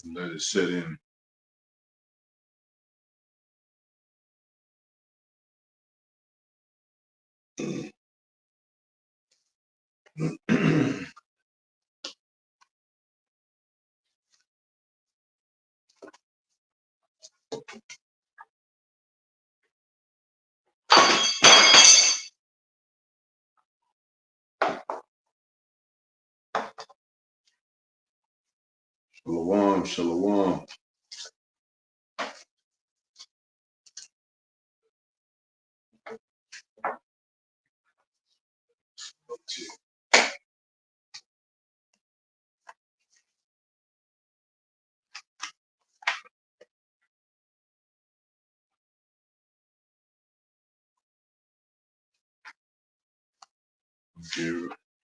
Let it set in. Shalom, shalom.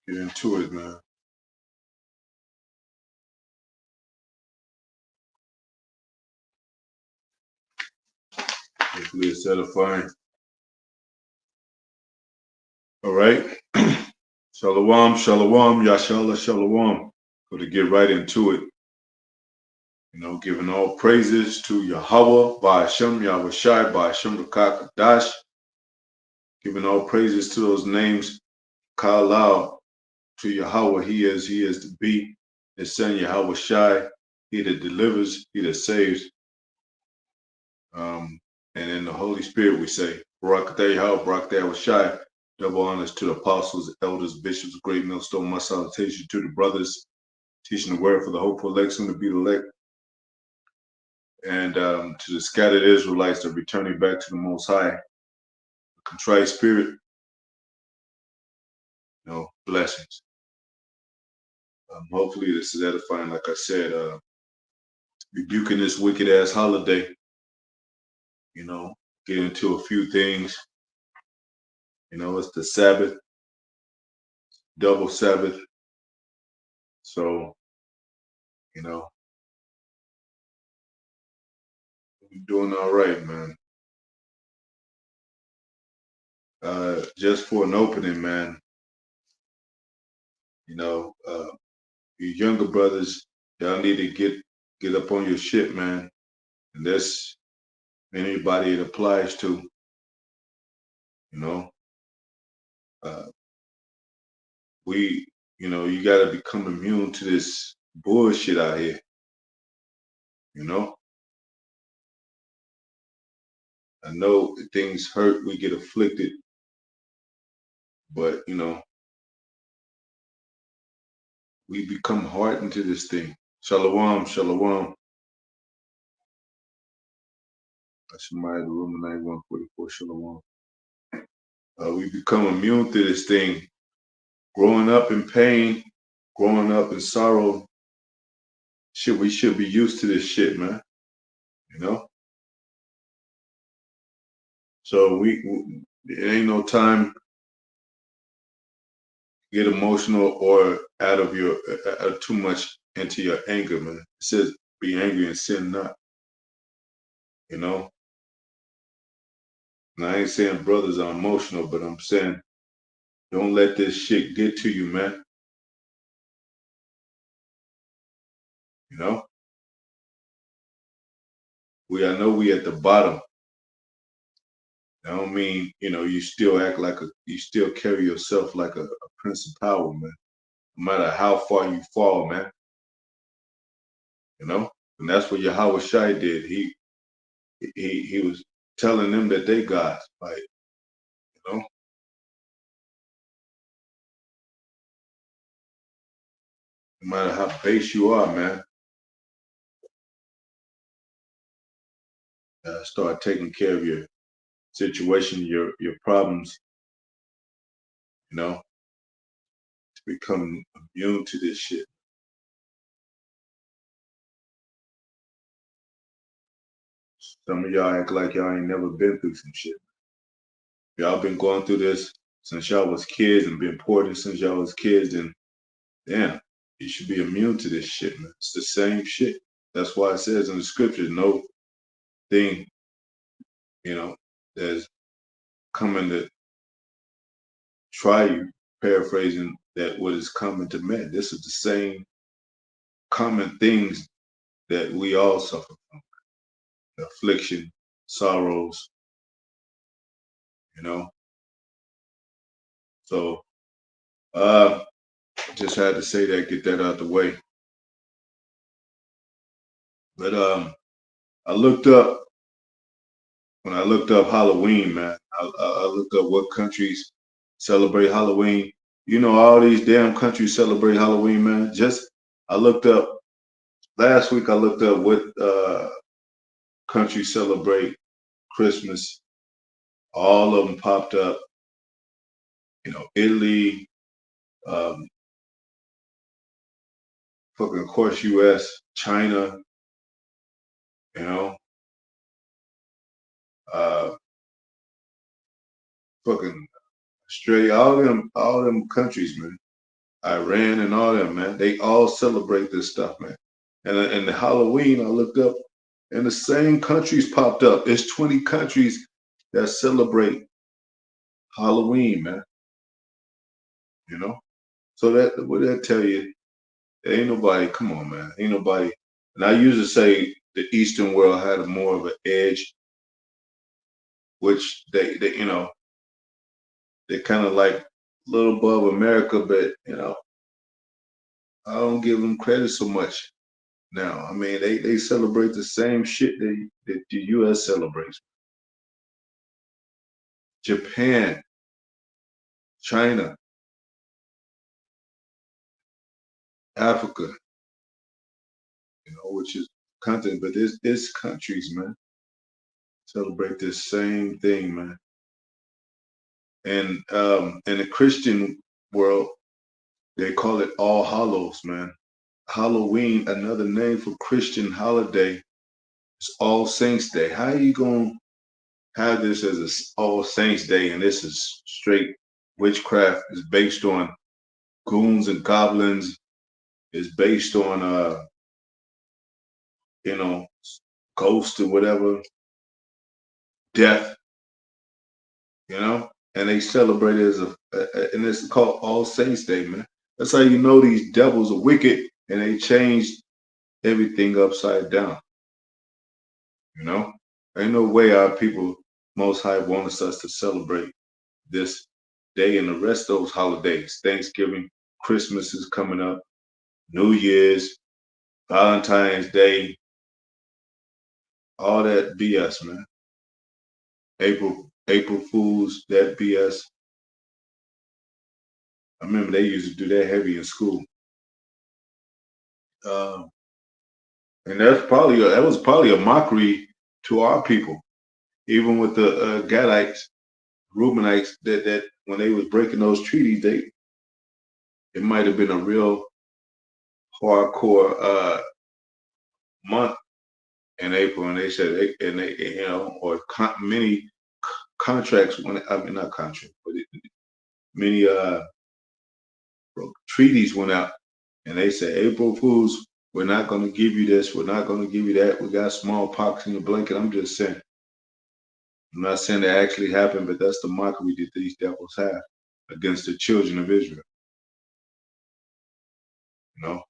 Get into it, man. Hopefully it's edifying. All right. Shalom, shalom, yashala, shalom. So to get right into it, giving all praises to Yahweh, by Hashem, Yahweh Shai, by Hashem Kadash, giving all praises to those names, Kalal, to Yahweh, he is to be, his son Yahweh Shai, he that delivers, he that saves. And in the Holy Spirit we say, Barak Yahweh, Barak Yahweh Shai, double honors to the apostles, elders, bishops, great millstone, my salutation to the brothers, teaching the word for the hopeful election to be the elect, and to the scattered Israelites that are returning back to the Most High, a contrite spirit, blessings. Hopefully this is edifying, like I said, rebuking this wicked ass holiday, get into a few things. It's the Sabbath, double Sabbath. So, we're doing all right, man. Just for an opening, man, you younger brothers, y'all need to get up on your shit, man. And that's anybody it applies to, you got to become immune to this bullshit out here, I know things hurt, we get afflicted, but, we become hardened to this thing. Shalom, shalom. Shemaiah, the room 9144, shalom. We become immune to this thing. Growing up in pain, growing up in sorrow, shit, we should be used to this shit, man. So it ain't no time to get emotional or out of your too much into your anger, man. It says be angry and sin not. Now I ain't saying brothers are emotional, but I'm saying don't let this shit get to you, man. I know we at the bottom. I don't mean, you still act like you still carry yourself like a prince of power, man. No matter how far you fall, man. And that's what Yahweh Shai did. He was telling them that they gods, like, no matter how base you are, man, start taking care of your situation, your problems, to become immune to this shit. Some of y'all act like y'all ain't never been through some shit. Y'all been going through this since y'all was kids and been poured since y'all was kids, and damn, you should be immune to this shit, man. It's the same shit. That's why it says in the scriptures, no thing, that's coming to try you, paraphrasing that what is coming to men. This is the same common things that we all suffer from, affliction, sorrows, you know. So uh just had to say that, get that out the way. But I looked up when I looked up Halloween, man. I looked up what countries celebrate Halloween. You know, all these damn countries celebrate Halloween, man. Just I looked up last week. I looked up what countries celebrate Christmas. All of them popped up. You know, Italy, um, fucking of course U.S., China. You know, uh, fucking Australia. all them countries, man. Iran and all them, man. They all celebrate this stuff, man. And the Halloween, I looked up, and the same countries popped up. It's 20 countries that celebrate Halloween, man. You know, so that what that tell you? There ain't nobody. Come on, man. Ain't nobody. And I usually say the Eastern world had a more of an edge, which they you know they kind of like a little above America, but you know I don't give them credit so much. Now, I mean, they celebrate the same shit that the U.S. celebrates. Japan, China, Africa, you know, which is continent, but it's countries, man, celebrate this same thing, man. And in the Christian world, they call it All Hallows, man. Halloween, another name for Christian holiday, is All Saints Day. How are you gonna have this as a All Saints Day, and this is straight witchcraft? Is based on goons and goblins, is based on you know, ghost or whatever, death, you know, and they celebrate it as and it's called All Saints Day, man. That's how you know these devils are wicked, and they changed everything upside down, you know. Ain't no way our people, Most High, wants us to celebrate this day and the rest of those holidays. Thanksgiving, Christmas is coming up, New Year's, Valentine's Day, all that BS, man. April Fools, that BS. I remember they used to do that heavy in school. Um, and that was probably a mockery to our people, even with the Gadites, Reubenites, that when they was breaking those treaties, it might have been a real hardcore month in April, and they said they you know, or many contracts when I mean not contracts, but many treaties went out, and they said, April Fools, we're not going to give you this, we're not going to give you that. We got smallpox in your blanket. I'm just saying. I'm not saying that actually happened, but that's the mockery that these devils have against the children of Israel. You know,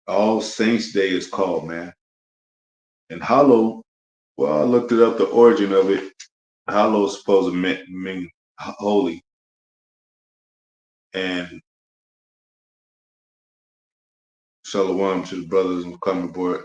All Saints Day is called, man. And Hallow, well, I looked it up, the origin of it. Hallow is supposed to mean holy. And shalom to the brothers who come aboard.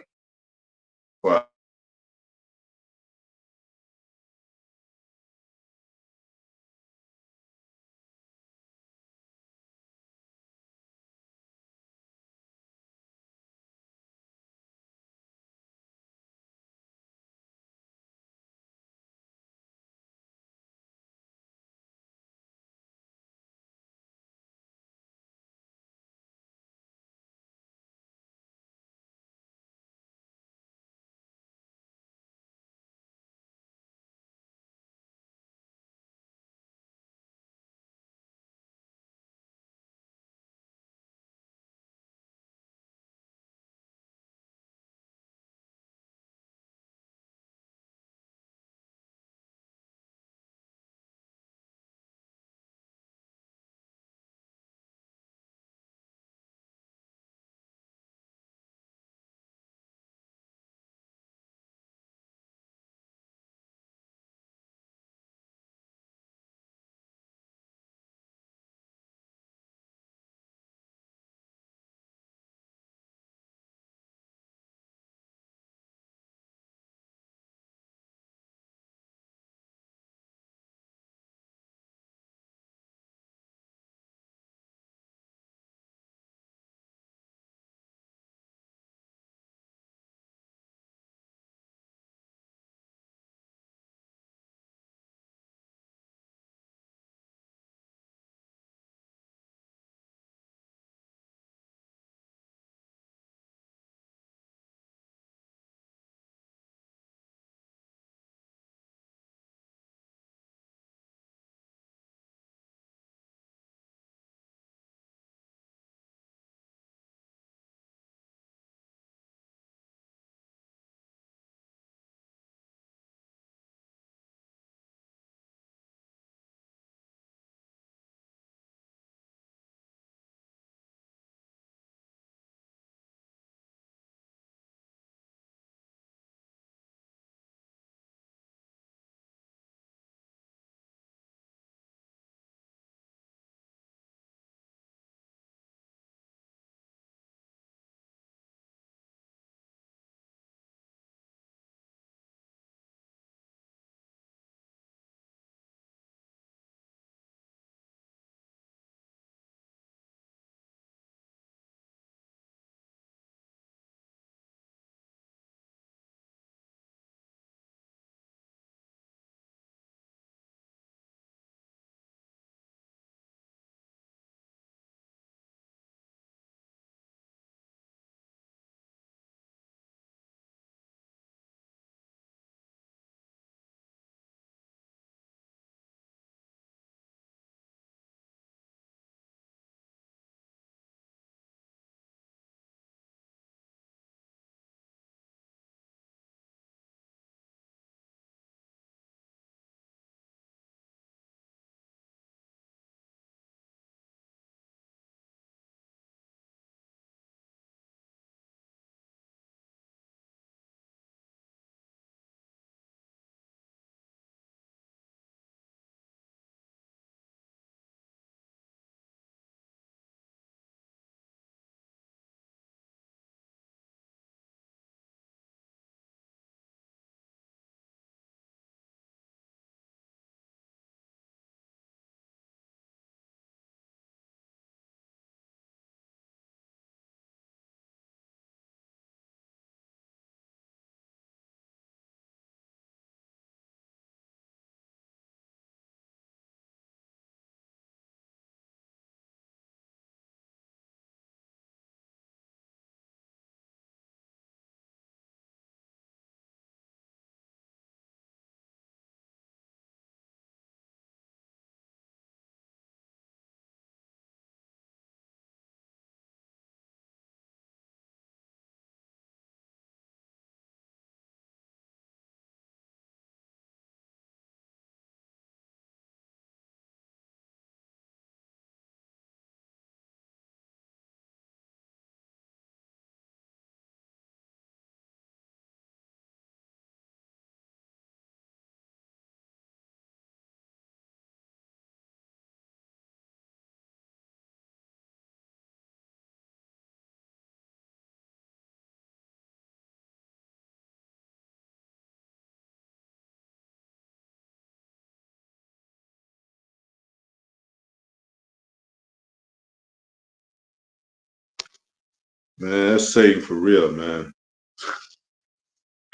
Man, that's Satan for real, man.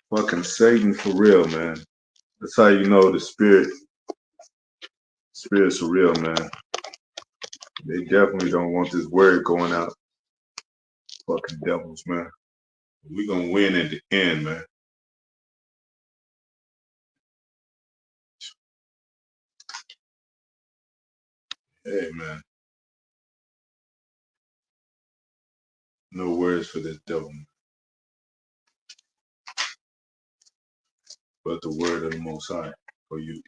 Fucking Satan for real, man. That's how you know the spirits are real, man. They definitely don't want this word going out. Fucking devils, man. We gonna win at the end, man. Hey, man. No words for this devil, but the word of the Most High for you,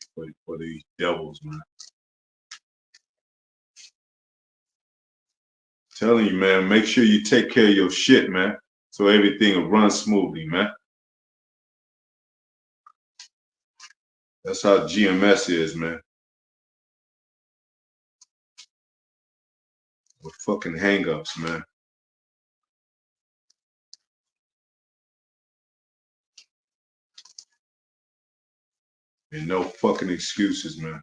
for these devils, man. Telling you, man, make sure you take care of your shit, man, so everything will run smoothly, man. That's how GMS is, man. With fucking hang-ups, man. And no fucking excuses, man.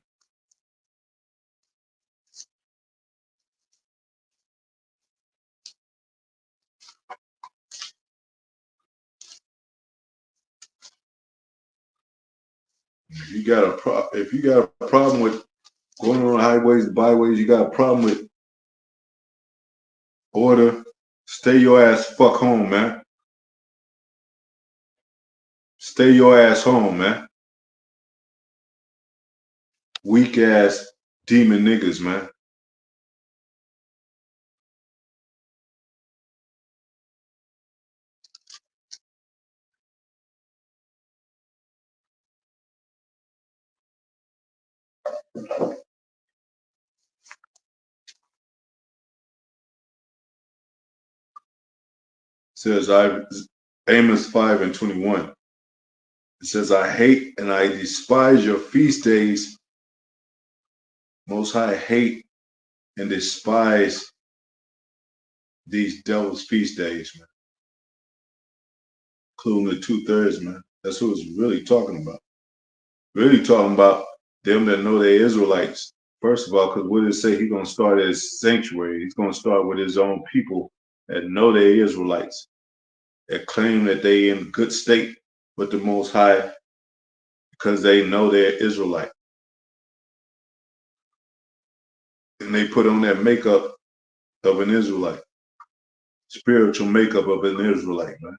If you got a problem with going on highways, byways, you got a problem with order, stay your ass fuck home, man. Stay your ass home, man. Weak ass demon niggas, man. Says Amos 5:21. It says, I hate and I despise your feast days. Most High hate and despise these devil's feast days, man. Including the 2/3, man. That's what it's really talking about. Really talking about them that know they're Israelites. First of all, because what did it say? He's gonna start his sanctuary. He's gonna start with his own people that know they're Israelites, that claim that they in good state with the Most High because they know they're Israelite. And they put on that makeup of an Israelite, spiritual makeup of an Israelite, man.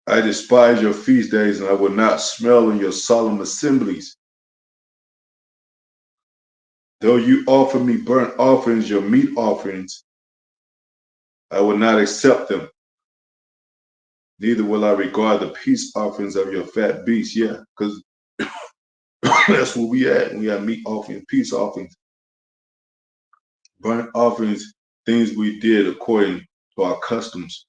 I despise your feast days, and I will not smell in your solemn assemblies. Though you offer me burnt offerings, your meat offerings, I will not accept them. Neither will I regard the peace offerings of your fat beasts. Yeah, because that's where we at. We have meat offerings, peace offerings, burnt offerings, things we did according to our customs.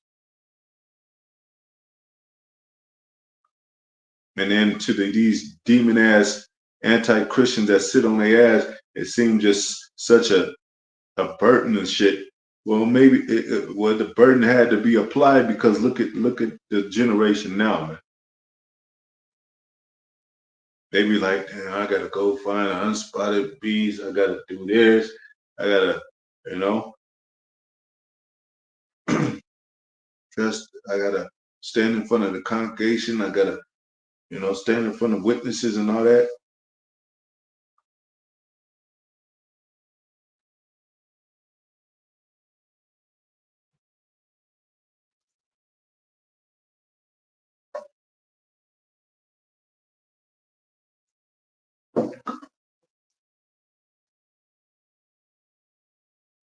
And then to these demon ass anti-Christians that sit on their ass, it seems just such a burden and shit. Well, maybe well the burden had to be applied because look at the generation now, man. They be like, damn, I gotta go find unspotted bees. I gotta do this. I gotta, you know, just I gotta stand in front of the congregation. I gotta, stand in front of witnesses and all that.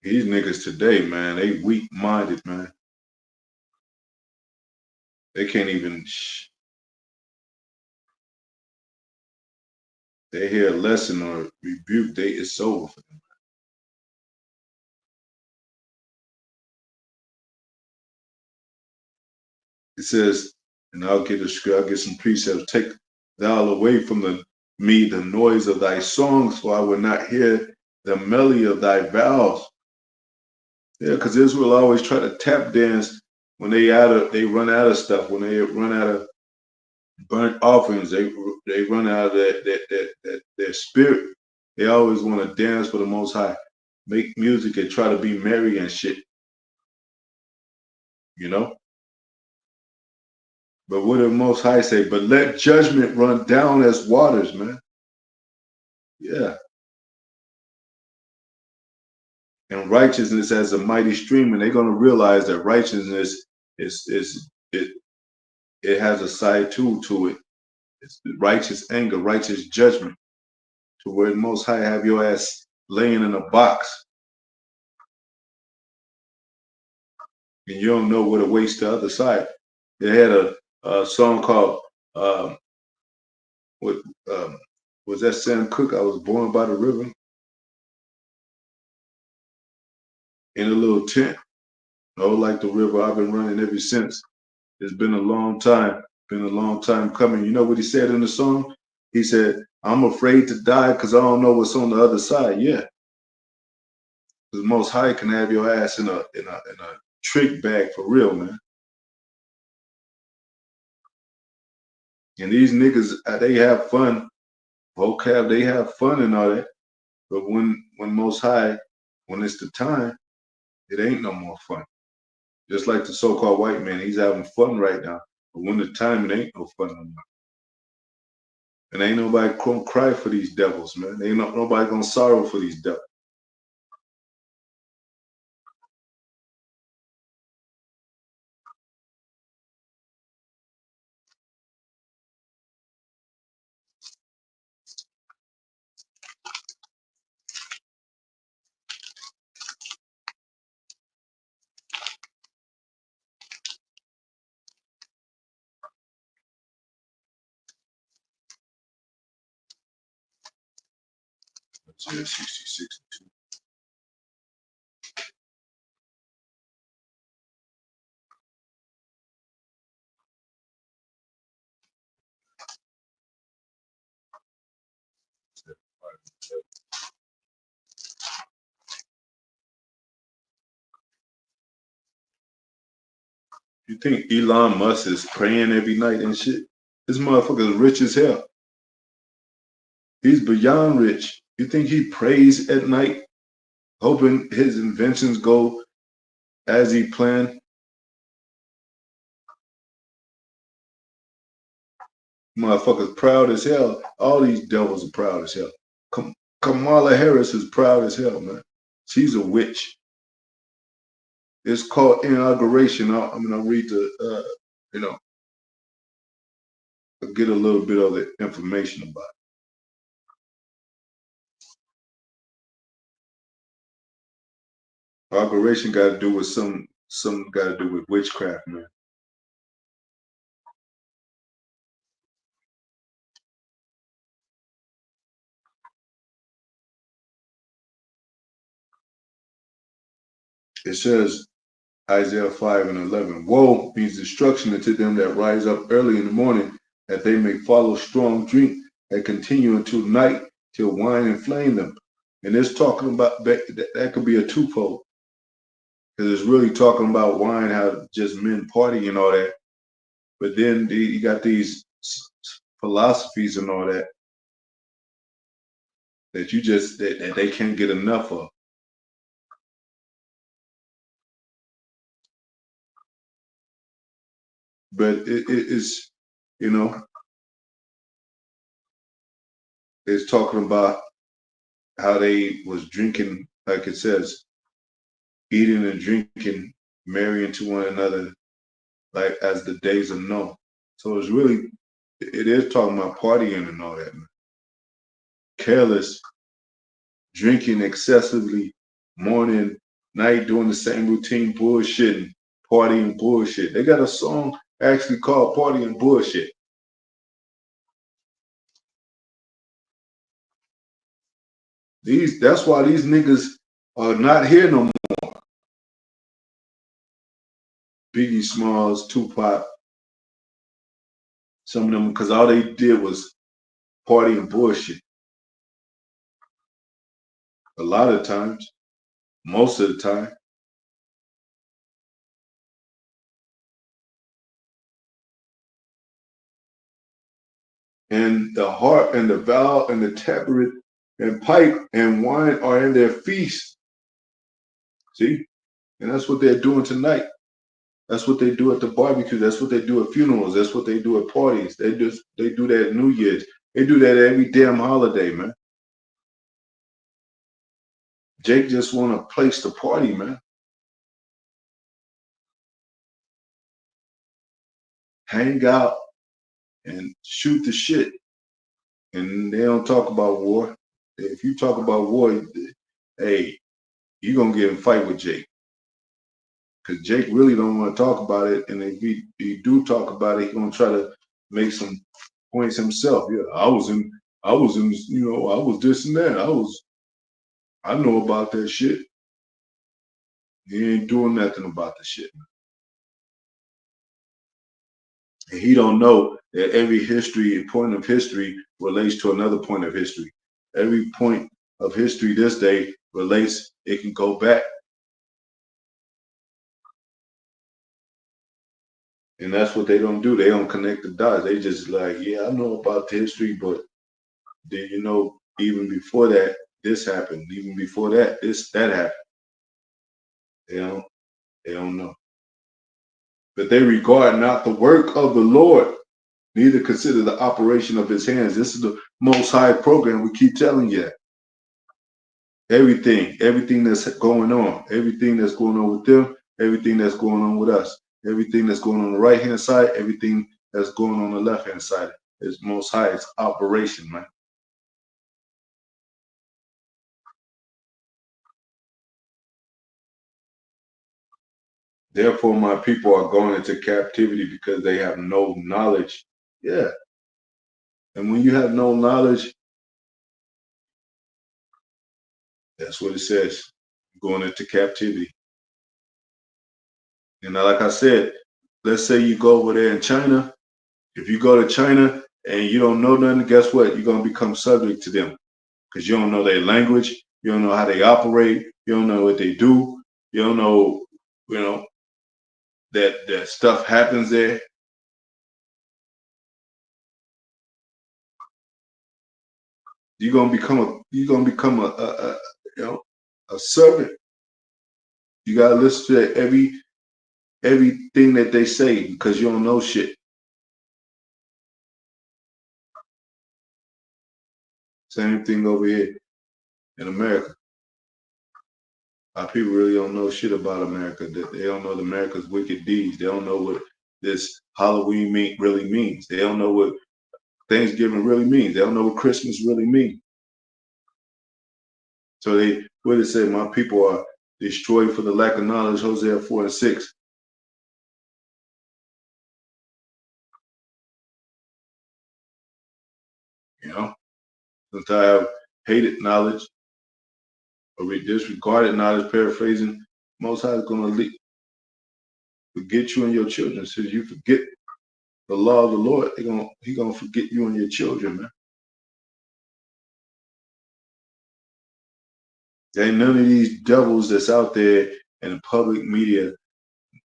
These niggas today, man, they weak minded, man. They can't even. They hear a lesson or rebuke, it's over for them. It says, and I'll get some precepts. Take thou away from me the noise of thy songs, for I will not hear the melody of thy vows. Yeah, because Israel always try to tap dance when they run out of stuff. When they run out of burnt offerings, they run out of their spirit. They always want to dance for the Most High. make music and try to be merry and shit, you know. But what did Most High say? But let judgment run down as waters, man. Yeah, and righteousness as a mighty stream, and they're gonna realize that righteousness is it has a side too to it. It's righteous anger, righteous judgment, to where the Most High have your ass laying in a box, and you don't know what awaits the other side. They had a song called what um, was that Sam Cooke? I was born by the river in a little tent. Oh, like the river, I've been running ever since. It's been a long time. Been a long time coming. You know what he said in the song? He said, "I'm afraid to die because I don't know what's on the other side." Yeah, because Most High can have your ass in a trick bag for real, man. And these niggas, they have fun. Vocab, they have fun and all that. But when Most High, when it's the time, it ain't no more fun. Just like the so-called white man, he's having fun right now. But when the time, it ain't no fun no more. And ain't nobody gonna cry for these devils, man. Ain't nobody gonna sorrow for these devils. Isaiah 66. You think Elon Musk is praying every night and shit? This motherfucker is rich as hell. He's beyond rich. You think he prays at night, hoping his inventions go as he planned? Motherfucker's proud as hell. All these devils are proud as hell. Kamala Harris is proud as hell, man. She's a witch. It's called inauguration. I'm gonna read the, you know, get a little bit of the information about it. Inauguration got to do with some got to do with witchcraft, man. It says Isaiah 5 and 11. Woe means destruction unto them that rise up early in the morning, that they may follow strong drink and continue until night till wine inflame them. And it's talking about that could be a twofold, because it's really talking about wine, how just men party and all that. But then you got these philosophies and all that that you just that they can't get enough of. But it is, you know, it's talking about how they was drinking, like it says, eating and drinking, marrying to one another, like as the days of Noah. So it's really, it is talking about partying and all that, man. Careless, drinking excessively, morning, night, doing the same routine, bullshitting, partying, bullshit. They got a song actually called "Party and Bullshit." That's why these niggas are not here no more. Biggie Smalls, Tupac, some of them, because all they did was party and bullshit. A lot of times, most of the time. And the harp and the valve and the tabret and pipe and wine are in their feast. See? And that's what they're doing tonight. That's what they do at the barbecue. That's what they do at funerals. That's what they do at parties. They do that at New Year's. They do that every damn holiday, man. Jake just want a place to party, man. Hang out and shoot the shit. And they don't talk about war. If you talk about war, hey, you're gonna get in a fight with Jake. Because Jake really don't want to talk about it. And if he do talk about it, he's gonna try to make some points himself. Yeah, I was in, I was this and that. I know about that shit. He ain't doing nothing about the shit. And he don't know that every point of history relates to another point of history. Every point of history this day relates, it can go back. And that's what they don't do. They don't connect the dots. They just like, yeah, I know about the history, but then even before that, this happened. Even before that, that happened. They don't they don't know. But they regard not the work of the Lord, neither consider the operation of his hands. This is the most high program. We keep telling you that. Everything that's everything that's going on with them, everything that's going on with us, everything that's going on the right hand side, everything that's going on the left hand side is most high. It's operation, man. Therefore, my people are going into captivity because they have no knowledge. Yeah. And when you have no knowledge, that's what it says. Going into captivity. And like I said, let's say you go over there in China. If you go to China and you don't know nothing, guess what? You're gonna become subject to them because you don't know their language, you don't know how they operate, you don't know what they do, you don't know, you know that stuff happens there. You're gonna become a a servant. You gotta listen to everything that they say because you don't know shit. Same thing over here in America. Our people really don't know shit about America. They don't know America's wicked deeds. They don't know what this Halloween really means. They don't know what Thanksgiving really means. They don't know what Christmas really means. So what it say? My people are destroyed for the lack of knowledge. Hosea 4:6. You know, since I have hated knowledge or disregarded knowledge, paraphrasing, Most High is going to forget you and your children. Since you forget the law of the Lord, he gonna forget you and your children, man. There ain't none of these devils that's out there in the public media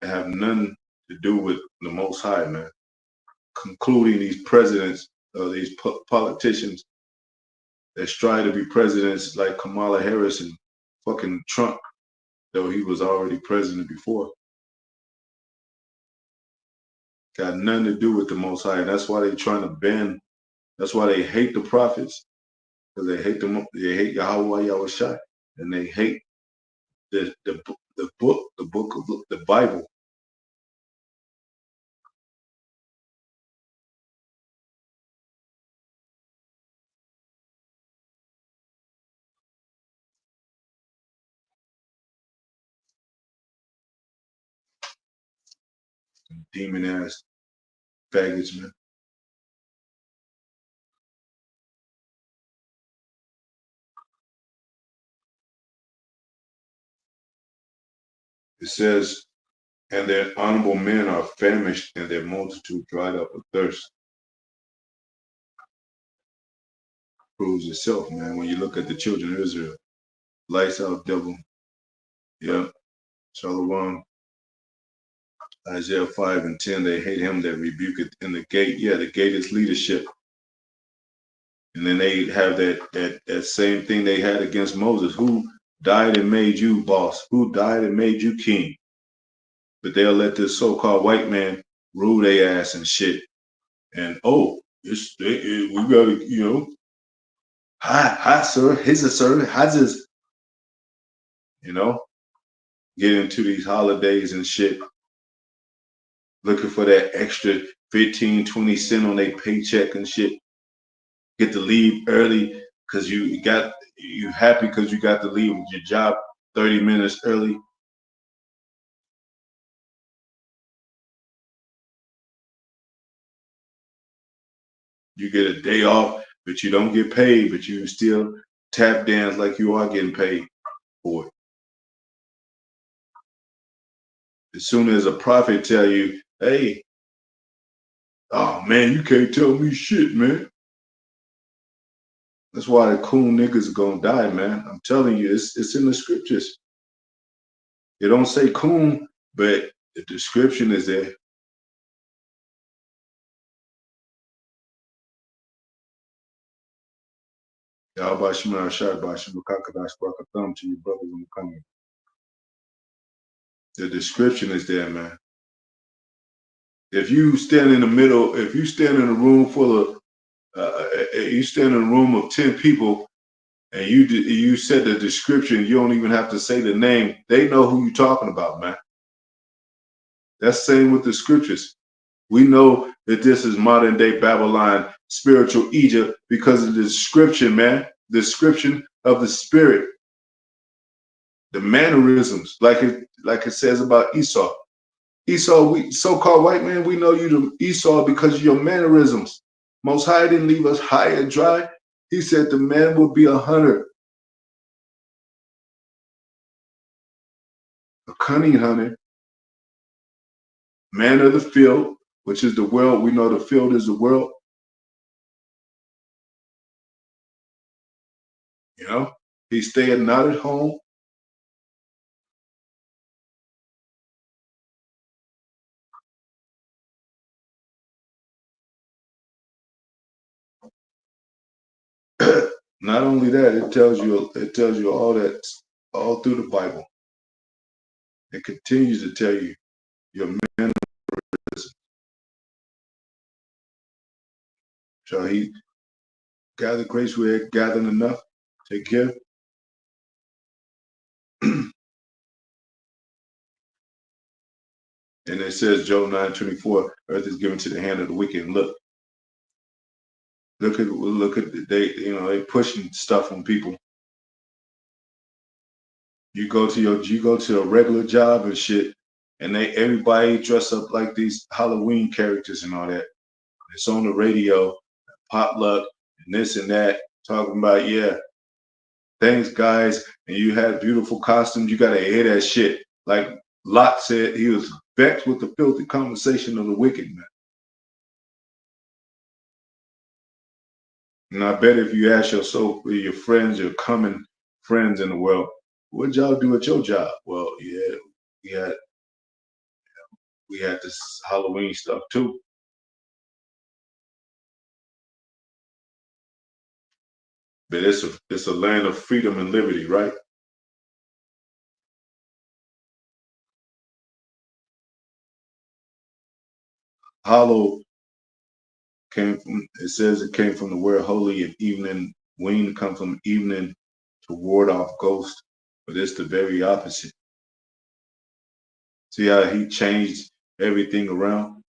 that have nothing to do with the Most High, man. Concluding these presidents, these politicians that strive to be presidents like Kamala Harris and fucking Trump, though he was already president before. Got nothing to do with the Most High, and that's why they trying to ban. That's why they hate the prophets because they hate them. They hate Yahweh Yahushai, and they hate the book of the Bible. Demon ass faggots, man. It says, and their honorable men are famished, and their multitude dried up with thirst. Proves itself, man. When you look at the children of Israel, lights out devil. Yeah, Shalom. Isaiah 5:10. They hate him that rebuketh in the gate. Yeah, the gate is leadership. And then they have that same thing they had against Moses. died and made you boss? Who died and made you king? But they'll let this so-called white man rule their ass and shit. And oh, we gotta, hi sir, here's a sir, how's this, you know, get into these holidays and shit, looking for that extra 15, 20 cents on their paycheck and shit. Get to leave early because you happy because you got to leave your job 30 minutes early. You get a day off, but you don't get paid, but you still tap dance like you are getting paid for it. As soon as a prophet tell you, hey, oh man, you can't tell me shit, man. That's why the cool niggas are gonna die, man. I'm telling you, it's in the scriptures. It don't say coon, but the description is there. Y'all Shemar Shai Bashim Kakadash Brakatham to you brothers in the coming. The description is there, man. If you stand in the middle, if you stand in a room full of, you stand in a room of 10 people, and you said the description, you don't even have to say the name. They know who you're talking about, man. That's the same with the scriptures. We know that this is modern day Babylon, spiritual Egypt, because of the description, man. The description of the spirit, the mannerisms, like it says about Esau. Esau, we so-called white man, we know you to Esau because of your mannerisms. Most High didn't leave us high and dry. He said the man will be a hunter, a cunning hunter, man of the field, which is the world. We know the field is the world. You know, he stayed not at home. Not only that, it tells you all that all through the Bible. It continues to tell you your man shall he gather grace where it gathered enough to give. And it says Job 9:24, earth is given to the hand of the wicked. And look at they pushing stuff on people. You go to a regular job and shit, and everybody dress up like these Halloween characters and all that. It's on the radio, potluck, and this and that, talking about, yeah, thanks guys, and you had beautiful costumes. You gotta hear that shit. Like Lot said, he was vexed with the filthy conversation of the wicked man. And I bet if you ask your friends, your common friends in the world, what y'all do at your job? Well, yeah, we had we had this Halloween stuff too. But it's a land of freedom and liberty, right? Hollow it says it came from the word holy, and evening wing come from evening to ward off ghosts, but it's the very opposite. See how he changed everything around?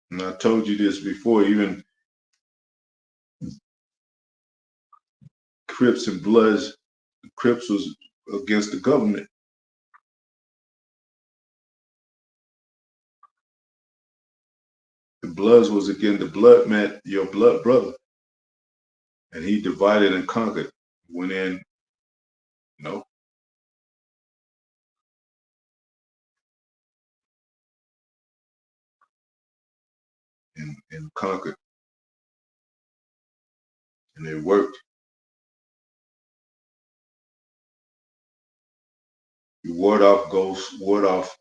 And I told you this before, even Crips and Bloods, Crips was against the government. The Bloods was against the blood man, your blood brother. And he divided and conquered. Went in, you know, and conquered. And it worked. You ward off ghosts, ward off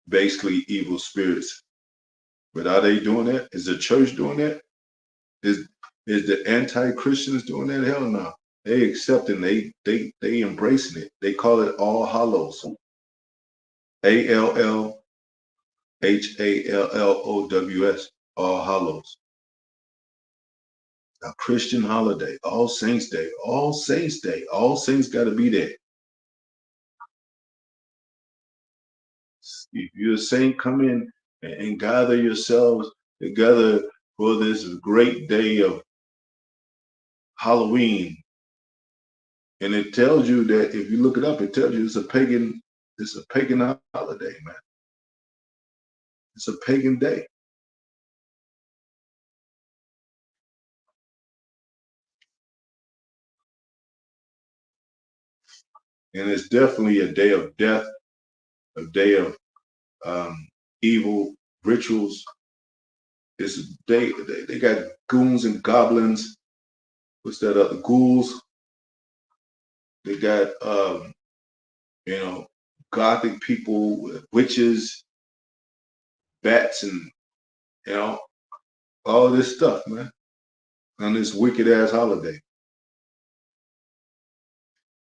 basically evil spirits. But are they doing that? Is the church doing that? Is Is the anti-Christians doing that? Hell no. They accepting, they embracing it. They call it All Hallows. ALLHALLOWS. All Hallows. A Christian holiday. All Saints Day. All Saints Day. All Saints got to be there. If you're a saint, come in and gather yourselves together for this great day of Halloween. And it tells you that if you look it up, it tells you it's a pagan holiday, man. It's a pagan day. And it's definitely a day of death, a day of evil rituals. It's a day, they got goons and goblins. What's that other ghouls? They got you know, gothic people, witches, bats, and you know, all this stuff, man, on this wicked ass holiday.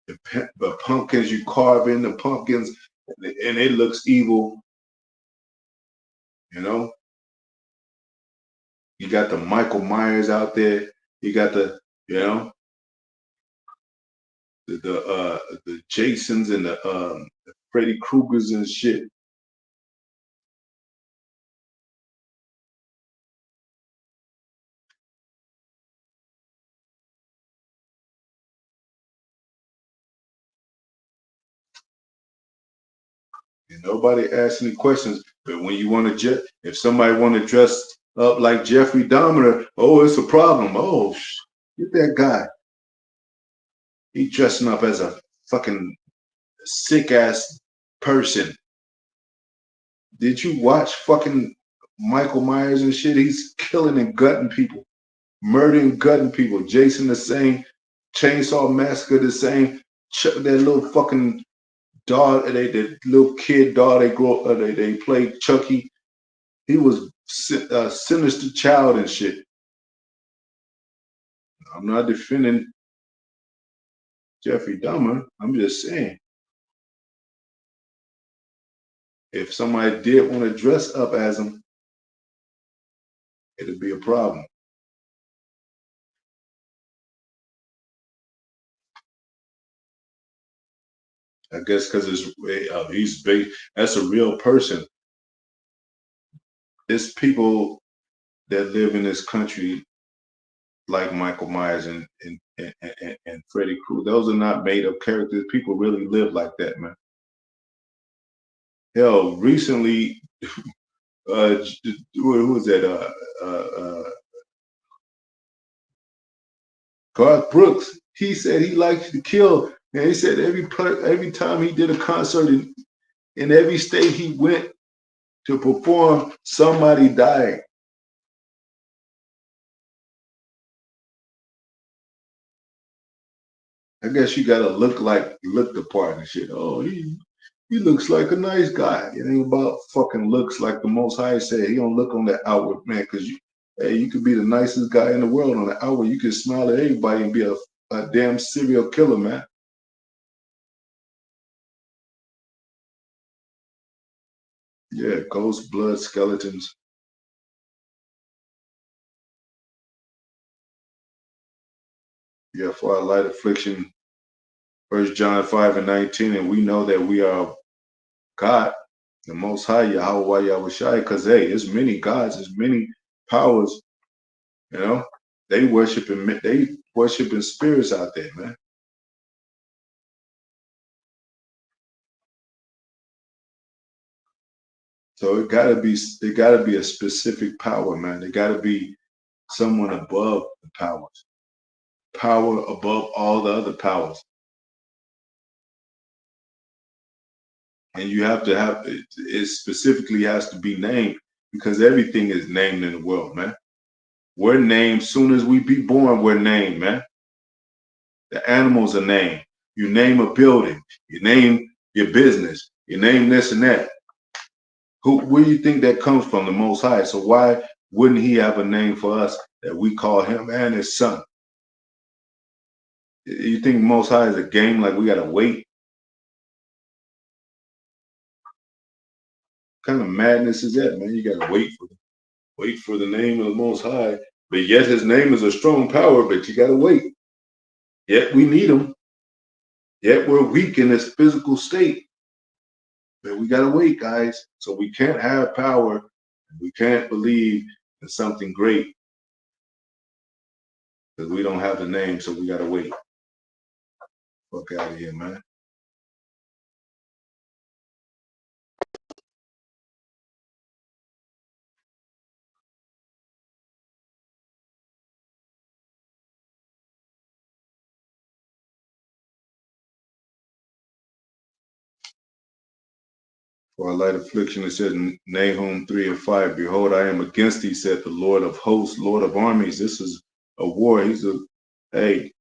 The pumpkins you carve in the pumpkins, and it looks evil. You know, you got the Michael Myers out there. You got the, you know, the Jasons and the Freddy Kruegers and shit. And nobody asks any questions. But when you want to, if somebody want to dress up like Jeffrey Dahmer, oh, it's a problem. Oh, get that guy. He dressing up as a fucking sick ass person. Did you watch fucking Michael Myers and shit? He's killing and gutting people, murdering, gutting people. Jason the same, Chainsaw Massacre the same. That little fucking doll, that little kid doll they grow, they played Chucky. He was a sinister child and shit. I'm not defending Jeffrey Dahmer. I'm just saying, if somebody did want to dress up as him, it'd be a problem. I guess because he's based. That's a real person. It's people that live in this country like Michael Myers and Freddy Krueger. Those are not made up characters. People really live like that, man. Hell, recently, who was that? Garth Brooks. He said he likes to kill, and he said every time he did a concert in every state he went to perform, somebody died. I guess you gotta look the part and shit. Oh, he looks like a nice guy. It ain't about fucking looks, like the Most High said. He don't look on the outward, man, because you could be the nicest guy in the world on the outward. You could smile at everybody and be a damn serial killer, man. Yeah, ghost, blood, skeletons. Yeah, for our light affliction. First John 5:19, and we know that we are God, the Most High, Yahweh Yahushai, because hey, there's many gods, there's many powers, you know. They worshiping spirits out there, man. So it gotta be a specific power, man. It gotta be someone above the powers. Power above all the other powers. And you have to have it specifically has to be named because everything is named in the world, man. We're named soon as we be born, we're named, man. The animals are named. You name a building, you name your business, you name this and that. Where do you think that comes from? The Most High. So why Wouldn't he have a name for us that we call him and his son? You think Most High is a game like we gotta wait? What kind of madness is that, man? You gotta wait for the name of the Most High, but yet His name is a strong power. But you gotta wait. Yet we need Him. Yet we're weak in this physical state. But we gotta wait, guys. So we can't have power. We can't believe in something great because we don't have the name. So we gotta wait. Fuck out of here, man. For a light affliction, it says in Nahum 3 and 5, Behold, I am against thee, said the Lord of hosts, Lord of armies. This is a war. Hey,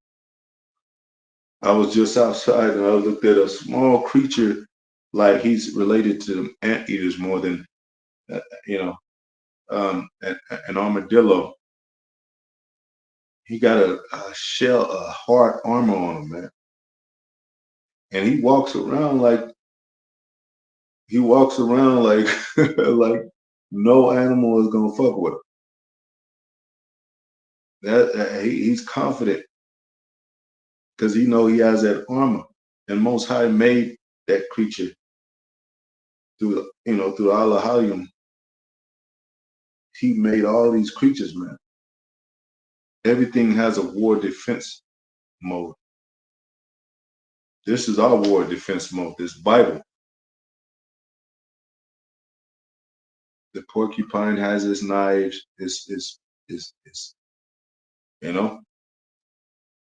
I was just outside and I looked at a small creature like he's related to the anteaters more than, you know, an armadillo. He got a hard armor on him, man. And he walks around like, like no animal is gonna fuck with him. He's confident because he know he has that armor. And Most High made that creature through Allah Hayyum. He made all these creatures, man. Everything has a war defense mode. This is our war defense mode. This Bible. The porcupine has its knives. Its you know.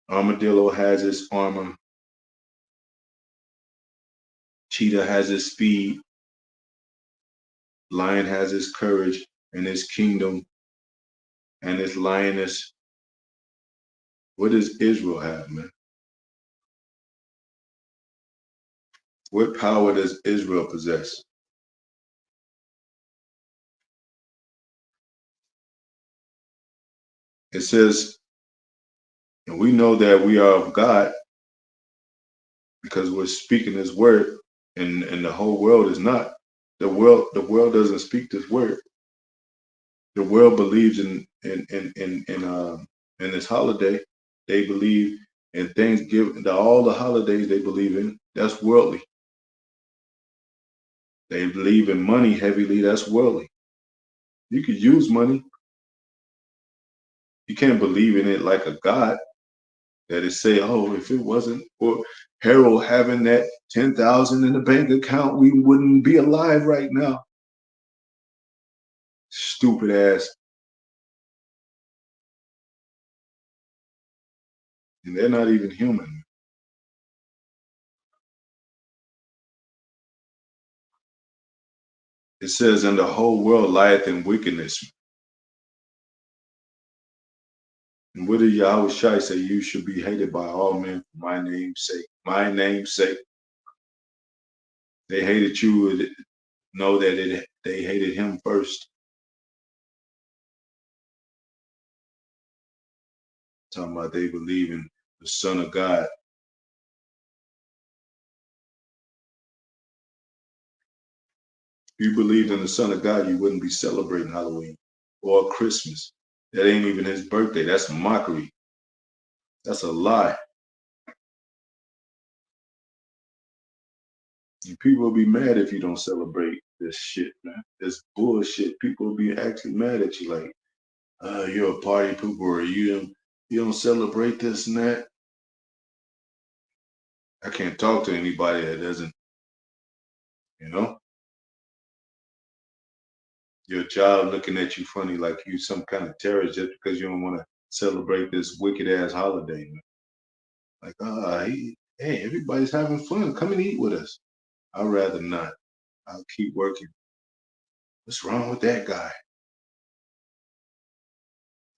Armadillo has its armor. Cheetah has its speed. Lion has its courage and its kingdom and its lioness. What does Israel have, man? What power does Israel possess? It says, and we know that we are of God because we're speaking His word, and the whole world is not. The world doesn't speak this word. The world believes in this holiday. They believe in Thanksgiving. All the holidays they believe in, that's worldly. They believe in money heavily. That's worldly. You could use money. You can't believe in it like a God. That is say, oh, if it wasn't for Harold having that 10,000 in the bank account, we wouldn't be alive right now. Stupid ass. And they're not even human. It says, and the whole world lieth in wickedness. And what did Yahweh Shai say? You should be hated by all men for my name's sake. My name's sake. They hated you. Know that they hated him first. Talking about they believe in the Son of God. If you believed in the Son of God, you wouldn't be celebrating Halloween or Christmas. That ain't even his birthday. That's mockery. That's a lie. And people will be mad if you don't celebrate this shit, man. This bullshit. People will be actually mad at you like, you're a party pooper or you don't celebrate this and that. I can't talk to anybody that doesn't, you know? Your child looking at you funny like you some kind of terrorist just because you don't want to celebrate this wicked ass holiday, man. Like, hey, everybody's having fun. Come and eat with us. I'd rather not. I'll keep working. What's wrong with that guy?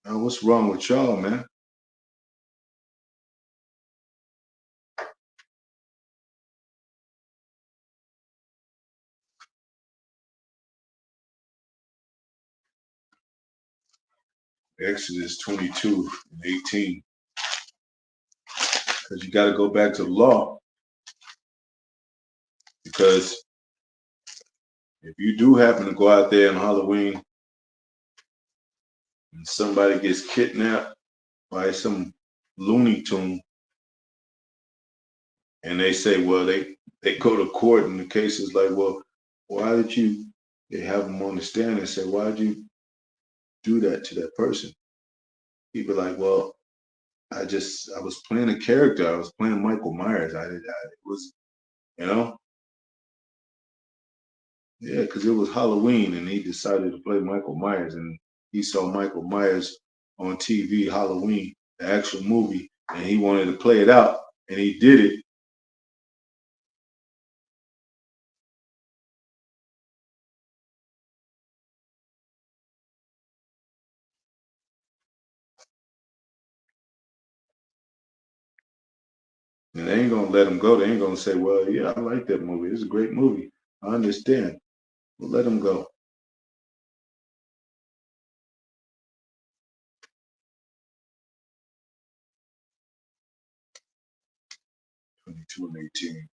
What's wrong with y'all, man? Exodus 22:18. Because you got to go back to the law. Because if you do happen to go out there on Halloween and somebody gets kidnapped by some Looney Tune, and they say, well, they go to court, and the case is like, well, why did you? They have them on the stand and say, why did you do that to that person? People like, well, I was playing a character. I was playing Michael Myers. It was, you know, yeah, because it was Halloween, and he decided to play Michael Myers, and he saw Michael Myers on TV Halloween, the actual movie, and he wanted to play it out, and he did it. And they ain't gonna let him go. They ain't gonna say, well, yeah, I like that movie. It's a great movie. I understand. Well, let him go. 22:18.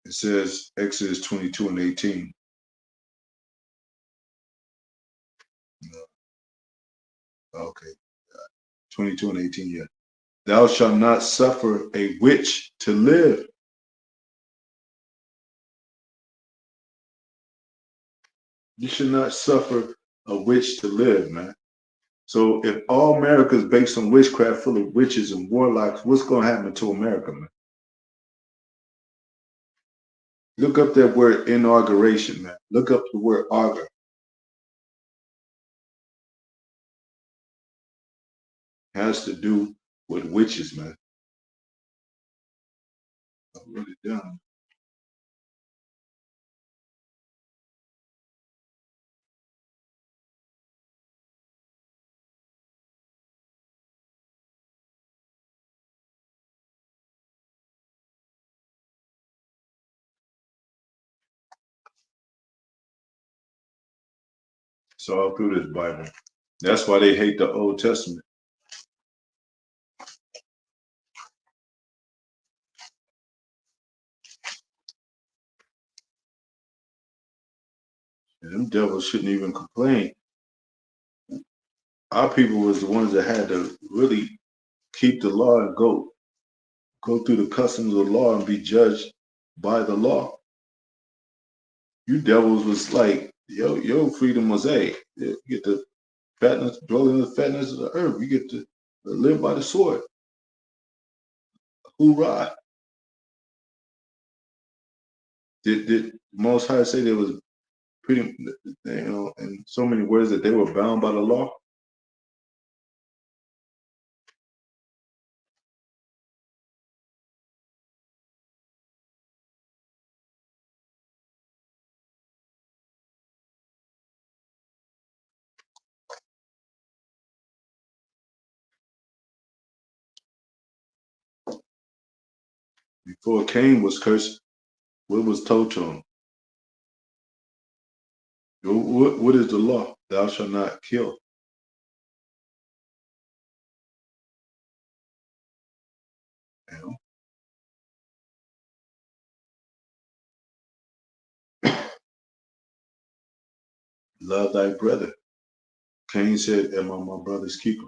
It says Exodus 22:18. Okay, 22:18. Yeah. Thou shalt not suffer a witch to live. You should not suffer a witch to live, man. So if all America is based on witchcraft, full of witches and warlocks, what's going to happen to America, man? Look up that word inauguration, man. Look up the word augur. It has to do with witches, man. I wrote it down. It's all through this Bible. That's why they hate the Old Testament. And them devils shouldn't even complain. Our people was the ones that had to really keep the law and go through the customs of the law and be judged by the law. You devils was like, your freedom was you get the fatness, dwell in the fatness of the earth. You get to live by the sword. Hoorah. Did Most High say there was pretty, in so many words that they were bound by the law? Before Cain was cursed, what was told to him? What is the law? Thou shalt not kill. You know? Love thy brother. Cain said, am I my brother's keeper?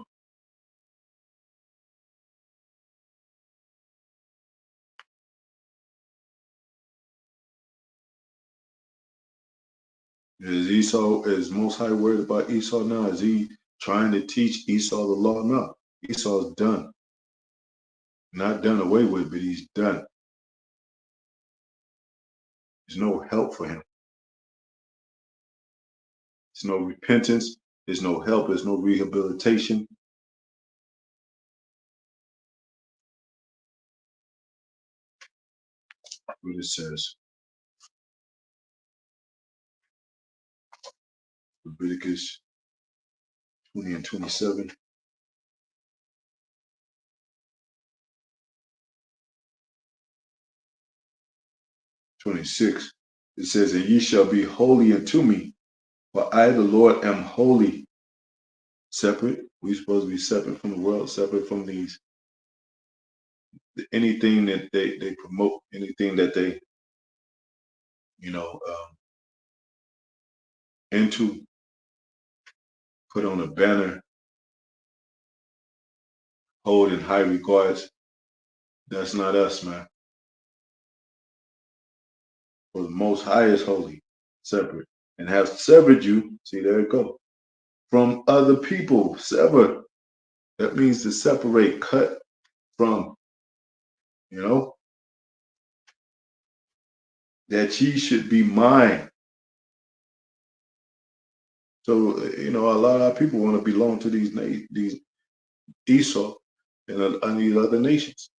Is Most High worried about Esau now? Is he trying to teach Esau the law? No. Esau's done. Not done away with, but he's done. There's no help for him. There's no repentance. There's no help. There's no rehabilitation. What it says. Leviticus 20 and 27. 26. It says, and ye shall be holy unto me, for I, the Lord, am holy. Separate. We're supposed to be separate from the world, separate from these anything that they promote, anything that they, you know, into, put on a banner, hold in high regards. That's not us, man. For the Most High is holy, separate, and have severed you. See, there it go. From other people, sever. That means to separate, cut from, you know, that ye should be mine. So, you know, a lot of people want to belong to these Esau and these other nations.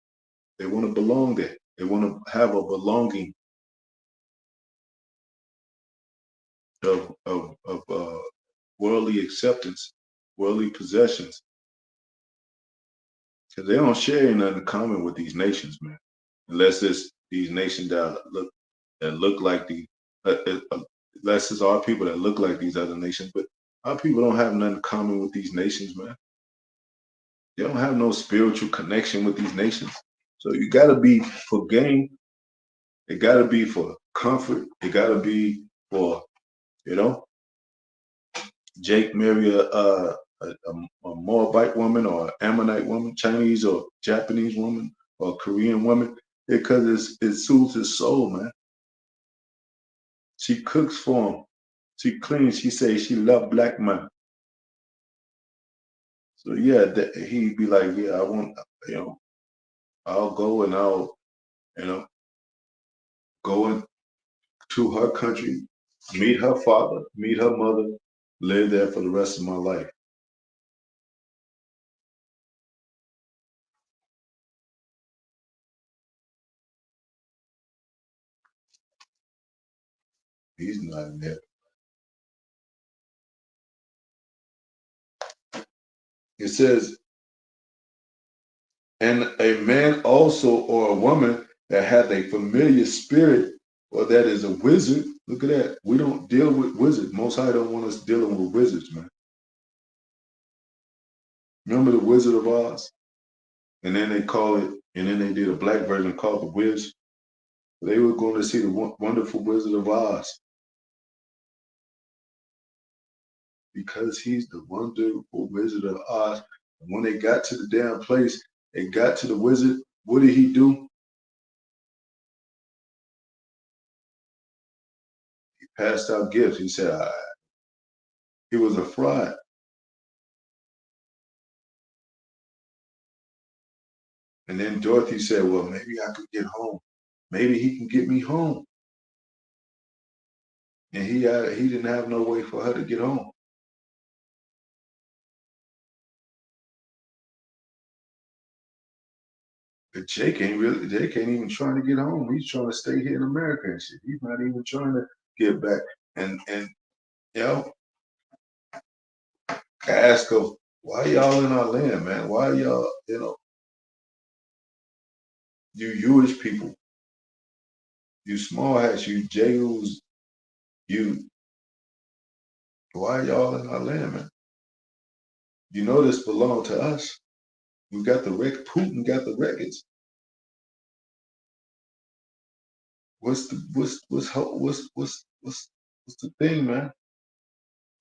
They want to belong there. They want to have a belonging of worldly acceptance, worldly possessions, because they don't share nothing common with these nations, man. Unless it's these nations that look like the, unless it's our people that look like these other nations. But our people don't have nothing common with these nations, man. They don't have no spiritual connection with these nations. So you got to be for gain. It got to be for comfort. It got to be for, you know, Jake marry a Moabite woman or Ammonite woman, Chinese or Japanese woman or Korean woman, because it soothes his soul, man. She cooks for him. She cleans. She says she love black man. So yeah, he'd be like, yeah, I want, you know, I'll go and I'll, you know, go into her country, meet her father, meet her mother, live there for the rest of my life. He's not in there. It says, and a man also or a woman that hath a familiar spirit or that is a wizard. Look at that. We don't deal with wizards. Most High don't want us dealing with wizards, man. Remember the Wizard of Oz? And then they call it, and then they did a black version called the Wiz. They were going to see the wonderful Wizard of Oz because he's the wonderful Wizard of Oz. And when they got to the damn place, they got to the wizard. What did he do? He passed out gifts. He said, he was a fraud. And then Dorothy said, well, maybe I could get home. Maybe he can get me home. And he didn't have no way for her to get home. But Jake ain't even trying to get home. He's trying to stay here in America and shit. He's not even trying to get back. And you know, I ask him, why y'all in our land, man? Why y'all, you know, you Jewish people, you small hats, you Jews, you, why y'all in our land, man? You know this belong to us. We got the record. Putin got the records. What's the thing, man?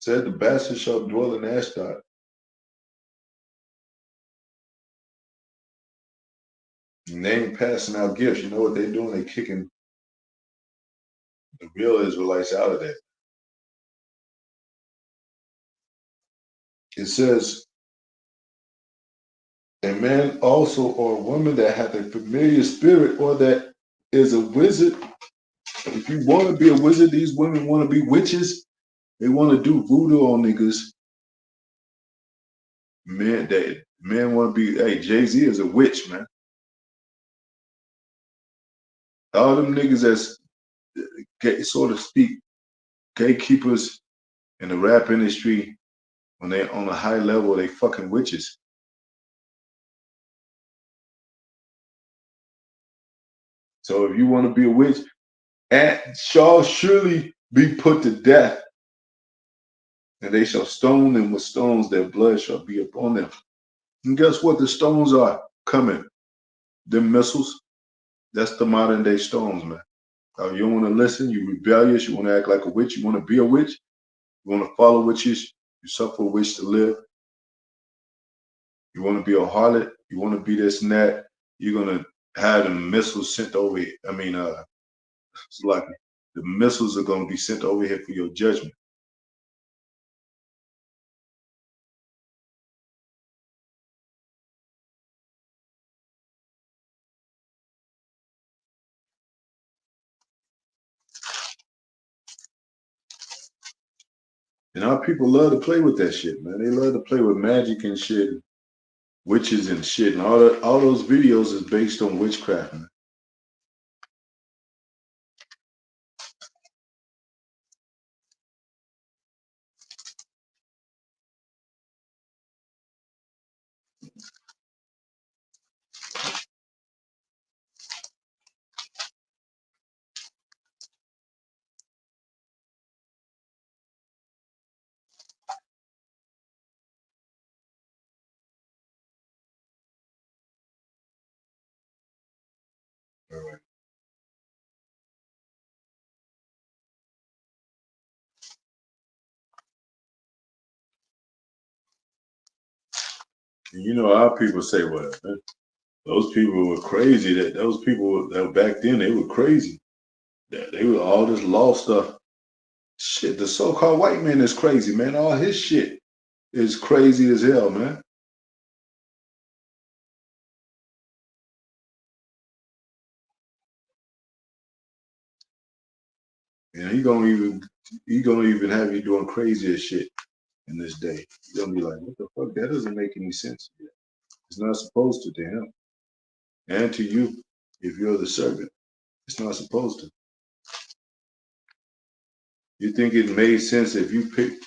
Said the bastard shall dwell in Ashdod. And they ain't passing out gifts. You know what they doing? They kicking the real Israelites out of that. It says, a man also or a woman that hath a familiar spirit or that is a wizard. If you want to be a wizard, these women want to be witches. They want to do voodoo on niggas. Men want to be. Hey, Jay-Z is a witch, man. All them niggas that's so to speak gatekeepers in the rap industry, when they on a high level, they fucking witches. So if you want to be a witch, and shall surely be put to death, and they shall stone them with stones, their blood shall be upon them. And guess what? The stones are coming. Them missiles, that's the modern day stones, man. You don't want to listen, you rebellious, you want to act like a witch, you want to be a witch, you want to follow witches, you suffer a witch to live, you want to be a harlot, you want to be this and that, you're going to have the missiles sent over here. I mean, it's like the missiles are going to be sent over here for your judgment. And our people love to play with that shit, man. They love to play with magic and shit, witches and shit, and all those videos is based on witchcraft, man. All right. And you know, our people say, well, man, those people were crazy. That those people that back then they were crazy. They were all this law stuff. Shit, the so-called white man is crazy, man. All his shit is crazy as hell, man. And he gonna even have you doing crazier shit in this day. You're gonna be like, what the fuck? That doesn't make any sense. It's not supposed to him. And to you, if you're the servant. It's not supposed to. You think it made sense if you picked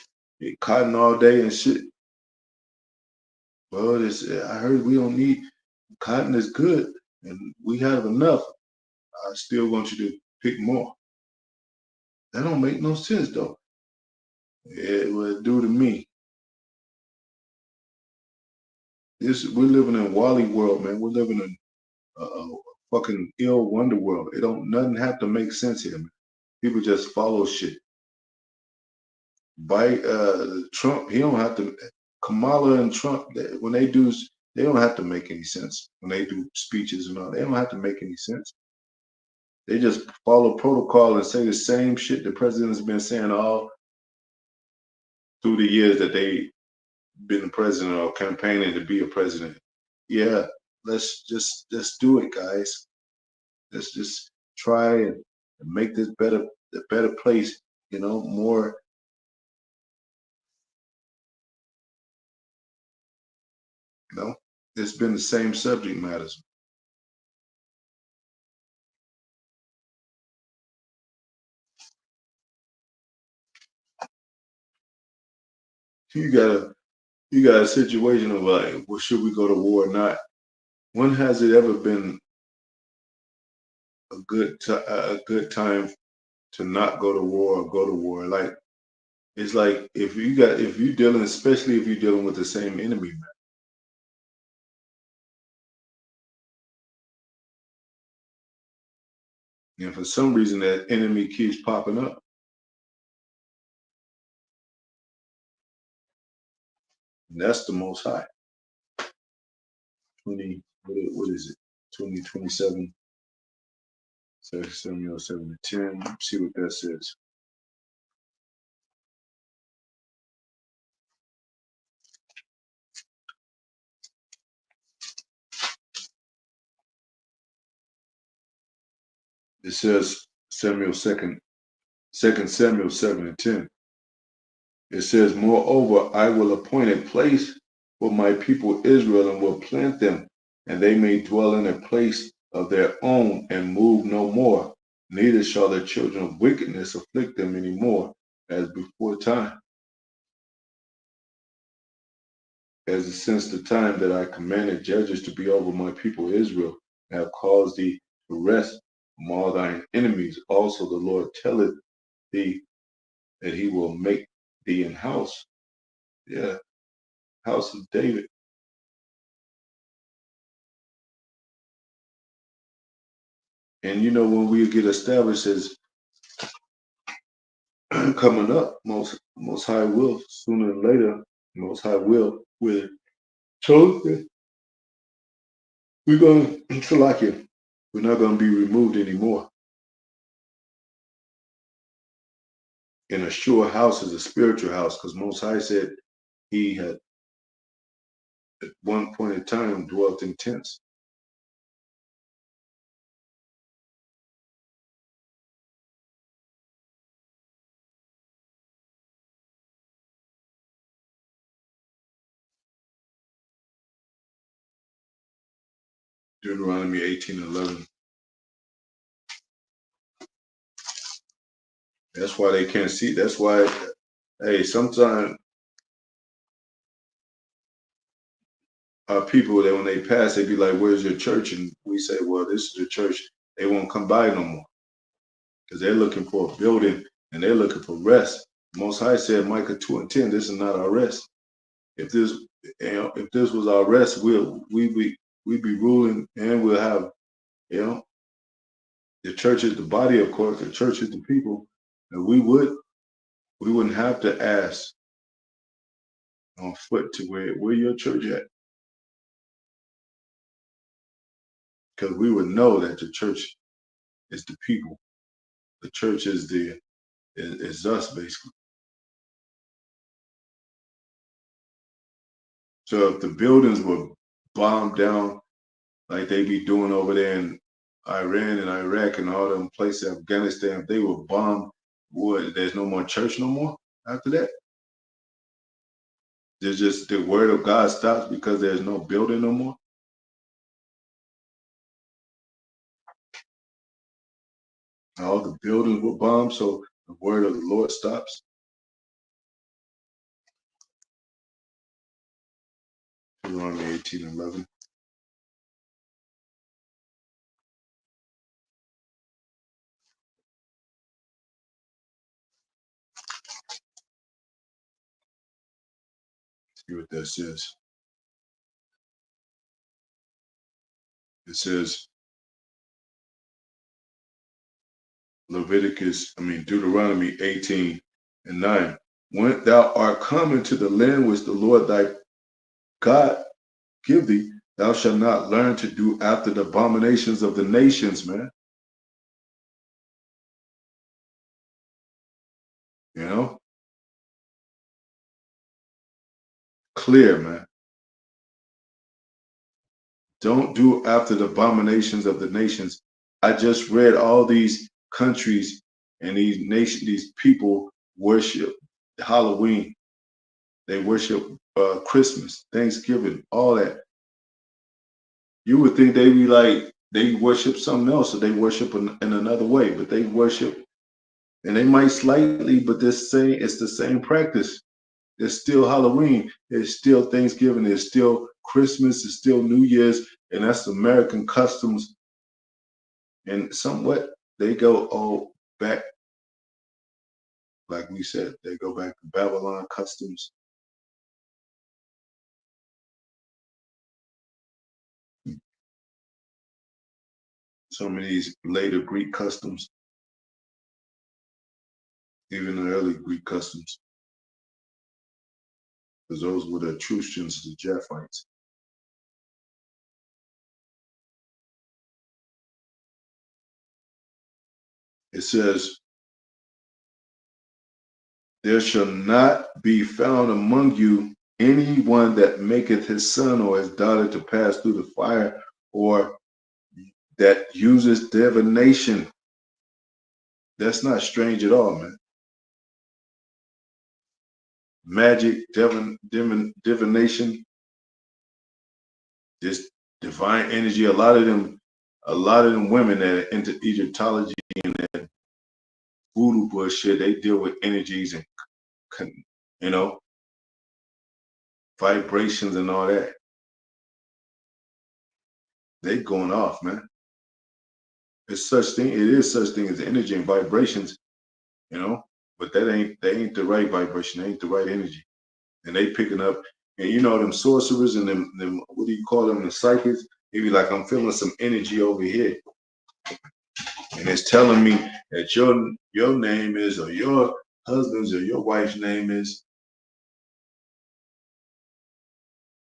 cotton all day and shit? Well, I heard we don't need cotton is good and we have enough. I still want you to pick more. That don't make no sense though. It would do to me. We're living in Wally world, man. We're living in a fucking ill wonder world. It don't nothing have to make sense here, man. People just follow shit. Trump, he don't have to. Kamala and Trump, when they do, they don't have to make any sense. When they do speeches and all, they don't have to make any sense. They just follow protocol and say the same shit the president's been saying all through the years that they been the president or campaigning to be a president. Yeah, let's do it, guys. Let's just try and make this a better place. More. You know, it's been the same subject matters. You got a situation of like, well, should we go to war or not? When has it ever been a good time to not go to war or go to war? Like it's like if you dealing, especially if you're dealing with the same enemy, and for some reason that enemy keeps popping up. And that's the Most High. 20, what is it? 2027, 7, 7 to 10. See what that says. It says second Samuel 7 and 10. It says, moreover, I will appoint a place for my people Israel and will plant them, and they may dwell in a place of their own and move no more. Neither shall the children of wickedness afflict them any more, as before time, as since the time that I commanded judges to be over my people Israel, and have caused thee to rest from all thine enemies. Also the Lord telleth thee that he will make thee an house. Yeah, house of David. And you know, when we get established as coming up, most high will, sooner or later, most high will, we're chosen. We're going to like it. We're not going to be removed anymore. And a sure house is a spiritual house, because Most High said he had at one point in time dwelt in tents. Deuteronomy 18:11. That's why they can't see. That's why, hey, sometimes our people that when they pass, they be like, "Where's your church?" And we say, "Well, this is the church." They won't come by no more because they're looking for a building and they're looking for rest. Most High said, Micah 2:10, this is not our rest. If this, if this was our rest, we be ruling, and we'll have, you know, the church is the body, of course. The church is the people, and we wouldn't have to ask on foot to where your church at, because we would know that the church is the people. The church is us basically. So if the buildings were bombed down like they be doing over there in Iran and Iraq and all them places, Afghanistan, if they were bombed, would there's no more church no more after that? There's just the word of God stops because there's no building no more. All the buildings were bombed, so the word of the Lord stops. Deuteronomy 18:11. See what that says. It says Deuteronomy 18:9. When thou art come into the land which the Lord thy God give thee, thou shalt not learn to do after the abominations of the nations, man. You know, clear, man. Don't do after the abominations of the nations. I just read all these countries and these people worship Halloween. They worship Christmas, Thanksgiving, all that. You would think they be like they worship something else, or they worship in another way, but they worship, and they might slightly, but it's the same practice. It's still Halloween. It's still Thanksgiving. It's still Christmas. It's still New Year's, and that's American customs. And somewhat they go back, like we said, they go back to Babylon customs. Some of these later Greek customs, even the early Greek customs, because those were the Etruscans, the Japhites. It says, there shall not be found among you anyone that maketh his son or his daughter to pass through the fire, or that uses divination. That's not strange at all, man. Magic, divination, this divine energy. A lot of them women that are into Egyptology and that voodoo bullshit, they deal with energies and, you know, vibrations and all that. They going off, man. It's such thing. It is such thing as energy and vibrations, you know. But that ain't the right vibration. That ain't the right energy. And they picking up. And you know them sorcerers and them what do you call them? The psychics. They be like, I'm feeling some energy over here, and it's telling me that your name is, or your husband's or your wife's name is.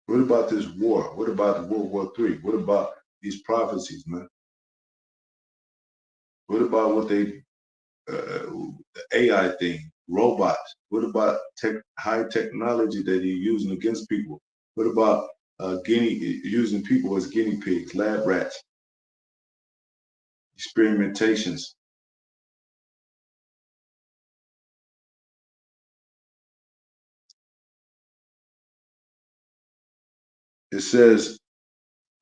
What about this war? What about the World War III? What about these prophecies, man? What about what they the AI thing, robots? What about high technology that you're using against people? What about using people as guinea pigs, lab rats, experimentations? It says,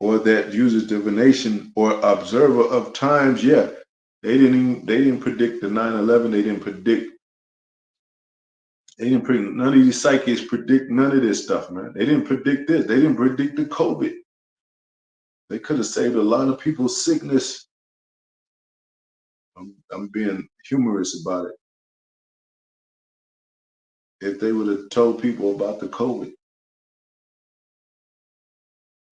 or that uses divination or observer of times. Yeah, they didn't predict the 9/11. They didn't predict none of these psychics predict none of this stuff, man. They didn't predict this. They didn't predict the COVID. They could have saved a lot of people's sickness. I'm being humorous about it. If they would have told people about the COVID,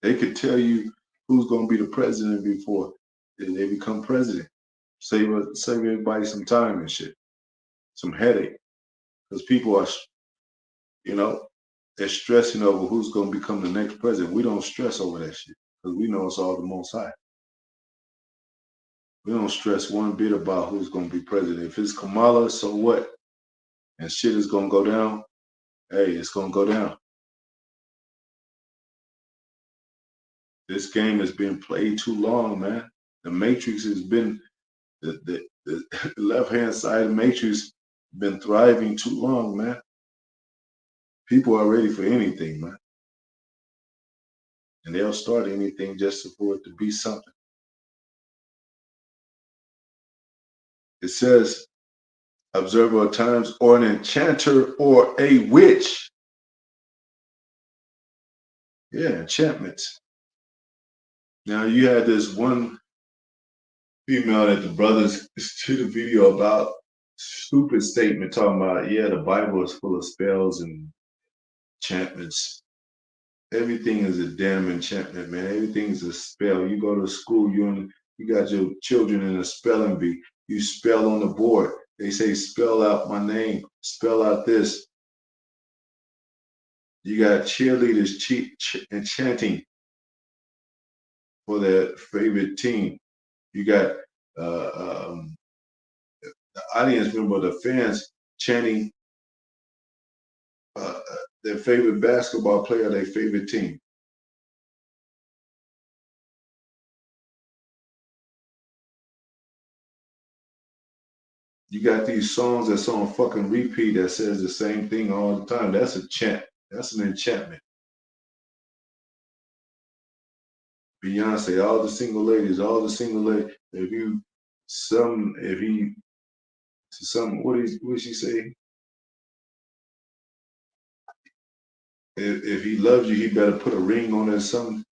they could tell you who's going to be the president before they become president. Save everybody some time and shit, some headache, because people are, you know, they're stressing over who's going to become the next president. We don't stress over that shit because we know it's all the Most High. We don't stress one bit about who's going to be president. If it's Kamala, so what? And shit is going to go down. Hey, it's going to go down. This game has been played too long, man. The Matrix has been the left hand side of the Matrix been thriving too long, man. People are ready for anything, man, and they'll start anything just for it to be something. It says, "Observer of times, or an enchanter, or a witch." Yeah, enchantments. Now you had this one female that the brothers did a video about, stupid statement talking about, yeah, the Bible is full of spells and enchantments. Everything is a damn enchantment, man. Everything is a spell. You go to school, you got your children in a spelling bee. You spell on the board. They say, spell out my name, spell out this. You got cheerleaders enchanting for their favorite team. You got the audience member, the fans chanting their favorite basketball player, their favorite team. You got these songs that's on fucking repeat that says the same thing all the time. That's a chant. That's an enchantment. Beyonce, all the single ladies. If he, what did she say? If he loves you, he better put a ring on it or something.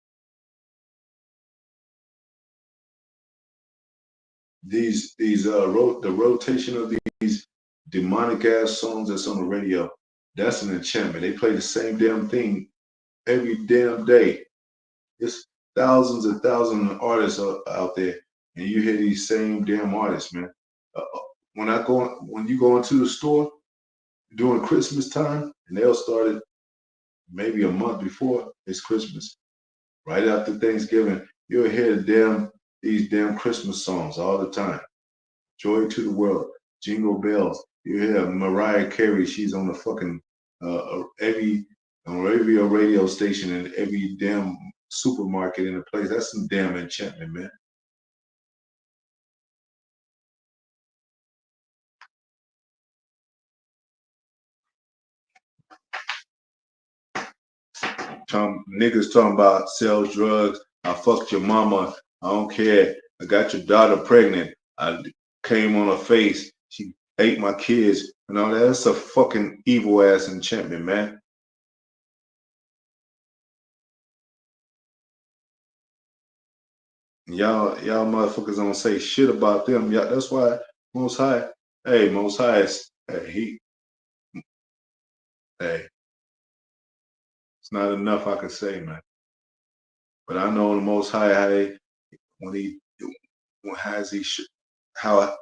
The rotation of these demonic ass songs that's on the radio, that's an enchantment. They play the same damn thing every damn day. It's thousands and thousands of artists out there, and you hear these same damn artists, man. When you go into the store during Christmas time, and they'll start it maybe a month before it's Christmas, right after Thanksgiving, you'll hear these damn Christmas songs all the time. Joy to the world, Jingle Bells. You hear Mariah Carey. She's on the fucking every on every radio station and every damn supermarket in the place. That's some damn enchantment, man. Niggas talking about sell drugs. I fucked your mama. I don't care. I got your daughter pregnant. I came on her face. She ate my kids. And all that. That's a fucking evil ass enchantment, man. Y'all motherfuckers don't say shit about them. Y'all, that's why Most High, hey, Most High is, hey, it's not enough I can say, man. But I know the Most High, when he, when has he, how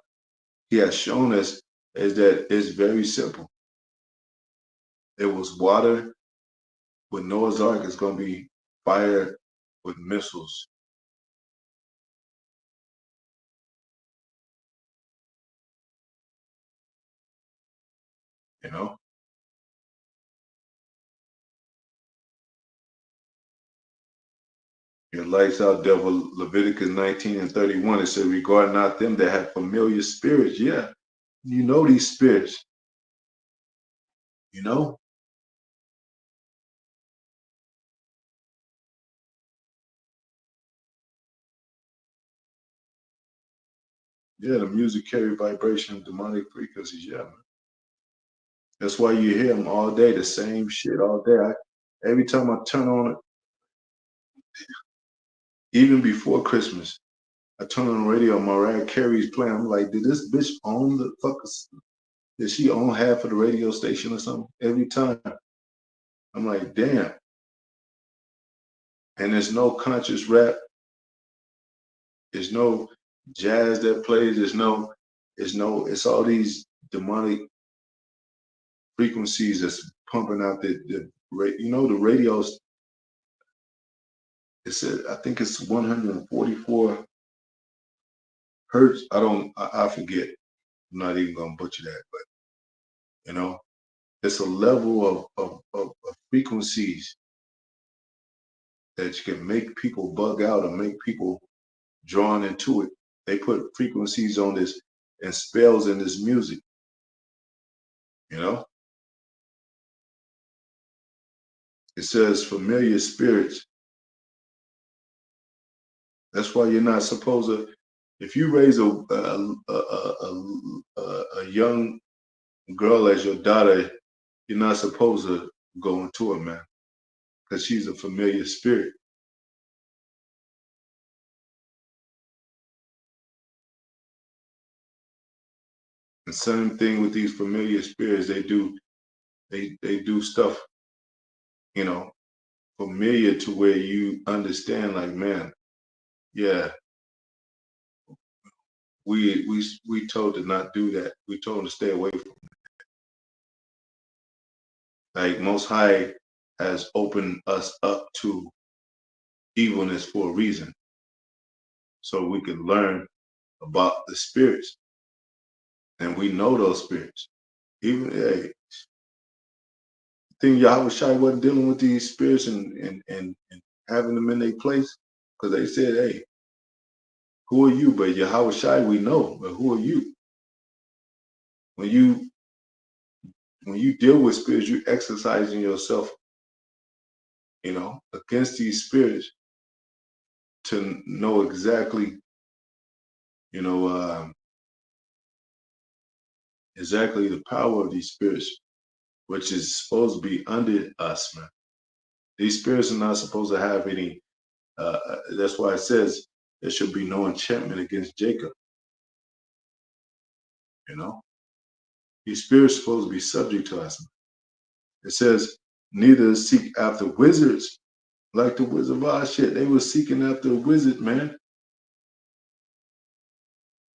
he has shown us is that it's very simple. It was water with Noah's Ark. It's going to be fire with missiles. You know, your lights out, devil. Leviticus 19:31. It said, "Regard not them that have familiar spirits." Yeah, you know these spirits. You know, yeah, the music carry vibration, demonic frequencies. Yeah, man. That's why you hear them all day, the same shit all day. Every time I turn on it, even before Christmas, I turn on the radio, Mariah Carey's playing. I'm like, did this bitch own the fuckers? Did she own half of the radio station or something? Every time. I'm like, damn. And there's no conscious rap. There's no jazz that plays. It's all these demonic frequencies that's pumping out the radios. It said, I think it's 144 hertz. I forget. I'm not even gonna butcher that, but you know, it's a level of frequencies that you can make people bug out or make people drawn into it. They put frequencies on this and spells in this music, you know? It says familiar spirits. That's why you're not supposed to, if you raise a young girl as your daughter, you're not supposed to go into her, man, because she's a familiar spirit. The same thing with these familiar spirits. They do stuff, you know, familiar to where you understand, like, man, yeah, we told to not do that. We told to stay away from it. Like Most High has opened us up to evilness for a reason, so we can learn about the spirits, and we know those spirits. Even think Yahweh Shai wasn't dealing with these spirits and having them in their place, because they said, hey, who are you? But Yahweh Shai, we know, but who are you? When you when you deal with spirits, you exercising yourself, against these spirits to know exactly, you know, exactly the power of these spirits, which is supposed to be under us, man. These spirits are not supposed to have any. That's why it says there should be no enchantment against Jacob. You know, these spirits are supposed to be subject to us. It says neither seek after wizards like the Wizard of Oz shit. They were seeking after a wizard, man.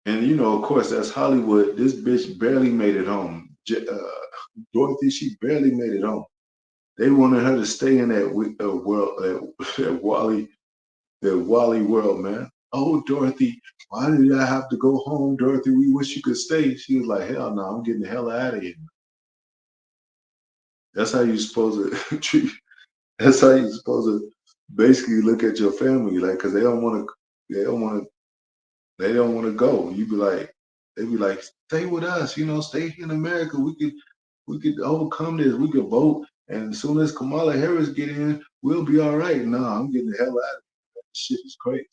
And of course, that's Hollywood. This bitch barely made it home. Dorothy, she barely made it home. They wanted her to stay in that world, that Wally world, man. Oh, Dorothy, why did I have to go home, Dorothy? We wish you could stay. She was like, hell no, I'm getting the hell out of here. That's how you supposed to treat. That's how you supposed to basically look at your family, like, because they don't want to. They don't want to go. They be like, stay with us. Stay here in America. We could overcome this. We could vote, and as soon as Kamala Harris get in, we'll be all right. No, I'm getting the hell out of here. This shit is crazy.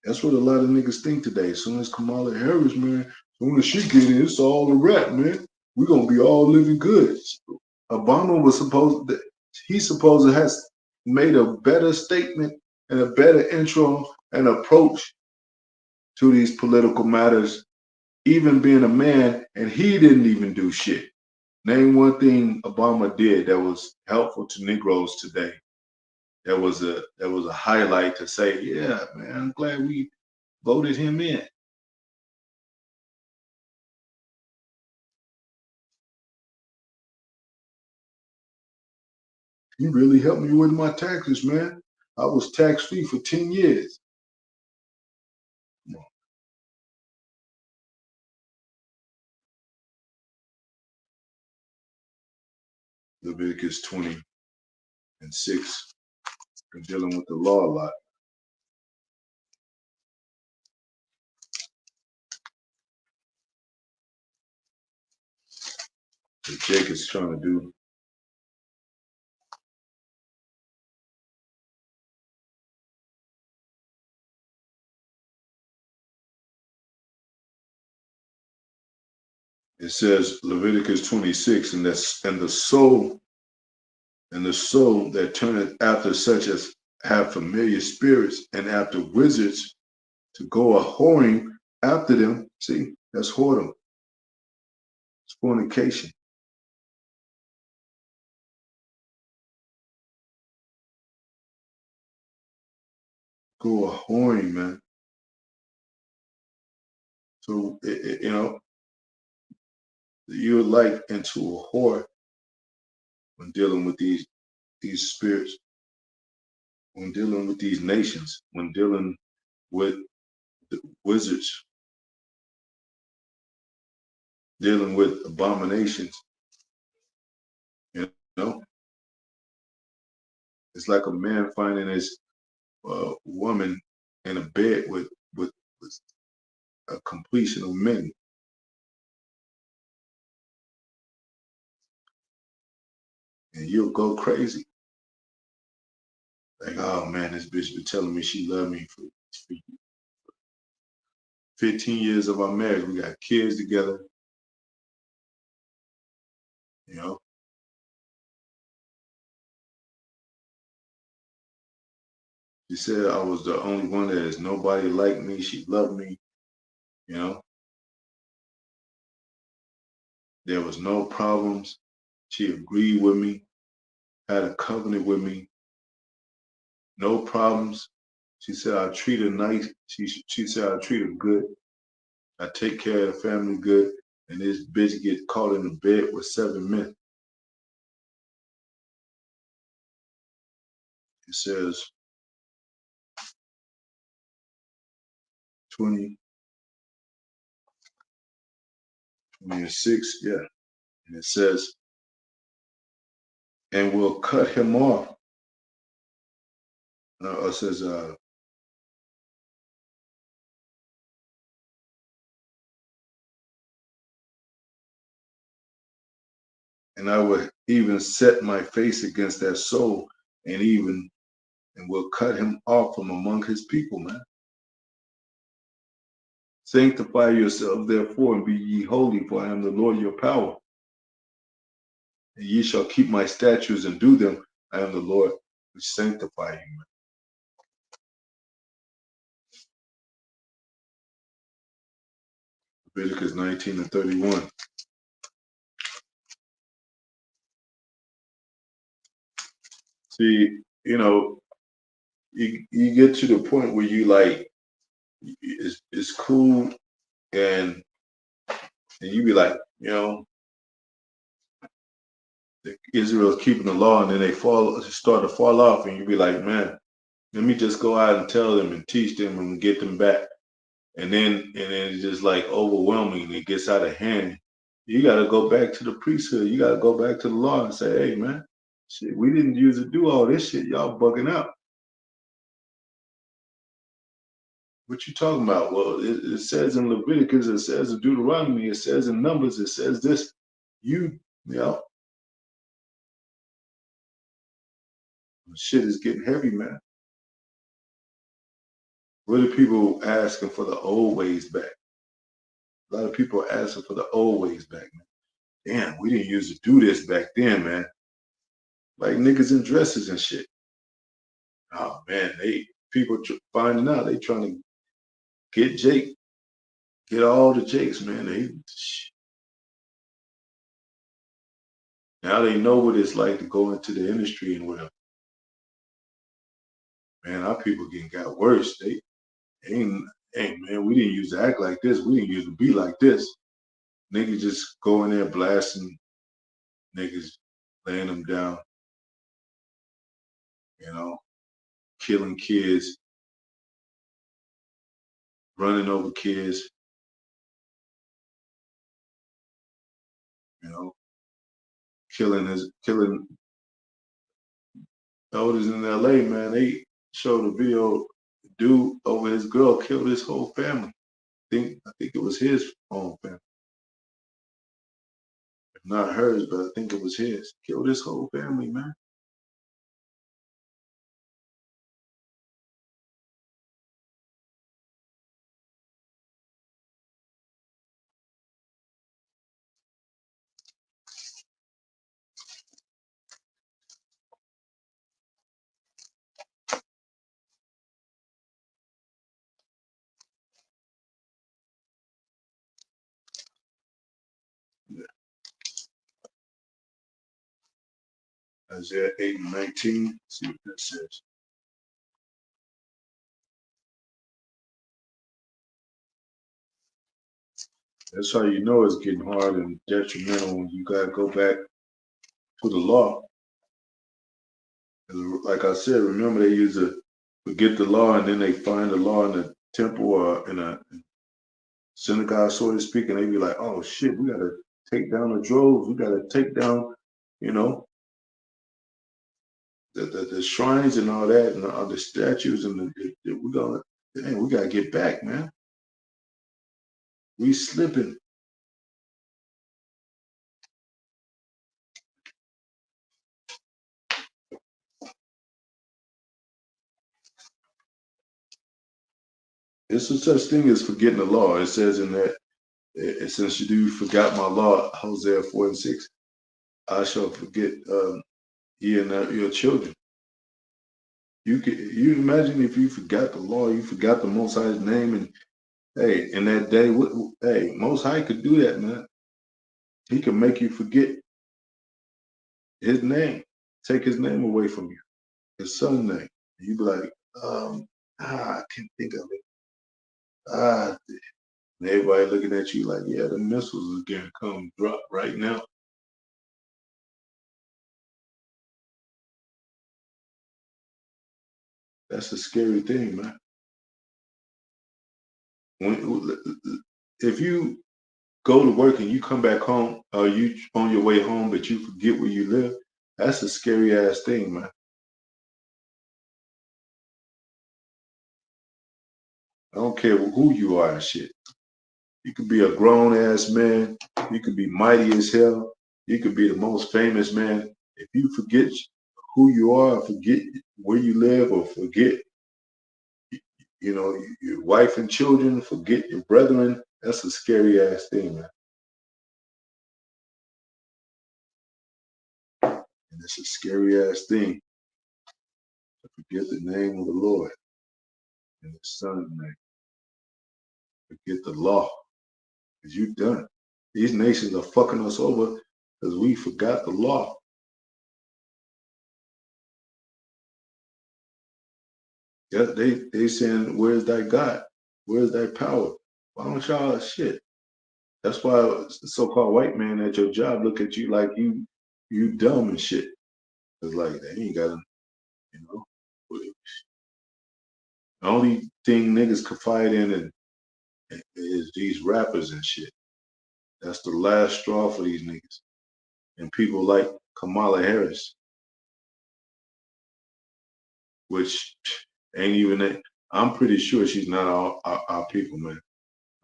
That's what a lot of niggas think today. As soon as Kamala Harris, man, as soon as she get in, it's all a wrap, man. We're gonna be all living good. Obama was supposed to has made a better statement and a better intro and approach to these political matters, even being a man, and he didn't even do shit. Name one thing Obama did that was helpful to Negroes today. That was a highlight to say, yeah, man, I'm glad we voted him in. He really helped me with my taxes, man. I was tax free for 10 years. Leviticus 20:6. We're dealing with the law a lot. That Jake is trying to do. It says Leviticus 26, and the soul that turneth after such as have familiar spirits and after wizards to go a whoring after them. See, that's whoredom. It's fornication. Go a whoring, man. So you're like into a whore when dealing with these spirits, when dealing with these nations, when dealing with the wizards, dealing with abominations. You know, it's like a man finding his woman in a bed with a completion of men. And you'll go crazy. Like, oh man, this bitch been telling me she loved me for 15 years of our marriage. We got kids together, you know. She said I was the only one that is nobody like me. She loved me, you know. There was no problems. She agreed with me, had a covenant with me, no problems. She said I treat her nice. She said I treat her good. I take care of the family good. And this bitch get caught in the bed with 7 men. It says 20, 26, yeah. And it says, and will cut him off. It says, and I will even set my face against that soul and will cut him off from among his people, man. Sanctify yourself, therefore, and be ye holy, for I am the Lord your power. And ye shall keep my statutes and do them. I am the Lord which sanctify you, man. Leviticus 19:31. See, you get to the point where you like, it's cool, and you be like, Israel's keeping the law, and then they start to fall off, and you be like, man, let me just go out and tell them and teach them and get them back. And then it's just like overwhelming, and it gets out of hand. You got to go back to the priesthood. You got to go back to the law and say, hey, man, shit, we didn't use to do all this shit. Y'all bugging out. What you talking about? Well, it says in Leviticus, it says in Deuteronomy, it says in Numbers, it says this. Shit is getting heavy, man. What are people asking for the old ways back? A lot of people are asking for the old ways back, man. Damn, we didn't used to do this back then, man. Like niggas in dresses and shit. Oh man, people finding out they trying to get Jake, get all the Jakes, man. Now they know what it's like to go into the industry and whatever. Man, our people getting got worse. They ain't, hey man, we didn't used to act like this. We didn't used to be like this. Niggas just go in there blasting niggas, laying them down, you know, killing kids, running over kids, you know, killing elders in LA, man. They showed a video, dude over his girl killed his whole family. I think it was his own family. Not hers, but I think it was his. Killed his whole family, man. Isaiah 8 and 19. See what that says. That's how you know it's getting hard and detrimental when you gotta go back to the law. Like I said, remember they used to forget the law and then they find the law in the temple or in a synagogue, so to speak, and they be like, oh shit, we gotta take down the droves, we gotta take down, you know, the shrines and all that and all the statues and we gonna, dang, we gotta get back, man. We slipping. It's a such thing as forgetting the law. It says in that, since you do forgot my law, Hosea 4 and 6, I shall forget ye and your children. You imagine if you forgot the law, you forgot the Most High's name, and hey, in that day, hey, Most High could do that, man. He can make you forget His name, take His name away from you, His Son's name. You be like, I can't think of it. Ah, and everybody looking at you like, yeah, the missiles are gonna come drop right now. That's a scary thing, man. When, if you go to work and you come back home, or you on your way home, but you forget where you live, that's a scary ass thing, man. I don't care who you are and shit. You could be a grown ass man. You could be mighty as hell. You could be the most famous man. If you forget who you are, forget where you live, or forget, you know, your wife and children, forget your brethren, that's a scary ass thing, man. And it's a scary ass thing to forget the name of the Lord and His Son's name. Forget the law, because you done. These nations are fucking us over because we forgot the law. Yeah, they saying, "Where's thy God? Where's thy power? Why don't y'all shit?" That's why the so-called white man at your job look at you like you dumb and shit. It's like they ain't got, you know. The only thing niggas confide in is these rappers and shit. That's the last straw for these niggas. And people like Kamala Harris, which ain't even that. I'm pretty sure she's not our people, man.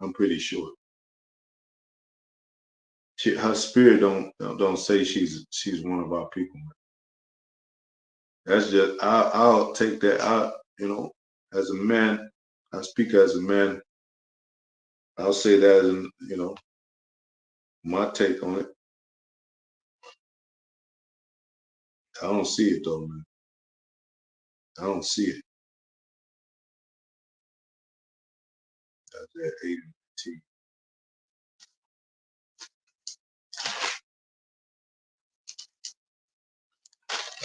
I'm pretty sure. Her spirit don't say she's one of our people, man. That's just I'll take that. You know, as a man, I speak as a man. I'll say that as my take on it. I don't see it though, man. I don't see it. Isaiah 8 and 19.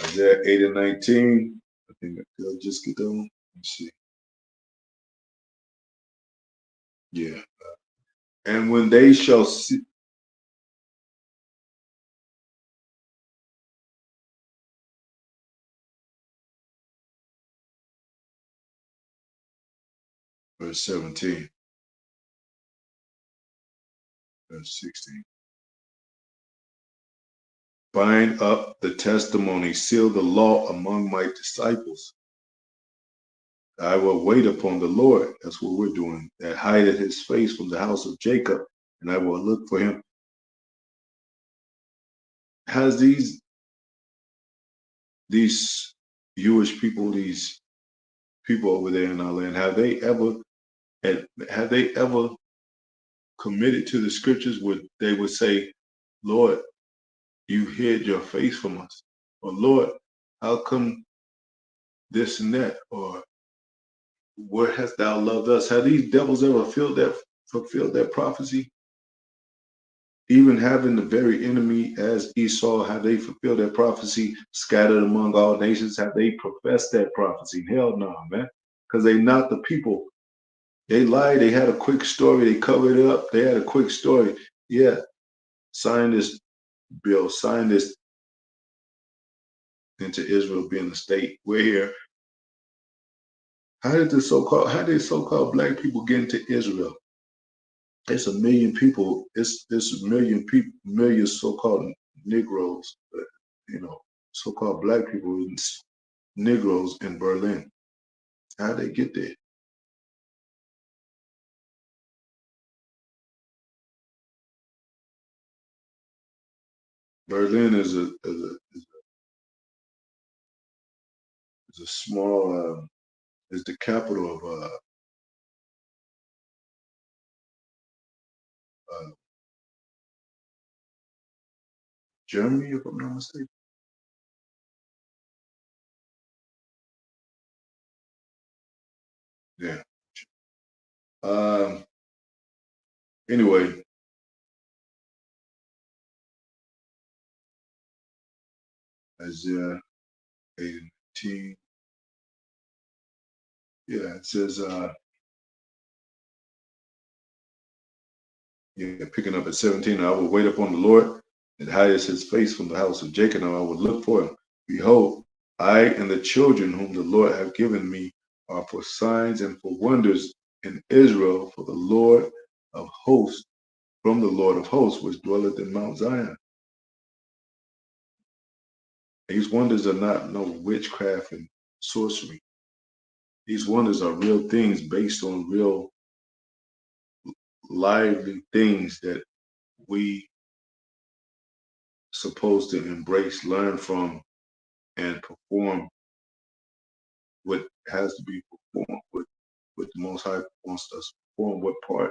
Isaiah 8 and 19. I think I'll just get that one. Let's see. Yeah. And when they shall see, verse 17, verse 16. Bind up the testimony, seal the law among my disciples. I will wait upon the Lord. That's what we're doing. That hideth his face from the house of Jacob, and I will look for him. Has these Jewish people, these people over there in our land, have they ever committed to the scriptures where they would say, Lord, you hid your face from us, or Lord, how come this and that, or where hast thou loved us? Have these devils ever fulfilled that prophecy? Even having the very enemy as Esau, have they fulfilled that prophecy, scattered among all nations? Have they professed that prophecy? Hell no, man. Because they not the people. They lied. They had a quick story. They covered it up. They had a quick story. Yeah, sign this bill, sign this into Israel being a state. We're here. How did so-called black people get into Israel? It's a million people. It's a million people, millions so-called Negroes, so-called black people, Negroes in Berlin. How they get there? Berlin is a small is the capital of uh, Germany, if I'm not mistaken. Yeah. Um. Anyway, Isaiah 18. Yeah, it says. Yeah, picking up at 17, I will wait upon the Lord that hideth his face from the house of Jacob, and I will look for him. Behold, I and the children whom the Lord hath given me are for signs and for wonders in Israel, for the Lord of hosts, from the Lord of hosts, which dwelleth in Mount Zion. These wonders are not no witchcraft and sorcery. These wonders are real things based on real lively things that we supposed to embrace, learn from, and perform what has to be performed, what the Most High wants us to perform, what part.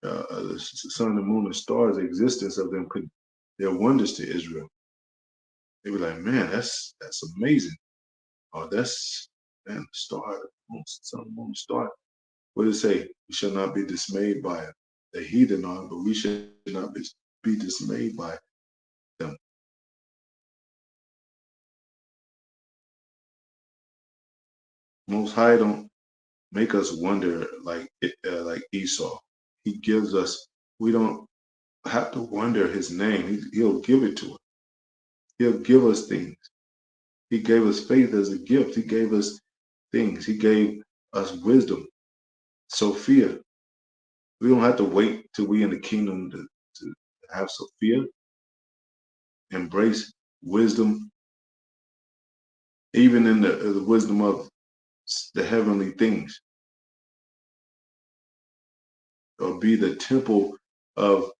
The sun, the moon, and stars, the existence of them they're wonders to Israel. They were like, man, that's amazing. Oh, that's man, the star, the moon, sun, the moon, the star. What does it say? We shall not be dismayed by it. The heathen are, but we should not be dismayed by them. Most High don't make us wonder like Esau. He gives us. We don't have to wonder his name. He'll give it to us. He'll give us things. He gave us faith as a gift. He gave us things. He gave us wisdom. Sophia. We don't have to wait till we in the kingdom to have Sophia. Embrace wisdom, even in the wisdom of the heavenly things, or be the temple of.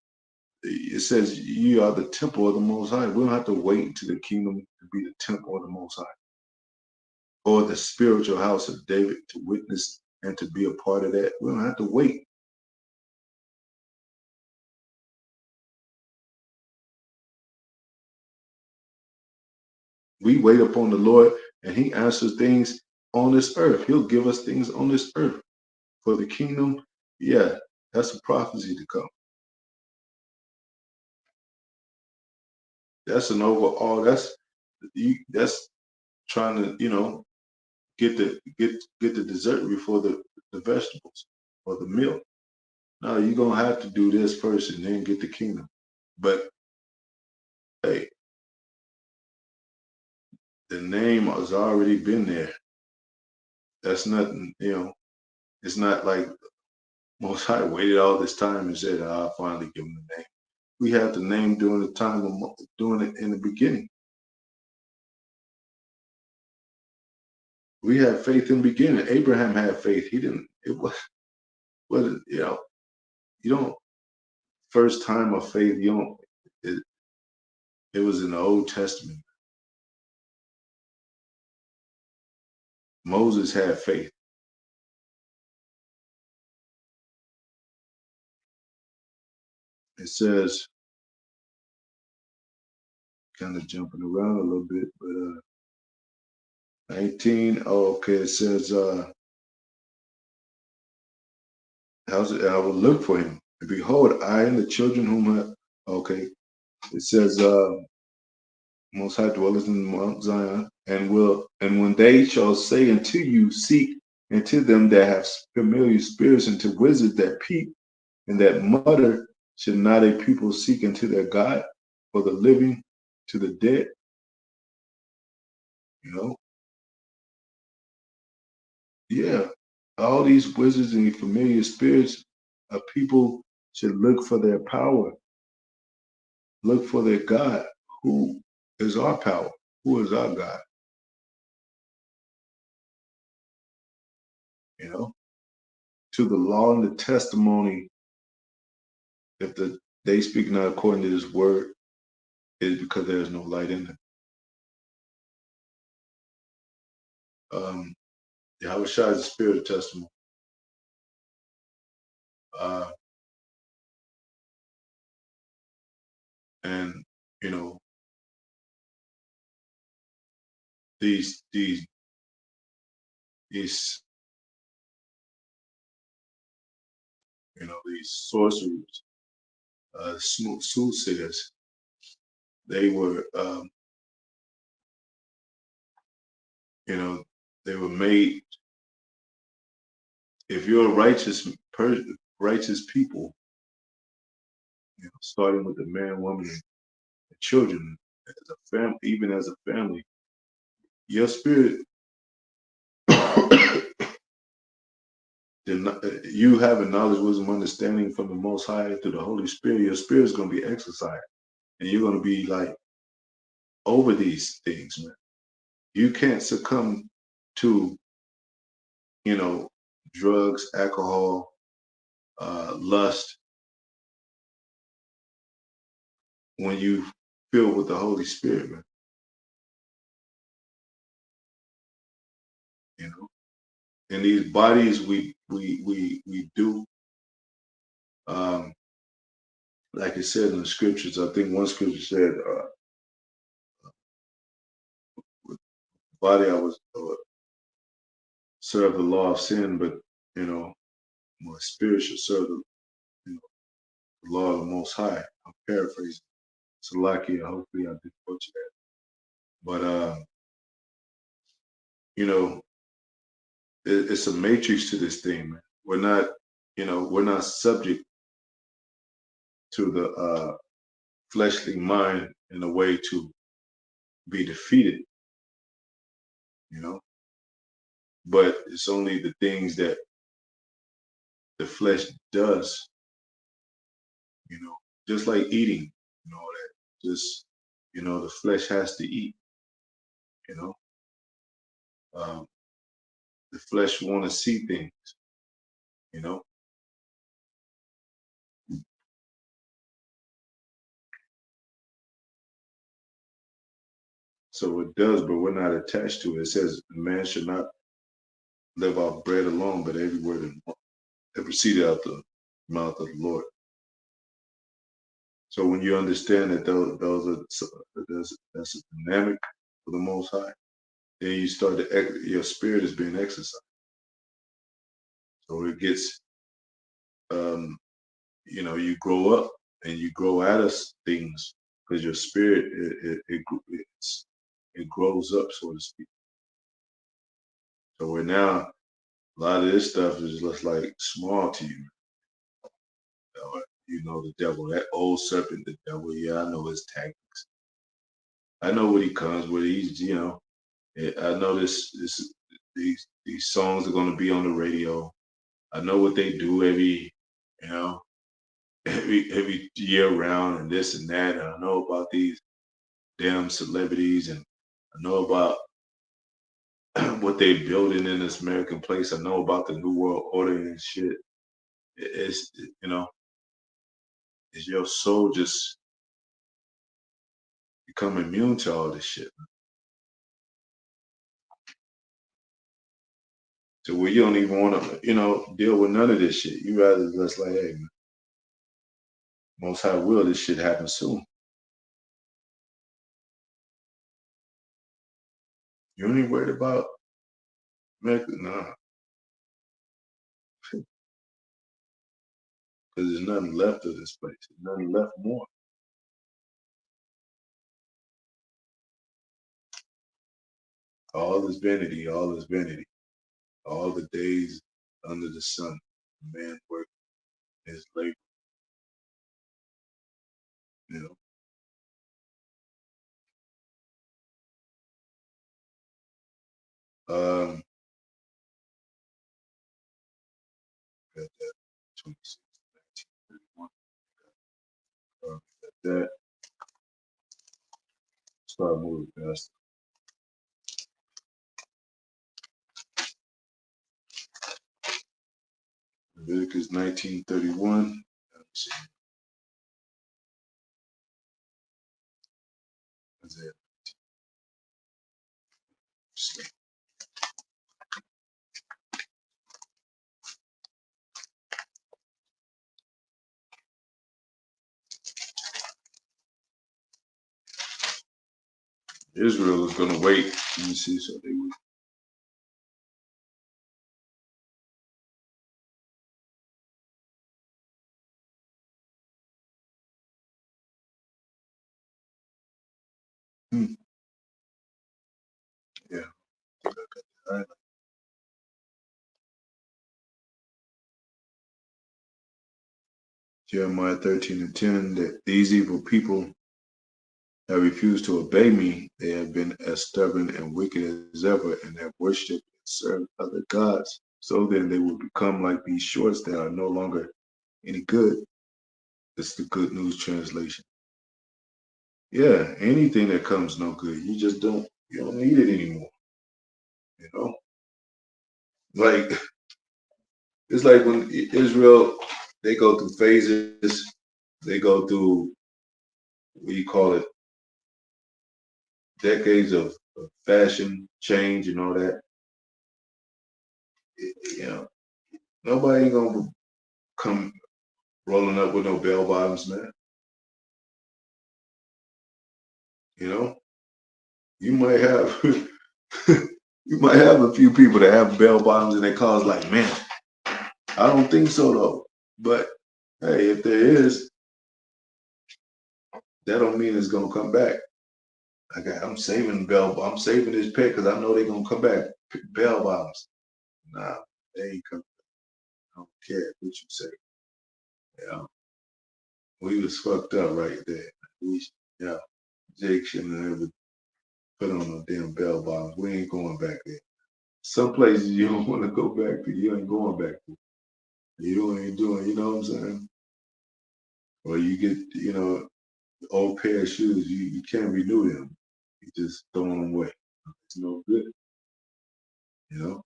It says you are the temple of the Most High. We don't have to wait until the kingdom to be the temple of the Most High, or the spiritual house of David to witness and to be a part of that. We don't have to wait. We wait upon the Lord and he answers things on this earth. He'll give us things on this earth for the kingdom. Yeah, that's a prophecy to come. That's an overall. That's trying to get the dessert before the vegetables or the milk. No, you're gonna have to do this first and then get the kingdom. But hey, the name has already been there. That's nothing, it's not like Most High waited all this time and said, I'll finally give him the name. We had the name during the time of doing it in the beginning. We had faith in the beginning. Abraham had faith. He didn't, it was, you don't, first time of faith, you don't, it, it was in the Old Testament. Moses had faith. It says, kind of jumping around a little bit, but 19, oh, okay, it says, how's it? I will look for him. And behold, I and the children whom okay, it says, Most High dwelleth in Mount Zion, and when they shall say unto you, seek, and to them that have familiar spirits, and to wizards that peep, and that mutter, should not a people seek unto their God, for the living to the dead? You know, yeah, all these wizards and familiar spirits, people should look for their power, look for their God, who is our power, who is our God, you know, to the law and the testimony. If they speak not according to this word, it is because there is no light in them. Yahweh Shai is the spirit of testimony. Uh, and you know, these these these sorcerers, soothsayers, they were you know, they were made. If you're a righteous people, starting with the man, woman, and the children, as a family, even as a family, your spirit, you having knowledge, wisdom, understanding from the Most High through the Holy Spirit, your spirit is going to be exercised, and you're going to be like over these things, man. You can't succumb to, drugs, alcohol, lust when you filled with the Holy Spirit, man. You know, in these bodies, we do, um, like it said in the scriptures. I think one scripture said, with "Body I was serve the law of sin, but my spirit should serve the law of the Most High." I'm paraphrasing. Salakia, hopefully I did butcher that. But you know, it's a matrix to this thing, man. We're not subject to the fleshly mind in a way to be defeated, you know. But it's only the things that the flesh does, you know, just like eating, that just, the flesh has to eat, you know. Um, the flesh want to see things, you know. So it does, but we're not attached to it. It says man should not live off bread alone, but every word that proceeded out the mouth of the Lord. So when you understand that those are that's a dynamic for the Most High, then you start to your spirit is being exercised. So it gets um, you grow up and you grow out of things because your spirit it grows up, so to speak. So where now a lot of this stuff is just like small to you. The devil, that old serpent, the devil. Yeah, I know his tactics. I know what he comes with. I know these songs are going to be on the radio. I know what they do you know, every year round and this and that. And I know about these damn celebrities, and I know about what they building in this American place. I know about the New World Order and shit. It's is your soul just become immune to all this shit? To where you don't even want to, deal with none of this shit. You rather just like, hey, man, most high will this shit happen soon. You ain't worried about America, nah, because there's nothing left of this place. There's nothing left more. All is vanity. All is vanity. All the days under the sun, man work his labor. You Um, got that 26, 1931. Got that. Start moving fast. Leviticus 1931. Let me see. Isaiah. Israel is gonna wait. Let me see. So they would. Yeah. I got that. Right. Jeremiah 13:10. That these evil people have refused to obey me. They have been as stubborn and wicked as ever, and have worshipped and served other gods. So then they will become like these shorts that are no longer any good. It's the Good News translation. Yeah, anything that comes no good, you don't need it anymore. You know, like it's like when Israel they go through phases, they go through what do you call it, decades of fashion change and all that. You know, nobody ain't gonna come rolling up with no bell bottoms, man. You know, you might have you might have a few people that have bell bottoms in their cars. Like, man, I don't think so though. But hey, if there is, that don't mean it's gonna come back. I'm saving I'm saving this pet because I know they're gonna come back. Bell bottoms. Nah, they ain't coming. I don't care what you say. Yeah, we was fucked up right there. Yeah, Jake shouldn't have ever put on no damn bell bottoms. We ain't going back there. Some places you don't want to go back to, you ain't going back to. You ain't doing, you know what I'm saying? Or you get, old pair of shoes, you can't renew them. You just throw them away. It's no good, you know?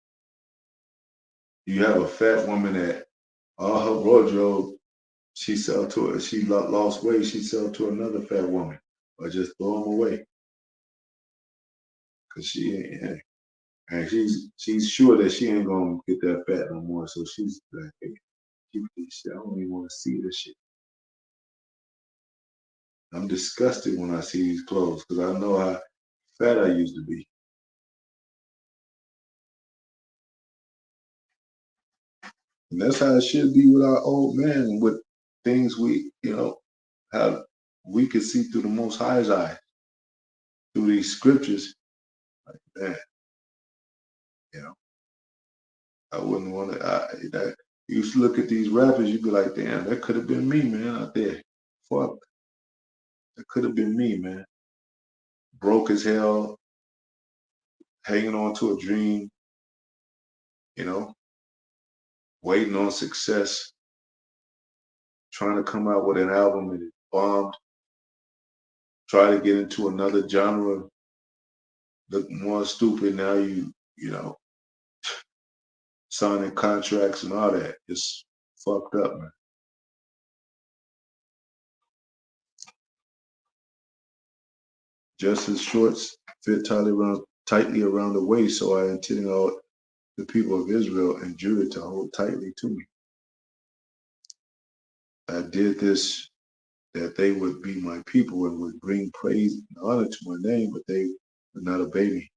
You have a fat woman that all her wardrobe, she lost weight, she sell to another fat woman. Or just throw them away. Cause she ain't, yeah. And she's sure that she ain't gonna get that fat no more. So she's like, hey, keep this shit. I don't even want to see this shit. I'm disgusted when I see these clothes because I know how fat I used to be. And that's how it should be with our old man, with things we, how we could see through the Most High's eye, through these scriptures. Like, man, you know, I wouldn't want to. You used to look at these rappers, you'd be like, damn, that could have been me, man, out there. Fuck, that could have been me, man. Broke as hell, hanging on to a dream, you know, waiting on success, trying to come out with an album and it bombed, try to get into another genre, look more stupid. Now you know, signing contracts and all that. It's fucked up, man. Just as shorts fit tightly around the waist, so I intended all the people of Israel and Judah to hold tightly to me. I did this that they would be my people and would bring praise and honor to my name, but they would not obey me.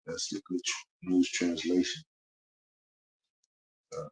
That's the good news translation. Uh,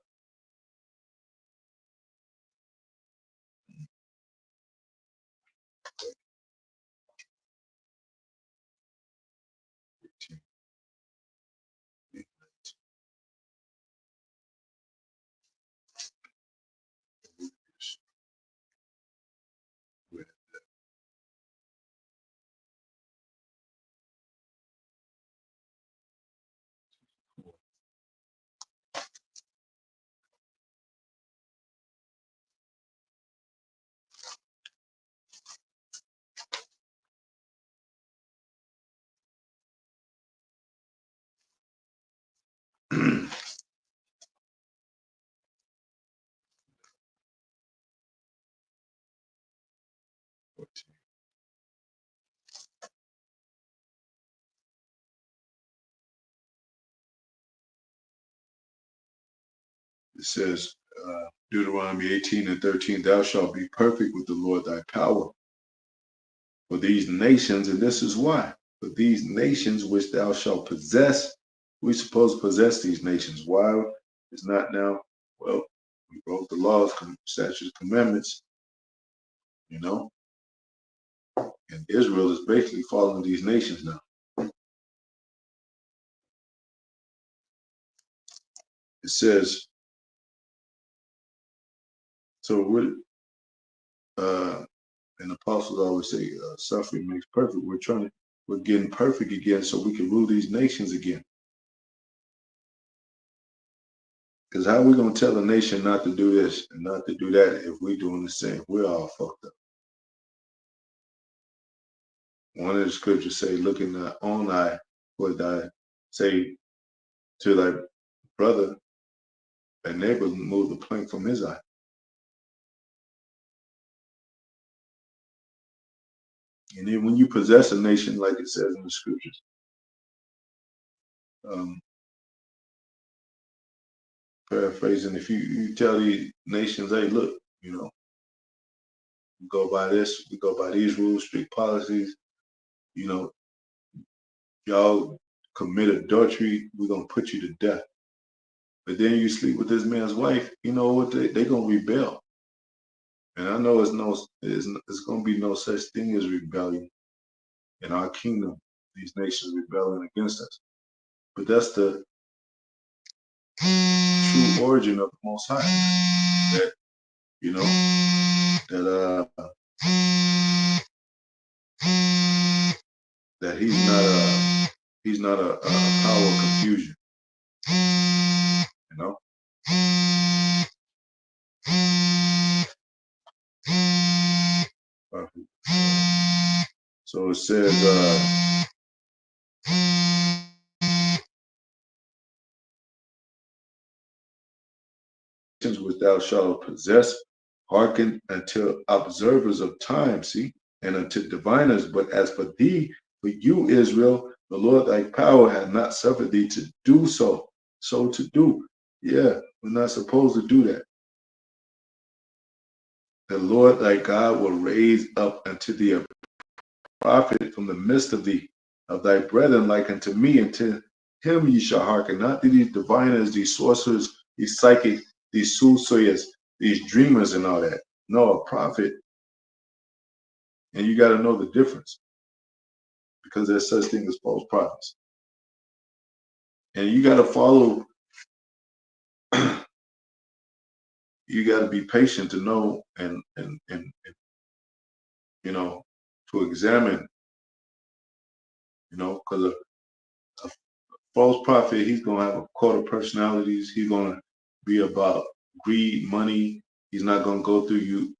It says, Deuteronomy 18:13, thou shalt be perfect with the Lord thy power. For these nations, and this is why, for these nations which thou shalt possess, we supposed to possess these nations. Why it's not now? Well, we broke the laws, statutes, commandments, you know, and Israel is basically following these nations now. It says, so what, and apostles always say, suffering makes perfect. We're getting perfect again so we can rule these nations again. Because how are we going to tell a nation not to do this and not to do that if we're doing the same? We're all fucked up. One of the scriptures say, look in thy own eye, what thy say to thy brother, thy neighbor, move the plank from his eye. And then when you possess a nation, like it says in the scriptures, paraphrasing, if you tell these nations, hey, look, we go by this, we go by these rules, strict policies, you know, y'all commit adultery, we're gonna put you to death. But then you sleep with this man's wife, you know what? They gonna rebel. And I know it's gonna be no such thing as rebellion in our kingdom. These nations rebelling against us, but that's the true origin of the Most High. That that that he's not a power of confusion. You know. Perfect. So it says, which thou shalt possess, hearken until observers of time, see, and unto diviners. But as for thee, for you, Israel, the Lord thy power hath not suffered thee to do so. So to do. Yeah, we're not supposed to do that. The Lord thy God will raise up unto thee a prophet from the midst of thee, of thy brethren, like unto me, and to him ye shall hearken, not to these diviners, these sorcerers, these psychics, these soothsayers, these dreamers, and all that. No, a prophet, and you got to know the difference because there's such thing as false prophets, and you got to follow. You got to be patient to know and you know to examine, because a false prophet, he's gonna have a quarter personalities. He's gonna be about greed, money. He's not gonna go through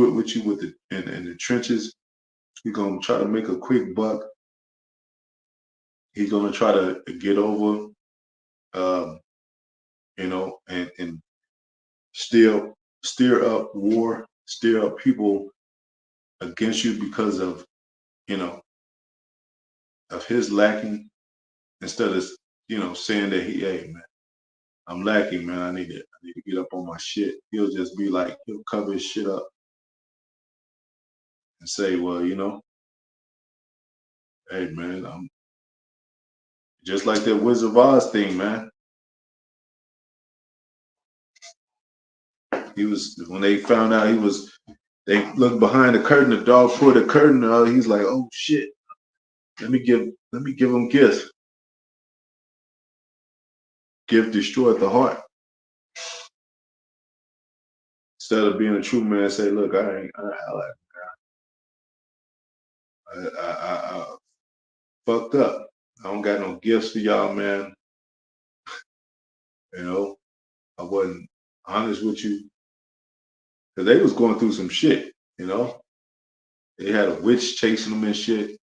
it with you with in the trenches. He's gonna try to make a quick buck. He's gonna try to get over, um, and still stir up war, stir up people against you because of you know of his lacking instead of saying that hey man, I'm lacking, man. I need to get up on my shit. He'll just be like, he'll cover his shit up and say, well, hey man, I'm just like that Wizard of Oz thing, man. He was when they found out they looked behind the curtain, the dog pulled the curtain out, he's like, oh shit, let me give him gifts. Gift destroyed the heart. Instead of being a true man, say, look, I fucked up. I don't got no gifts for y'all, man. You know, I wasn't honest with you because they was going through some shit. They had a witch chasing them and shit.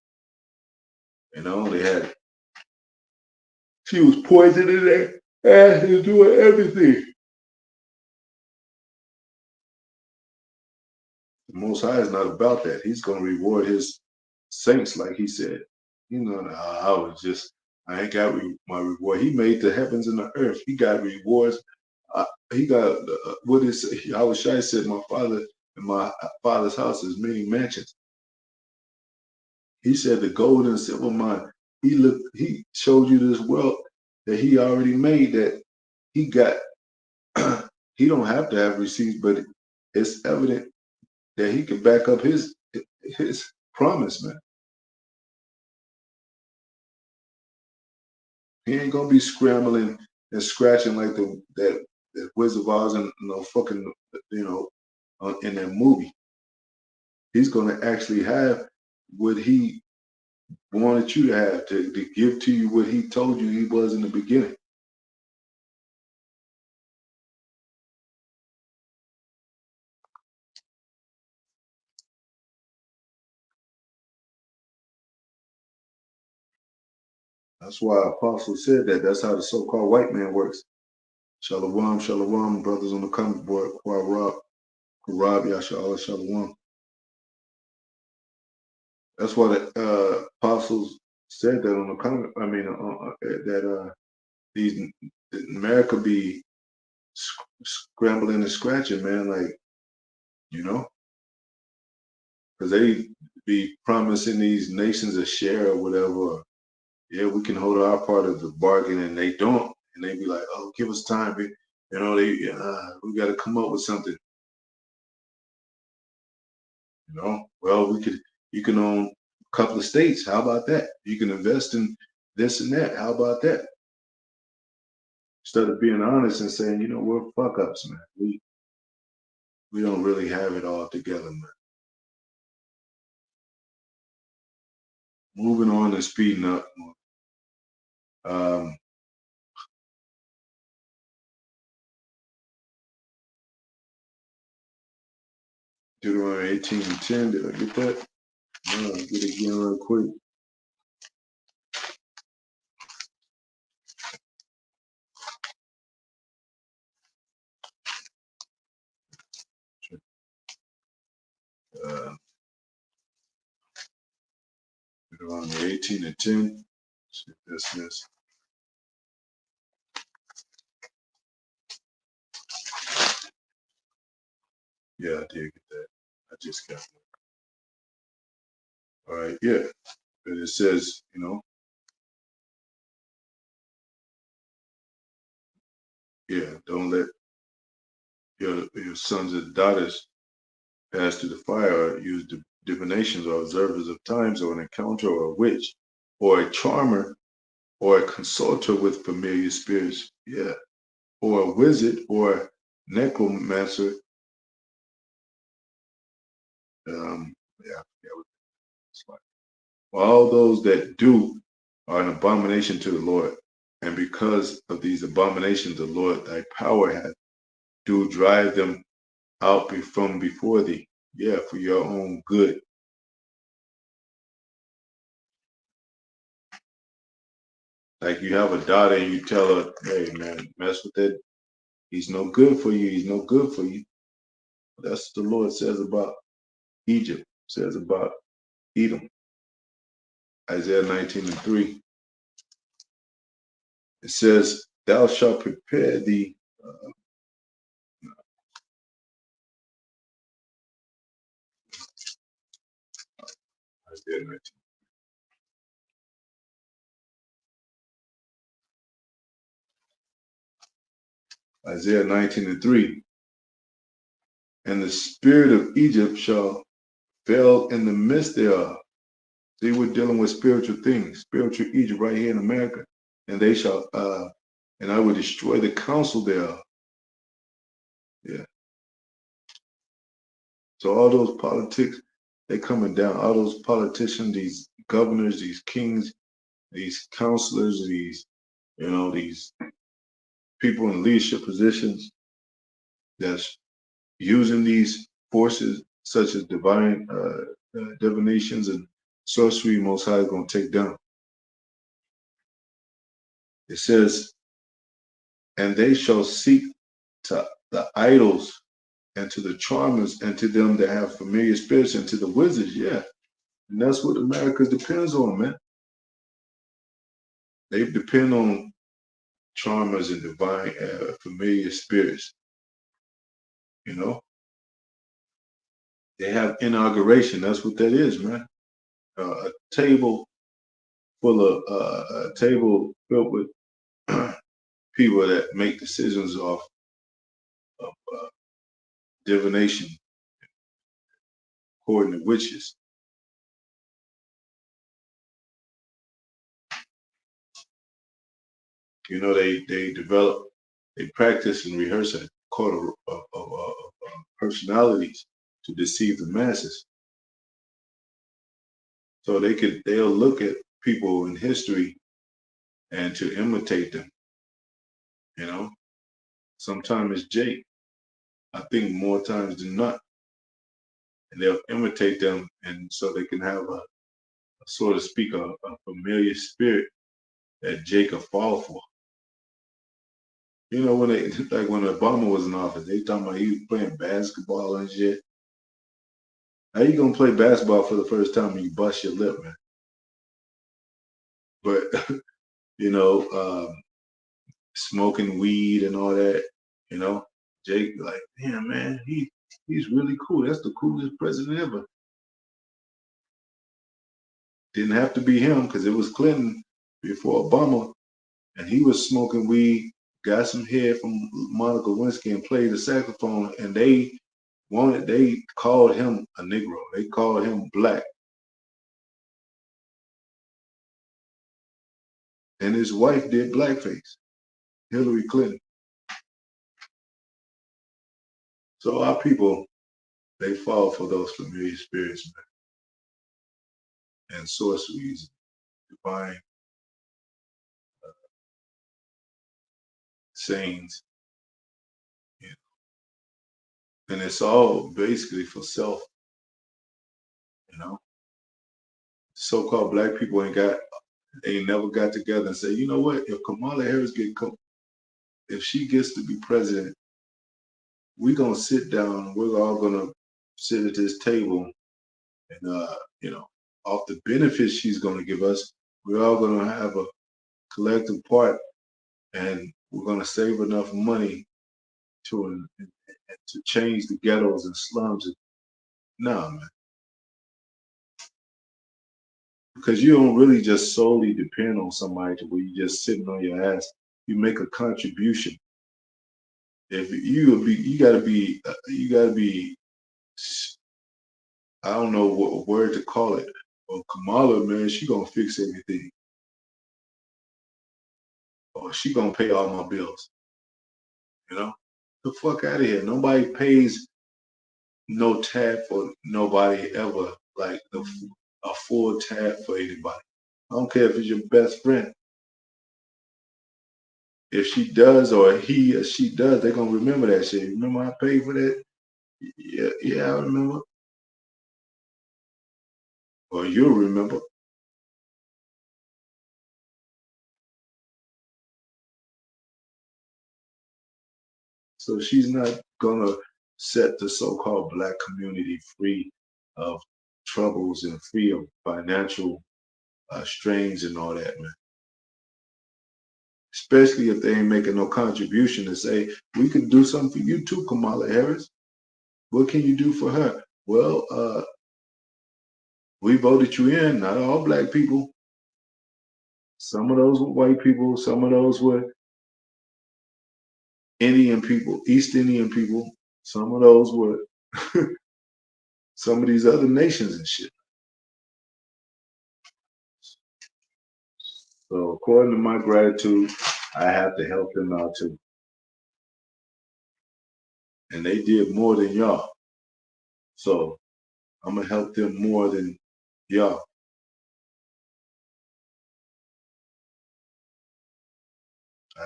They had she was poisoning their ass and doing everything. The Most High is not about that. He's going to reward his saints, like he said. I ain't got my reward. He made the heavens and the earth. He got rewards. He got, what is, Yahweh Shai said, my father, in my father's house is many mansions. He said the gold and silver mine. He showed you this wealth that he already made that he got. He don't have to have receipts, but it's evident that he can back up his promise, man. He ain't gonna be scrambling and scratching like that Wizard of Oz and fucking in that movie. He's gonna actually have what he wanted you to have to give to you what he told you he was in the beginning. That's why Apostle said that. That's how the so-called white man works. Shalom, shalom, brothers on the comment board. Rob, Yasha, shalom. That's why the apostles said that on the comment. I mean, that these America be scrambling and scratching, man. Like because they be promising these nations a share or whatever. Yeah, we can hold our part of the bargain, and they don't, and they be like, "Oh, give us time, we got to come up with something." Well, you can own a couple of states. How about that? You can invest in this and that. How about that? Instead of being honest and saying, we're fuck ups, man. We don't really have it all together, man. Moving on and speeding up. Um, Deuteronomy 18:10. Did I get that? No, I'll get it again real quick. Uh, Deuteronomy 18:10. See if that's this. Yeah, I did get that. I just got it. All right, yeah. And it says, Yeah, don't let your sons and daughters pass through the fire, or use divinations, or observers of times, or an encounter, or a witch, or a charmer, or a consulter with familiar spirits. Yeah, or a wizard, or necromancer. Yeah, yeah, what it's like. All those that do are an abomination to the Lord. And because of these abominations, the Lord thy power hath do drive them out from before thee. Yeah, for your own good. Like you have a daughter and you tell her, hey man, mess with that. He's no good for you. He's no good for you. That's what the Lord says about Egypt, says about Edom. Isaiah 19:3. It says, thou shalt prepare thee. Isaiah 19. Isaiah 19:3. And the spirit of Egypt shall fail in the midst thereof. See, we're dealing with spiritual things, spiritual Egypt right here in America. And they shall, and I will destroy the counsel thereof. Yeah. So all those politics, they coming down. All those politicians, these governors, these kings, these counselors, these people in leadership positions that's using these forces such as divine divinations and sorcery. Most High is going to take down. It says, and they shall seek to the idols and to the charmers and to them that have familiar spirits and to the wizards. Yeah. And that's what America depends on, man. They depend on charmers and divine familiar spirits. You know, they have inauguration. That's what that is, man. A table full of a table filled with people that make decisions off of divination, according to witches. You know, they develop, they practice and rehearse a code of personalities to deceive the masses. So they'll look at people in history and to imitate them. You know, sometimes it's Jake. I think more times than not, and they'll imitate them, and so they can have so to speak, a familiar spirit that Jake will fall for. You know, when they like when Obama was in office, they talking about he was playing basketball and shit. How you gonna play basketball for the first time and you bust your lip, man? But you know, smoking weed and all that. You know, Jake like, damn man, he's really cool. That's the coolest president ever. Didn't have to be him because it was Clinton before Obama, and he was smoking weed, got some head from Monica Lewinsky, and played the saxophone. And they called him a Negro. They called him black, and his wife did blackface, Hillary Clinton. So our people, they fall for those familiar spirits, man, and sorceries, divine sayings, you know? And it's all basically for self. You know, so-called black people they never got together and say, you know what, if Kamala Harris if she gets to be president, we're gonna sit down. We're all gonna sit at this table, and off the benefits she's gonna give us, we're all gonna have a collective part, and we're gonna save enough money to change the ghettos and slums. No, man, because you don't really just solely depend on somebody to where you just sitting on your ass. You make a contribution. If you gotta be. I don't know what word to call it. Well, Kamala, man, she gonna fix everything, or she gonna pay all my bills. You know, the fuck out of here. Nobody pays no tab for nobody ever, like a full tab for anybody. I don't care if it's your best friend. If she does or he or she does, they're gonna remember that shit. Remember I paid for that? Yeah, yeah, I remember. Or you'll remember. So she's not gonna set the so-called black community free of troubles and free of financial strains and all that, man. Especially if they ain't making no contribution to say, we can do something for you too, Kamala Harris. What can you do for her? Well, we voted you in, not all black people. Some of those were white people, some of those were Indian people, East Indian people, some of those were some of these other nations and shit. So according to my gratitude, I have to help them out too. And they did more than y'all. So I'm gonna help them more than y'all.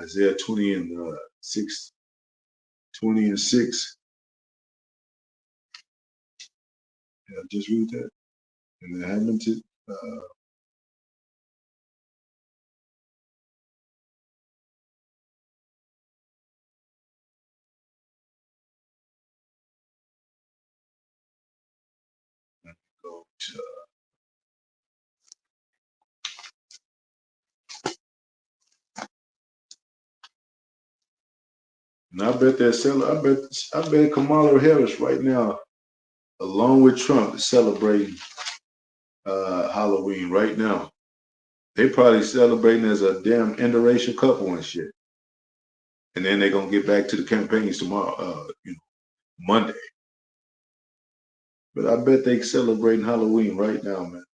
Isaiah 20 and 6, 20 and 6. Yeah, just read that. And the Hamilton, go to, and I bet they're I bet Kamala Harris right now, along with Trump, is celebrating Halloween right now. They probably celebrating as a damn interracial couple and shit. And then they're gonna get back to the campaigns tomorrow, Monday. But I bet they celebrating Halloween right now, man.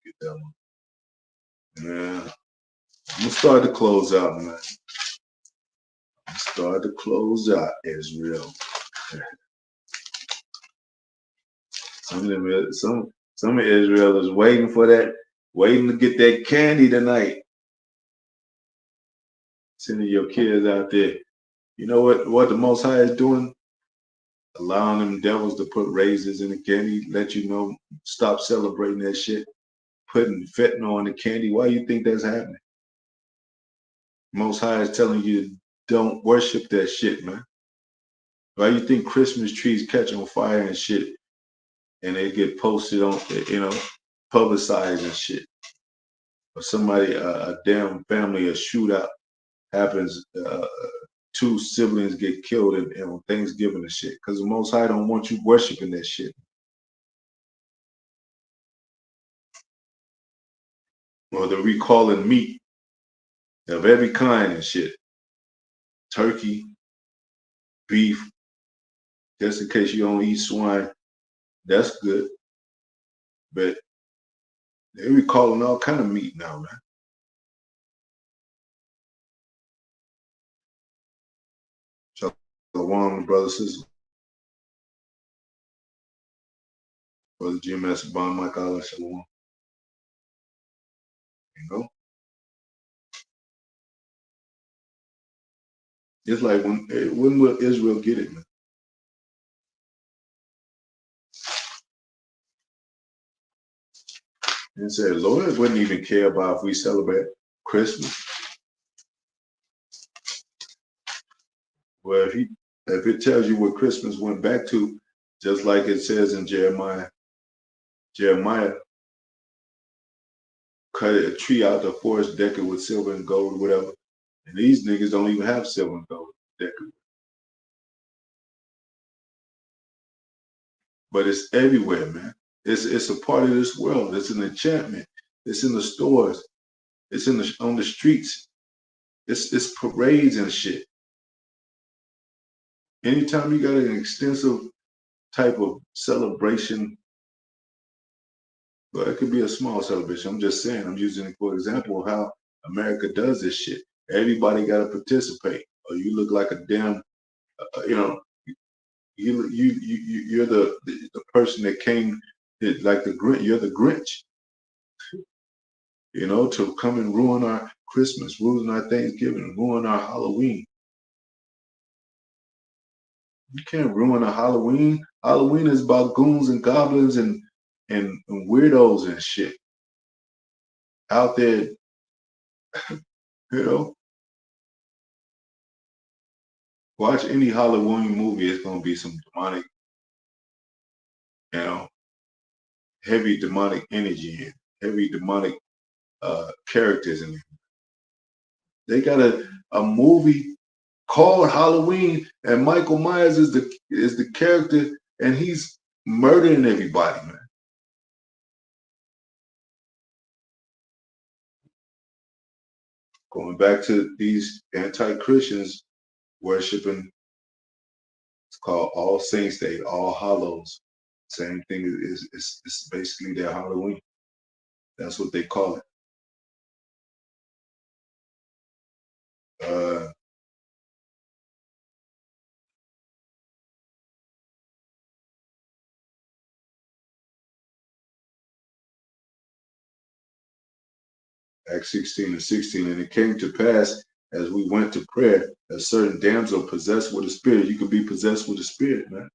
Get that one. Yeah. I'm gonna start to close out, man. Start to close out, Israel. Some of them, some of Israel is waiting for that, waiting to get that candy tonight. Sending your kids out there. You know what the Most High is doing? Allowing them devils to put raisins in the candy, let you know, stop celebrating that shit. Putting fentanyl in the candy. Why you think that's happening? Most High is telling you don't worship that shit, man. Why you think Christmas trees catch on fire and shit, and they get posted on, publicized and shit? Or somebody, a damn family, a shootout happens, two siblings get killed on Thanksgiving and shit. Because the Most High don't want you worshiping that shit. Or the recalling meat of every kind and shit. Turkey, beef, just in case you don't eat swine, that's good. But they recalling all kind of meat now, man. Shalom, brother, sister, brother GMS, Bon Mike, Allah, Shalom. You know, it's like when will Israel get it, man? And said, Lord wouldn't even care about if we celebrate Christmas. Well, if it tells you what Christmas went back to, just like it says in Jeremiah cut a tree out the forest, deck it with silver and gold, whatever. And these niggas don't even have silver and gold decorated. But it's everywhere, man. It's a part of this world. It's an enchantment. It's in the stores. It's in the on the streets. It's parades and shit. Anytime you got an extensive type of celebration, but it could be a small celebration. I'm just saying. I'm using it for example of how America does this shit. Everybody got to participate, or you look like a damn. You know, you're the person that came like the Grinch. You're the Grinch. You know, to come and ruin our Christmas, ruin our Thanksgiving, ruin our Halloween. You can't ruin a Halloween. Halloween is about goons and goblins and weirdos and shit out there. You know, watch any Halloween movie. It's gonna be some demonic, you know, heavy demonic energy and heavy demonic characters in it. They got a movie called Halloween, and Michael Myers is the character, and he's murdering everybody, man. Going back to these anti-Christians worshiping, it's called All Saints Day, All Hallows. Same thing is basically their Halloween. That's what they call it. Uh, Acts 16:16, and it came to pass as we went to prayer, a certain damsel possessed with a spirit. You could be possessed with a spirit, man.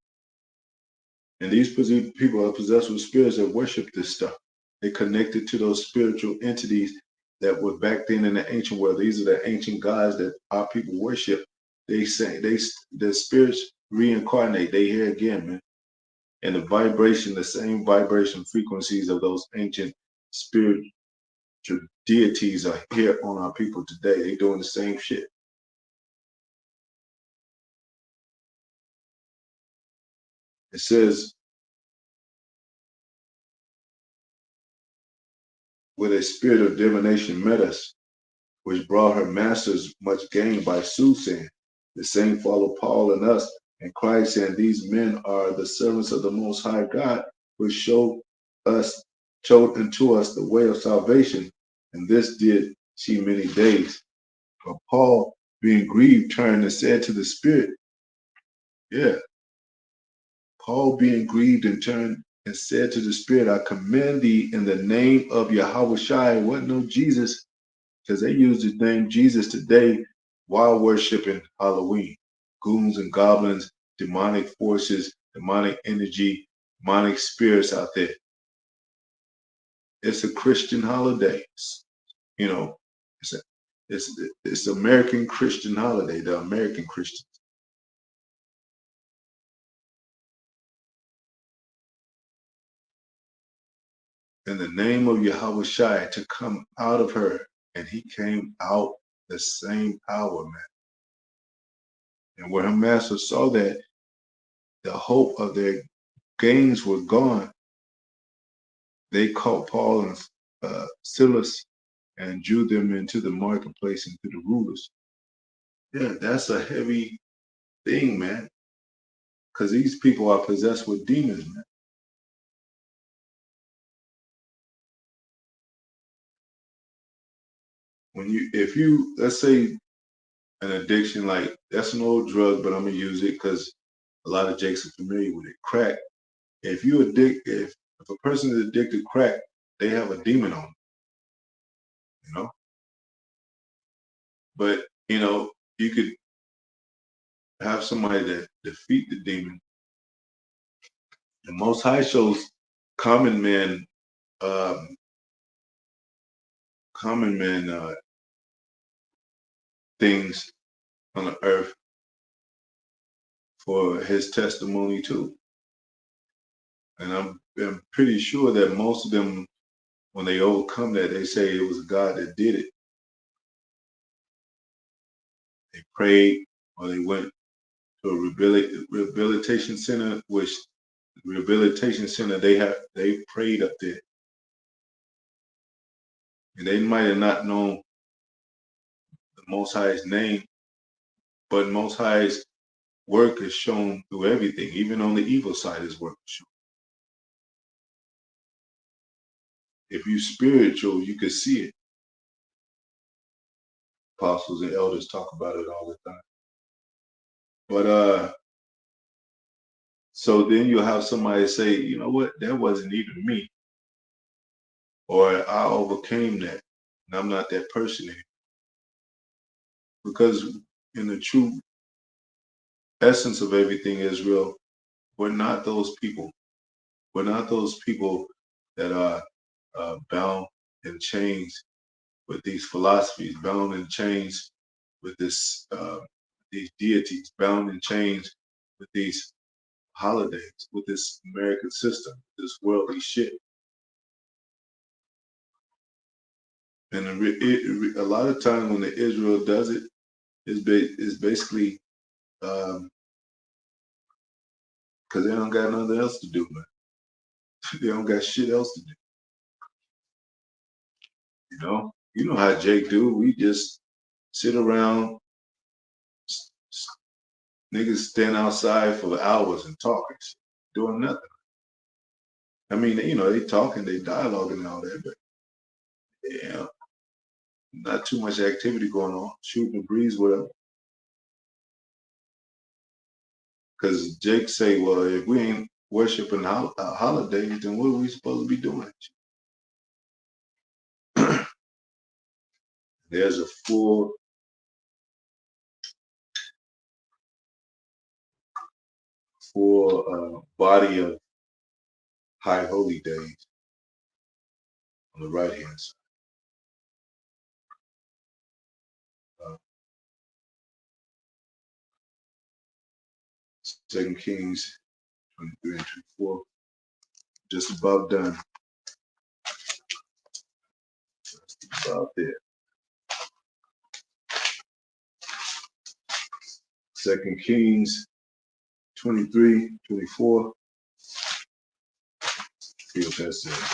And these people are possessed with spirits that worship this stuff. They connected to those spiritual entities that were back then in the ancient world. These are the ancient gods that our people worship. They say the spirits reincarnate. They here again, man. And the vibration, the same vibration frequencies of those ancient spiritual deities are here on our people today. They doing the same shit. It says, with a spirit of divination met us, which brought her masters much gain by soothsaying. The same followed Paul and us, and Christ, saying, these men are the servants of the Most High God, which showed unto us the way of salvation. And this did she many days. But Paul, being grieved, turned and said to the Spirit, yeah, Paul being grieved and turned and said to the Spirit, I command thee in the name of Yahweh Shai, what no Jesus, because they use the name Jesus today while worshiping Halloween. Goons and goblins, demonic forces, demonic energy, demonic spirits out there. It's a Christian holiday. You know, it's a, it's American Christian holiday, the American Christians. In the name of Yahweh Shai to come out of her. And he came out the same power, man. And when her master saw that, the hope of their gains were gone, they caught Paul and Silas and drew them into the marketplace and to the rulers. Yeah, that's a heavy thing, man, because these people are possessed with demons, man. If you, let's say, an addiction, like that's an old drug, but I'm gonna use it because a lot of Jakes are familiar with it. Crack. If a person is addicted to crack, they have a demon on them, you know. But you could have somebody that defeat the demon. The Most High shows common men, um, common men things on the earth for his testimony too. And I'm pretty sure that most of them, when they overcome that, they say it was God that did it. They prayed or they went to a rehabilitation center, which rehabilitation center they prayed up there. And they might have not known the Most High's name, but Most High's work is shown through everything. Even on the evil side, his work is shown. If you spiritual, you can see it. Apostles and elders talk about it all the time. But so then you'll have somebody say, you know what, that wasn't even me. Or I overcame that. And I'm not that person anymore. Because in the true essence of everything, Israel, we're not those people. We're not those people that are bound in chains with these philosophies, bound in chains with these deities, bound in chains with these holidays, with this American system, this worldly shit. And a lot of times when the Israel does it, it's basically because they don't got nothing else to do, man. They don't got shit else to do. You know how Jake do. We just sit around, niggas stand outside for hours and talking, doing nothing. I mean, they talking, they dialoguing and all that, but yeah, not too much activity going on. Shooting the breeze, whatever. Because Jake say, well, if we ain't worshiping holidays, then what are we supposed to be doing? There's a full body of high holy days on the right hand side. 2 Kings 23 and 24. Just about done. Just about there. 2 Kings 23, 24. See what that says.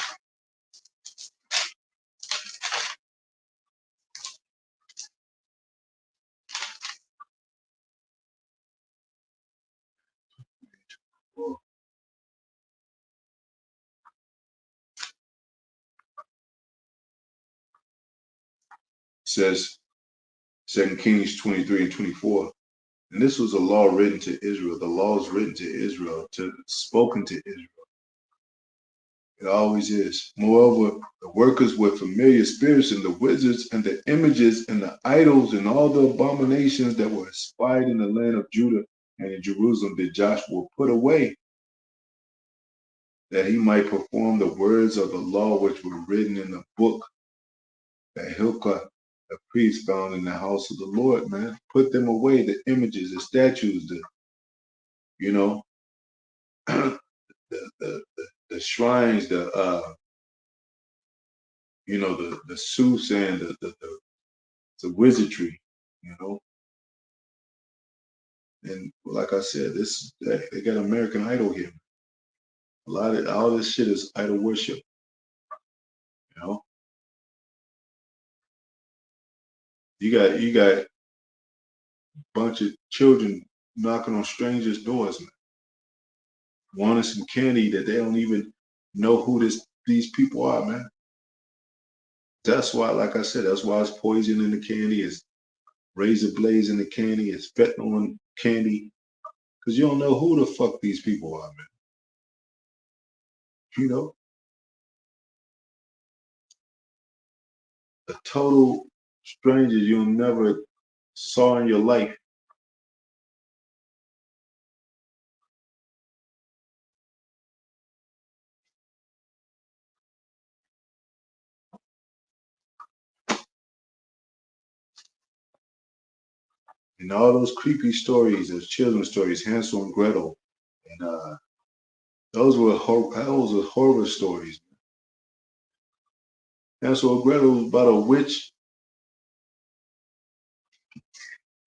Says 2 Kings 23 and 24. And this was a law written to Israel. The laws written to Israel, spoken to Israel. It always is. Moreover, the workers with familiar spirits and the wizards and the images and the idols and all the abominations that were espied in the land of Judah and in Jerusalem did Joshua put away, that he might perform the words of the law which were written in the book that Hilkiah the priest found in the house of the Lord, man. Put them away, the images, the statues, the the shrines, the soothsaying, the wizardry, you know. And like I said, they got American Idol here. All this shit is idol worship, you know. You got a bunch of children knocking on strangers' doors, man, wanting some candy that they don't even know who these people are, man. That's why, like I said, that's why it's poison in the candy, it's razor blades in the candy, it's fentanyl in candy, because you don't know who the fuck these people are, man. You know, a total stranger you never saw in your life. And all those creepy stories, those children's stories, Hansel and Gretel, and those were horror stories. Hansel and Gretel was about a witch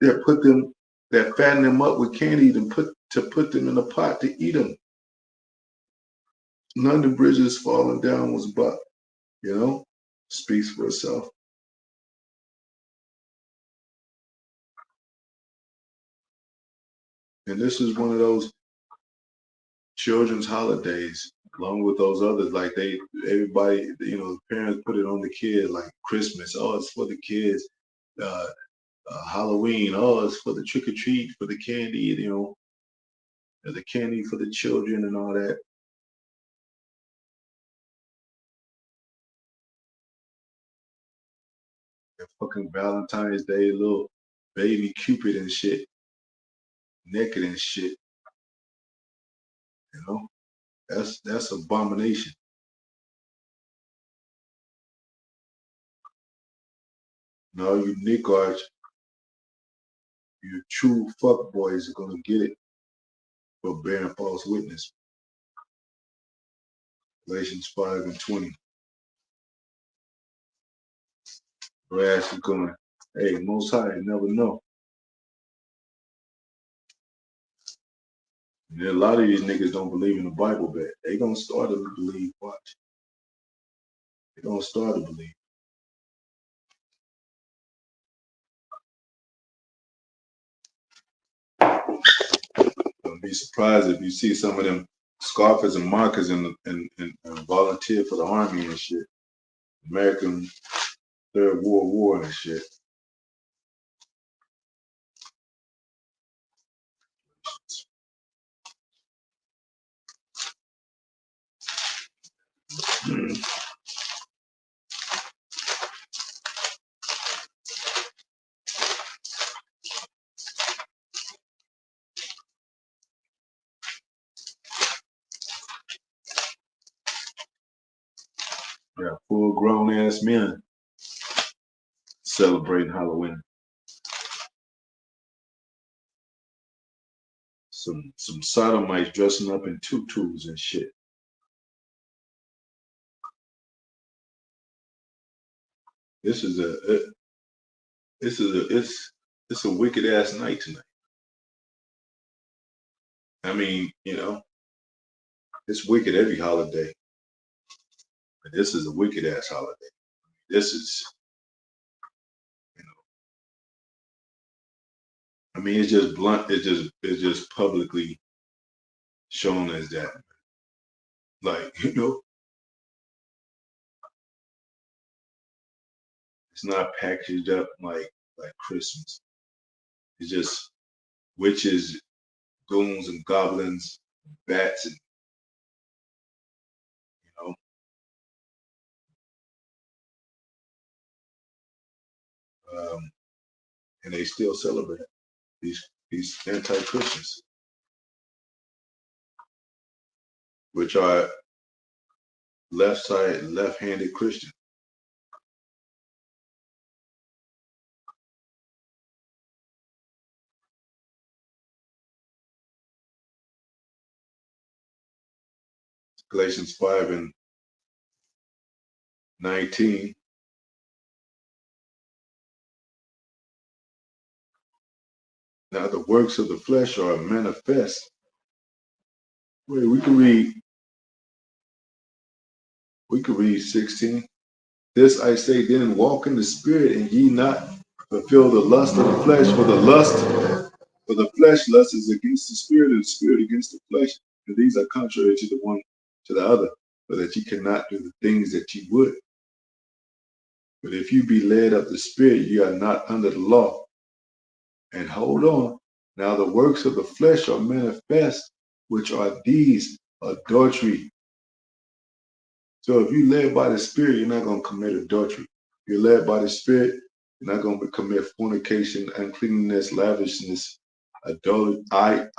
that fattened them up with candy and put them in a pot to eat them. London bridges falling down was about, you know. Speaks for itself. And this is one of those children's holidays, along with those others. Like everybody, the parents put it on the kids, like Christmas. Oh, it's for the kids. Uh, Halloween. Oh, it's for the trick or treat, for the candy. The candy for the children and all that. And fucking Valentine's Day, little baby Cupid and shit, naked and shit. You know, that's abomination. No, you Nick Arch, you true fuck boys are gonna get it for bearing false witness. Galatians 5:20. Your ass is going, hey, most high, you never know. And a lot of these niggas don't believe in the Bible, but they gonna start to believe. Watch. They gonna start to believe. Don't be surprised if you see some of them scoffers and mockers and volunteer for the army and shit. American Third World War and shit. Yeah, full grown ass men celebrating Halloween. Some sodomites dressing up in tutus and shit. This is it's a wicked ass night tonight. I mean, it's wicked every holiday, but this is a wicked ass holiday. This is, you know, I mean, it's just blunt. It's just publicly shown as that. Like, it's not packaged up like Christmas. It's just witches, goons, and goblins, bats, and you and they still celebrate these anti-Christians, which are left-handed Christian. Galatians 5:19. Now the works of the flesh are manifest. Wait, we could read 16. This I say then, walk in the spirit, and ye not fulfill the lust of the flesh, for the flesh lust is against the spirit, and the spirit against the flesh. And these are contrary to the one to the other, so that ye cannot do the things that ye would. But if you be led of the spirit, ye are not under the law. And hold on. Now the works of the flesh are manifest, which are these: adultery. So if you led by the spirit, you're not going to commit adultery. If you're led by the spirit, you're not going to commit fornication, uncleanness, lavishness,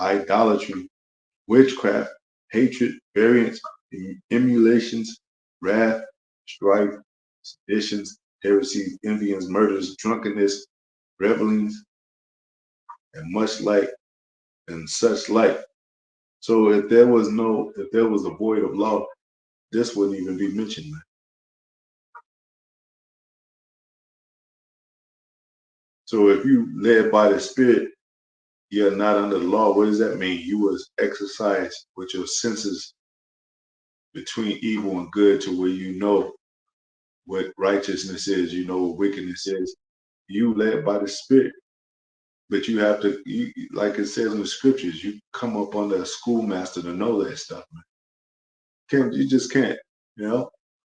idolatry, witchcraft, hatred, variance, emulations, wrath, strife, seditions, heresies, envyings, murders, drunkenness, revelings, and much like and such like. So if there was a void of law, this wouldn't even be mentioned. So if you led by the spirit, you're not under the law. What does that mean? You was exercised with your senses between evil and good to where you know what righteousness is. You know what wickedness is. You led by the Spirit, but you have to, like it says in the scriptures, you come up under a schoolmaster to know that stuff, man. You just can't. You know,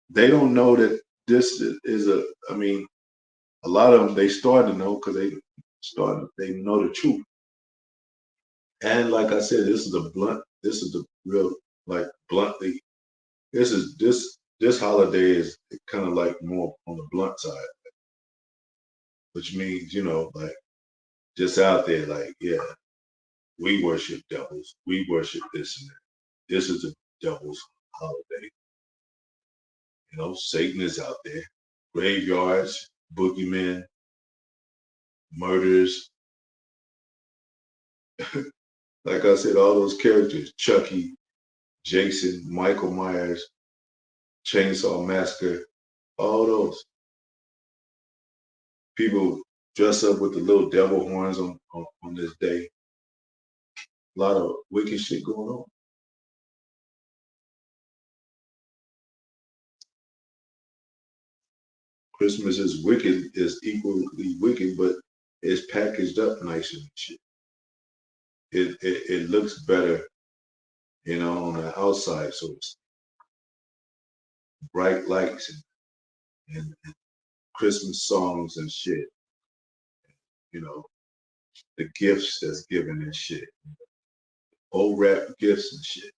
they don't know that this is a. I mean, a lot of them they start to know because they know the truth. And like I said, this is a blunt. This is the real, like, bluntly. This holiday is kind of like more on the blunt side, which means, like, just out there, like, yeah, we worship devils. We worship this and that. This is the devil's holiday. Satan is out there. Graveyards, boogeymen, murders. Like I said, all those characters, Chucky, Jason, Michael Myers, Chainsaw Massacre, all those people dress up with the little devil horns on this day. A lot of wicked shit going on. Christmas is wicked, is equally wicked, but it's packaged up nice and shit. It looks better, on the outside, so it's bright lights and Christmas songs and shit. You know, the gifts that's given and shit. Old rap gifts and shit.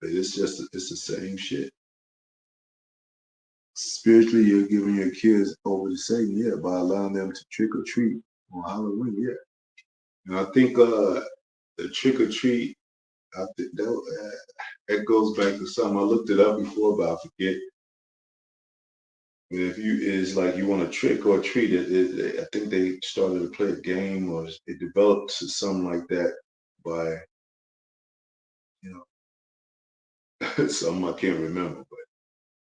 But it's the same shit. Spiritually, you're giving your kids over to Satan, yeah, by allowing them to trick or treat on Halloween, yeah. And I think the trick or treat, I think that goes back to something I looked it up before, but I forget. If you is like you want to trick or treat I think they started to play a game or it developed to something like that by you something I can't remember, but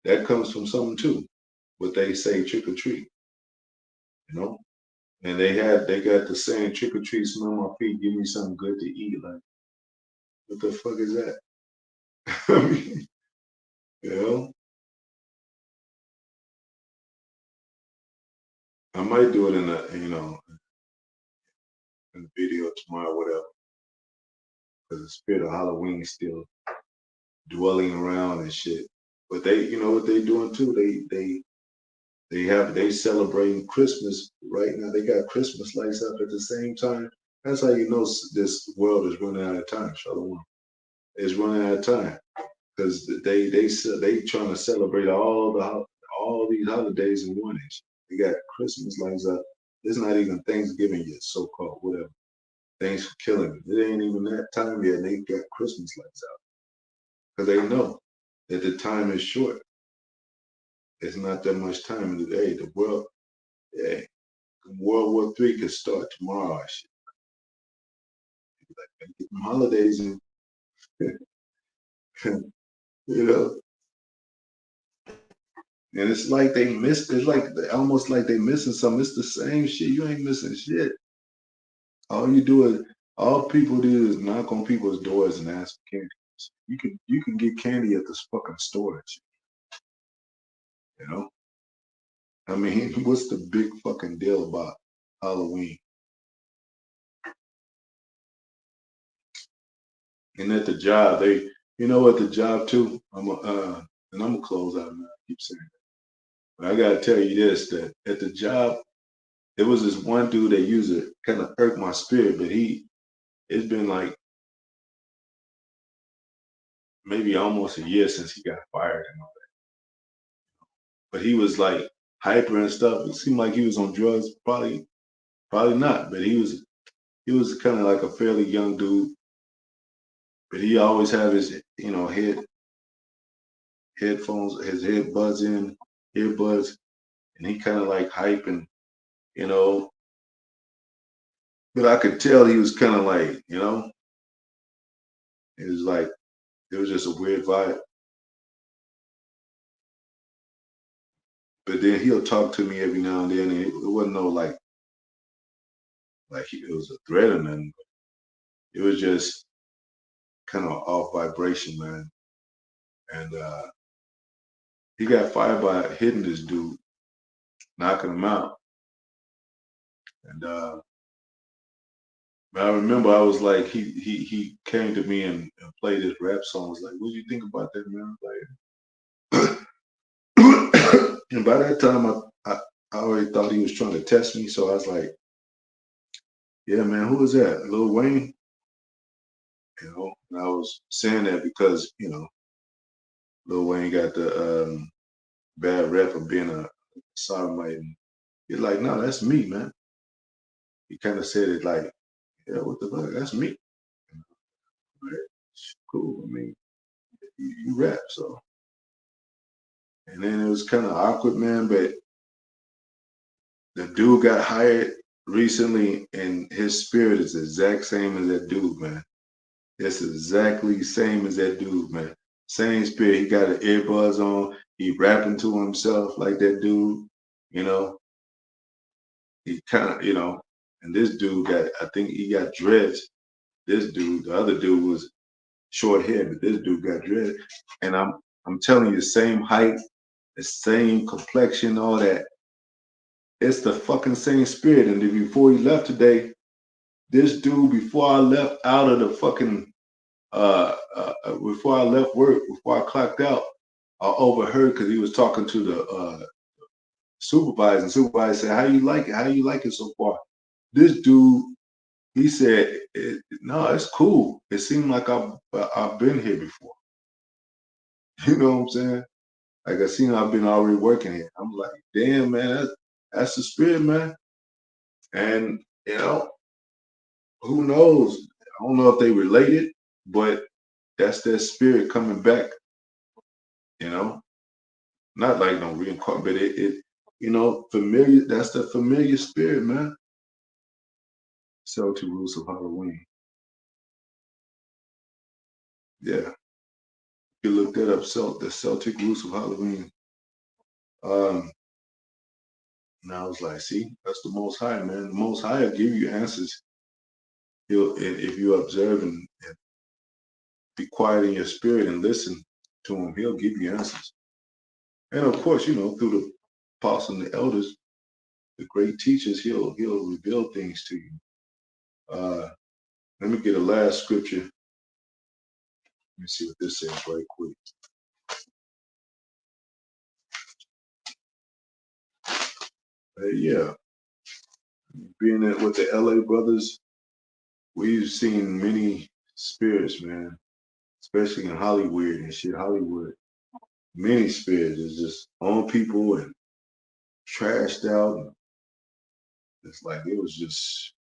that comes from something too. What they say trick or treat, you know. And they got the saying trick or treat, smell my feet, give me something good to eat. Like, what the fuck is that? I mean, you know, I might do it in a video tomorrow, whatever, because the spirit of Halloween is still dwelling around and shit. But you know what they doing too? They celebrating Christmas right now. They got Christmas lights up at the same time. That's how you know this world is running out of time. Shalom. It's running out of time because they trying to celebrate all these holidays in one inch. They got Christmas lights up. It's not even Thanksgiving yet, so called, whatever. Thanks for killing me. It ain't even that time yet, and they got Christmas lights out because they know that the time is short. It's not that much time in the day. The world, yeah, World War III could start tomorrow. I should like get some holidays and you know. And it's like they missed. It's like almost like they missing something. It's the same shit. You ain't missing shit. All you do is all people do is knock on people's doors and ask for candy. You can get candy at this fucking store. And shit, you know. I mean, what's the big fucking deal about Halloween? And at the job, at the job too. And I'm gonna close out now. I keep saying, but I gotta tell you this: that at the job, there was this one dude that used to kind of irk my spirit, but it's been like maybe almost a year since he got fired and all. But he was like hyper and stuff. It seemed like he was on drugs. Probably not. But he was kind of like a fairly young dude. But he always had his headphones, his earbuds, and he kind of like hype and you know. But I could tell he was kind of like it was like it was just a weird vibe. But then he'll talk to me every now and then, and it wasn't no like it was a threat or nothing. It was just kind of off vibration, man. And he got fired by hitting this dude, knocking him out. And I remember I was like, he came to me and played his rap song. I was like, what do you think about that, man? Like, and by that time, I already thought he was trying to test me. So I was like, yeah, man, who is that? Lil Wayne? You know, and I was saying that because, you know, Lil Wayne got the bad rep of being a sodomite. And he's like, no, that's me, man. He kind of said it like, yeah, what the fuck? That's me. Right? Cool. I mean, you rap, so. And then it was kind of awkward, man, but the dude got hired recently, and his spirit is the exact same as that dude, man. It's exactly same as that dude, man. Same spirit. He got an earbuds on. He rapping to himself like that dude. You know, he kind of, you know, and this dude got, I think he got dreads. This dude, the other dude was short hair, but this dude got dreads. And I'm telling you, the same height, the same complexion, all that. It's the fucking same spirit. And then before he left today, this dude, before I left out of the fucking, before I left work, before I clocked out, I overheard because he was talking to the supervisor. And supervisor said, "How you like it? How you like it so far?" This dude, he said, "No, it's cool. It seemed like I've been here before." You know what I'm saying? Like I seen I've been already working here. I'm like, damn, man, that's the spirit, man. And you know, who knows? I don't know if they related, but that's their spirit coming back. You know, not like no reincarnate, but it you know, familiar. That's the familiar spirit, man. Celtic roots of Halloween. Yeah, you look that up. The Celtic roots of Halloween. Um, and I was like, see, that's the Most High, man. The Most High will give you answers. He'll, if you observe and be quiet in your spirit and listen to him, he'll give you answers. And of course, you know, through the apostles and the elders, the great teachers, he'll reveal things to you. Let me get a last scripture. Let me see what this says right quick. Yeah, being with the LA brothers, we've seen many spirits, man, especially in Hollywood and shit. Hollywood, many spirits is just on people and trashed out. And it's like it was just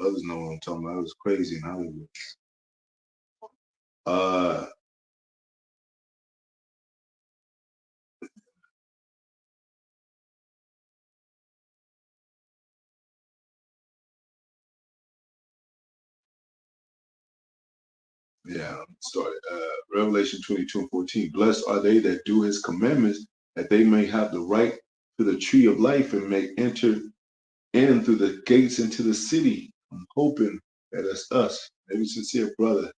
others know what I'm talking about. It was crazy in Hollywood. Uh, yeah, started. Revelation 22:14. Blessed are they that do his commandments, that they may have the right to the tree of life and may enter in through the gates into the city. I'm hoping that it's us, every sincere brother.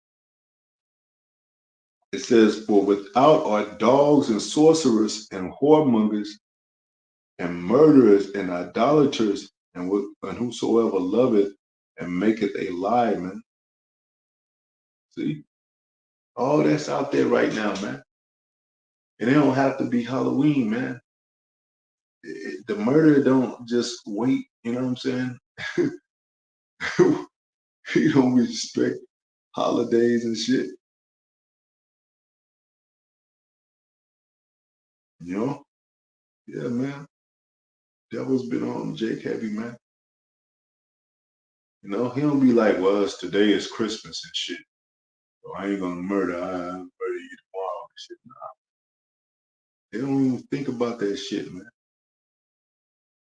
It says, for without are dogs and sorcerers and whoremongers and murderers and idolaters and whosoever loveth and maketh a lie, man. See, all that's out there right now, man. And it don't have to be Halloween, man. The murder don't just wait, you know what I'm saying? He don't respect holidays and shit, you know? Yeah, man. Devil's been on Jake heavy, man. You know, he don't be like, well, today is Christmas and shit. So I ain't gonna murder. I'll murder you tomorrow and shit. Nah, they don't even think about that shit, man.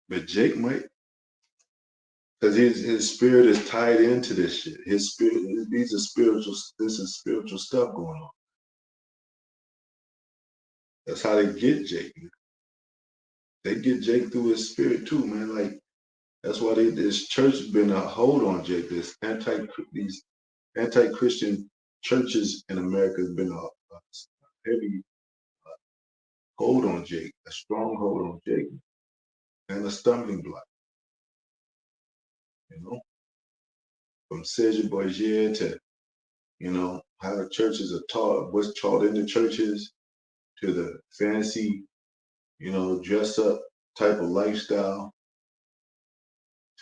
But Jake might, because his spirit is tied into this shit. His spirit, these are spiritual. This is spiritual stuff going on. That's how they get Jake. Man. They get Jake through his spirit too, man. Like that's why this church has been a hold on Jake. These anti-Christian churches in America has been a heavy. hold on Jacob, a strong hold on Jacob, and a stumbling block. You know, from Serge Bourgier to how the churches are taught, what's taught in the churches, to the fancy, dress up type of lifestyle,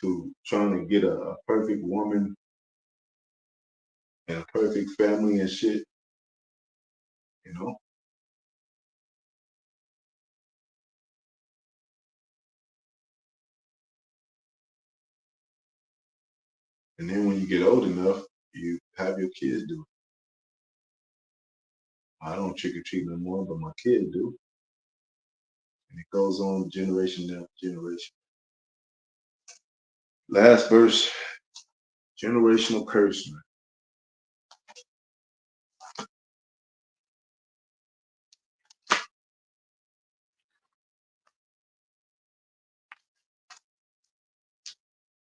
to trying to get a perfect woman and a perfect family and shit, you know. And then when you get old enough, you have your kids do it. I don't trick or treat no more, but my kids do. And it goes on generation after generation. Last verse, generational curse, man.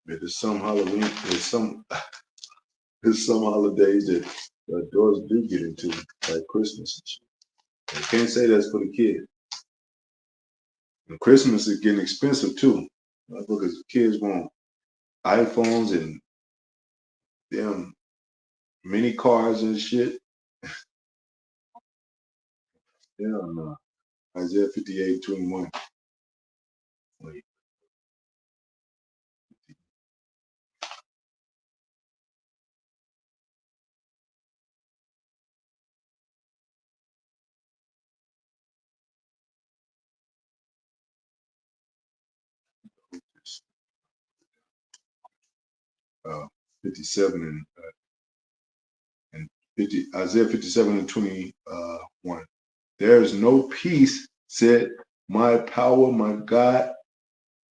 There's some Halloween, there's some holidays that adults do get into, like Christmas and shit. I can't say that's for the kids. And Christmas is getting expensive too, because kids want iPhones and them mini cars and shit. Yeah, no. Isaiah 58:21. Wait, 57 and 50, Isaiah 57:21. There is no peace, said my power, my God,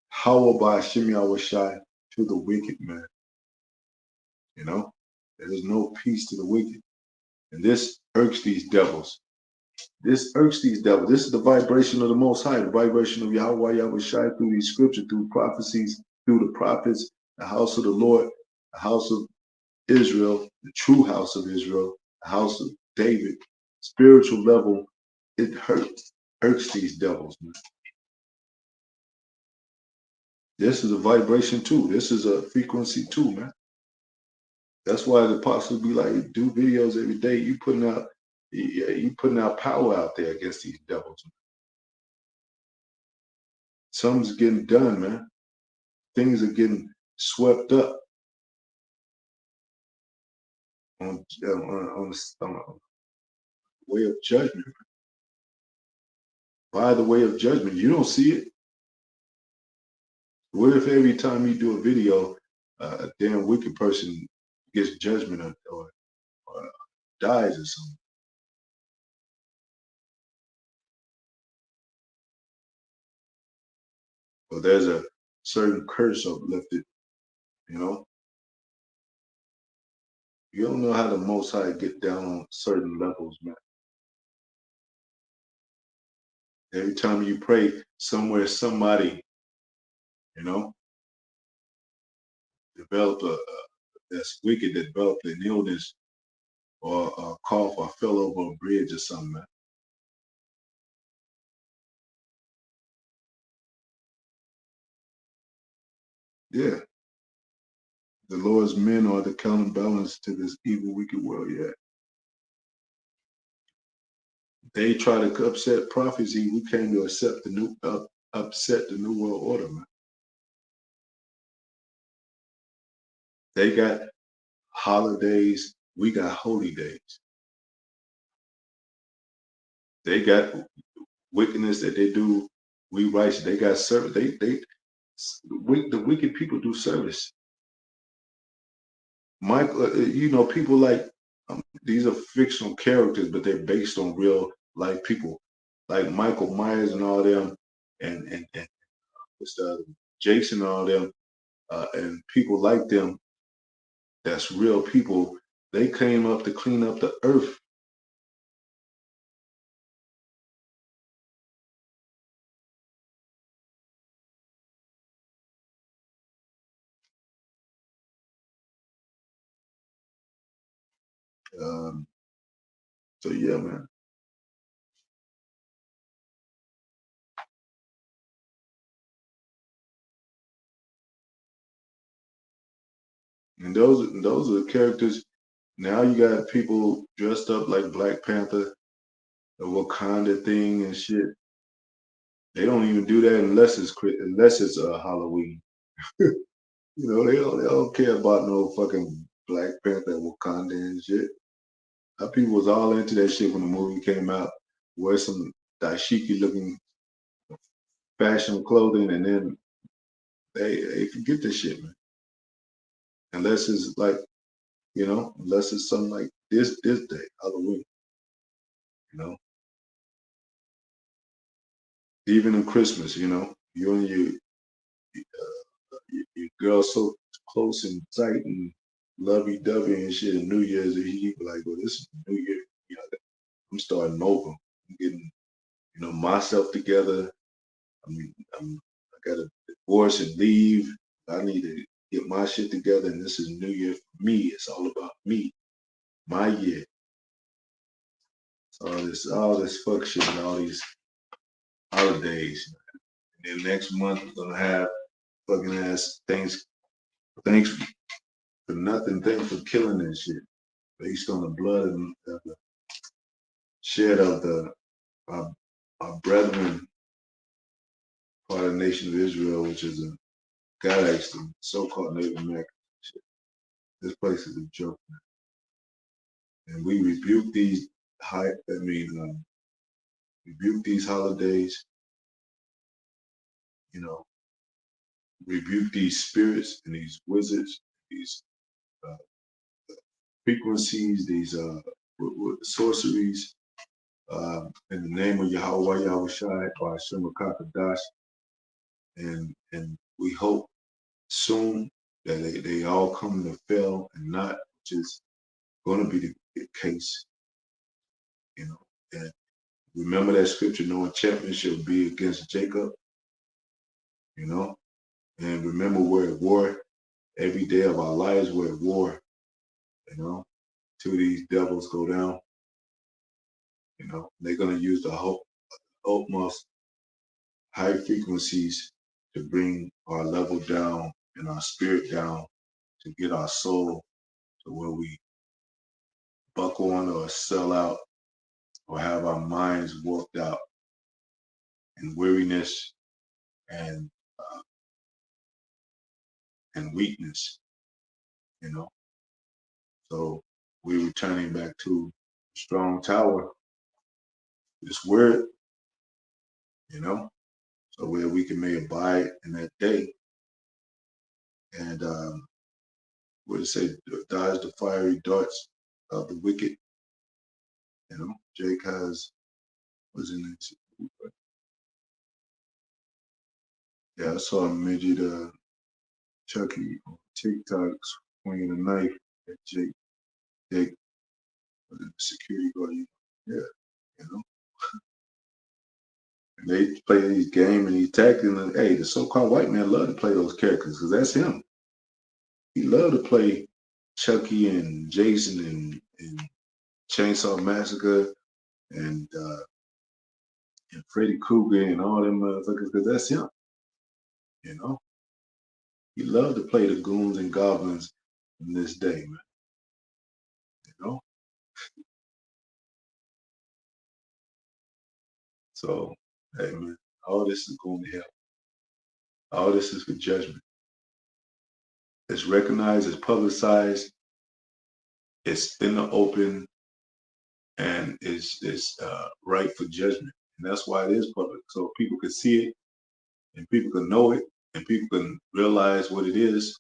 how by Hashem Yahushai to the wicked man. You know, there is no peace to the wicked. And this irks these devils. This irks these devils. This is the vibration of the Most High, the vibration of Yahweh Yahushai through these scriptures, through prophecies, through the prophets, the house of the Lord, the house of Israel, the true house of Israel, the house of David. Spiritual level, it irks these devils, man. This is a vibration too. This is a frequency too, man. That's why the apostles be like, do videos every day. You putting out power out there against these devils. Something's getting done, man. Things are getting swept up on the way of judgment. By the way of judgment, you don't see it. What if every time you do a video, a damn wicked person gets judgment or dies or something? Or there's a certain curse uplifted, you know? You don't know how the Most High get down on certain levels, man. Every time you pray, somewhere somebody, you know, developed that's wicked, that developed an illness or a cough or fell over a bridge or something, man. Yeah, the Lord's men are the counterbalance to this evil, wicked world. Yeah, they try to upset prophecy. We came to accept the upset the new world order, man. They got holidays. We got holy days. They got wickedness that they do. We righteous. They got service. The wicked people do service. Michael, people like these are fictional characters, but they're based on real life people, like Michael Myers and all them, and what's the other, Jason and all them, and people like them. That's real people. They came up to clean up the earth. Um, so yeah, man. And those are the characters. Now you got people dressed up like Black Panther, the Wakanda thing and shit. They don't even do that unless it's Halloween. They don't care about no fucking Black Panther, Wakanda and shit. Our people was all into that shit when the movie came out. Wear some dashiki looking fashion clothing, and then they forget this shit, man. Unless it's like unless it's something like this day, Halloween. You know, even in Christmas, you and your girl so close and tight and lovey dovey and shit. And New Year's Eve, you be like, well, this is New Year. I'm starting over. I'm getting myself together. I mean, I got to divorce and leave. I need to get my shit together, and this is New Year for me. It's all about me, my year. All this fuck shit, and all these holidays. And then next month we're gonna have fucking ass thanks for nothing, thanks for killing and shit, based on the blood and the shed of our, our brethren, part of the nation of Israel, which is a galaxy, so-called Native American shit. This place is a joke, man. And we rebuke these rebuke these holidays, you know, rebuke these spirits and these wizards, these uh, frequencies, these sorceries, in the name of Yahweh Yahushai or Hashem Kakadash, and we hope soon that they all come to fail and not just going to be the case, you know. And remember that scripture, no enchantment shall be against Jacob, you know. And remember, we're at war. Every day of our lives, we're at war, you know. Till these devils go down, they're going to use the utmost high frequencies to bring our level down and our spirit down to get our soul to where we buckle on or sell out or have our minds worked out in weariness and and weakness, you know. So we're returning back to strong tower, this word, you know, so where we can may abide in that day. And what it say, dodge the fiery darts of the wicked, Jake was in it. Yeah, I saw a midget Chucky on TikTok swinging a knife at Jake was the security guard. Yeah, you know. And they play these games and he's tackling. And hey, the so-called white man love to play those characters because that's him. He love to play Chucky and Jason and Chainsaw Massacre and Freddy Krueger and all them motherfuckers because that's him. You know, he love to play the goons and goblins in this day, man. You know, so hey, man, all this is going to hell. All this is for judgment. It's recognized, it's publicized, it's in the open, and it's right for judgment. And that's why it is public, so people can see it, and people can know it, and people can realize what it is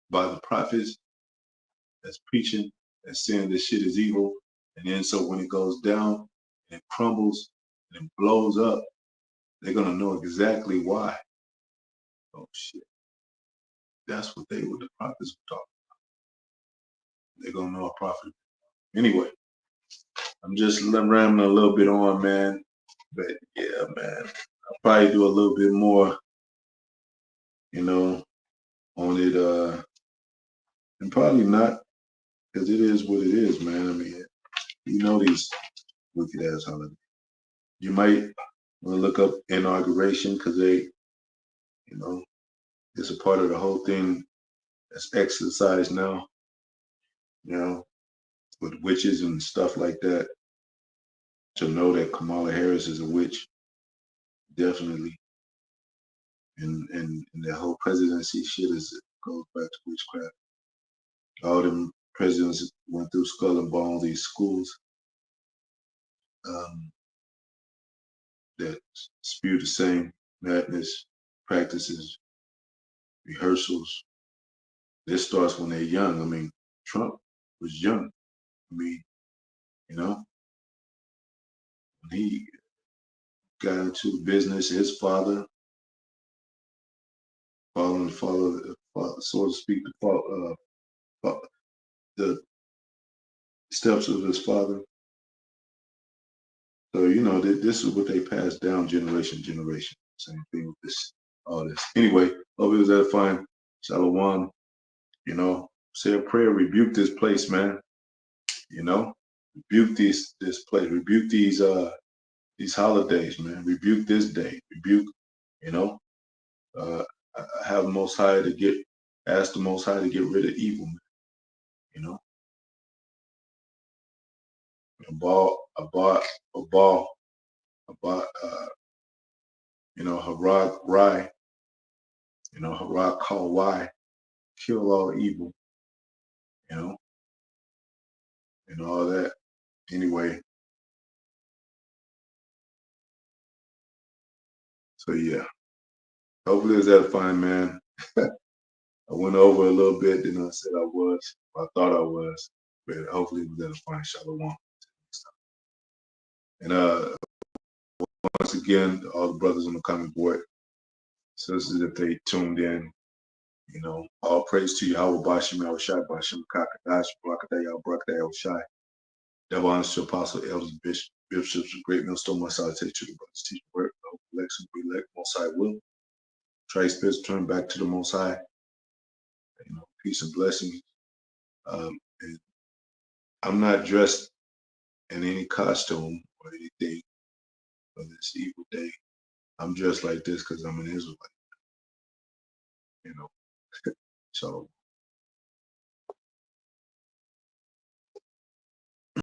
by the prophets that's preaching and saying this shit is evil. And then so when it goes down and it crumbles and it blows up, they're gonna know exactly why. Oh shit. That's what the prophets were talking. They're gonna know a prophet. Anyway, I'm just rambling a little bit on, man. But yeah, man, I'll probably do a little bit more, you know, on it, and probably not, because it is what it is, man. I mean, these wicked ass holidays. You might want to look up inauguration because they, it's a part of the whole thing that's exercised now, you know, with witches and stuff like that. To know that Kamala Harris is a witch, definitely. And the whole presidency shit is goes back to witchcraft. All them presidents went through skull and bone these schools um, that spew the same madness, practices, rehearsals. This starts when they're young. I mean, Trump was young. I mean, you know, when he got into the business, his father, following the father, so to speak, the steps of his father. So you know, this is what they passed down generation to generation. Same thing with this, all this. Anyway, hope it was edifying. Shalom. You know, say a prayer, rebuke this place, man. You know, rebuke this place, rebuke these holidays, man. Rebuke this day, rebuke. You know, uh, have the Most High to ask the Most High to get rid of evil, man. You know, a ball, a bar, a ball, a bar. You know, Harag Rai. You know, Harag Kal kill all evil. You know, and all that. Anyway, so yeah, hopefully it's edifying, man. I went over a little bit than I said I was. I thought I was, but hopefully it was edifying. Shalom. And once again, all the brothers on the comment board, sisters, if they tuned in, you know, all praise to Yahweh Bashim Yahushai Bashim Kakadash Barakatah Barakatah Yahushai. Devil honors to apostle, elders, bishops, of great millstone, my salutation to the brothers, teach word, election, elect, most high will. Try spirits turn back to the most high, you know, peace and blessings. And I'm not dressed in any costume or anything for this evil day. I'm dressed like this because I'm an Israelite, you know. So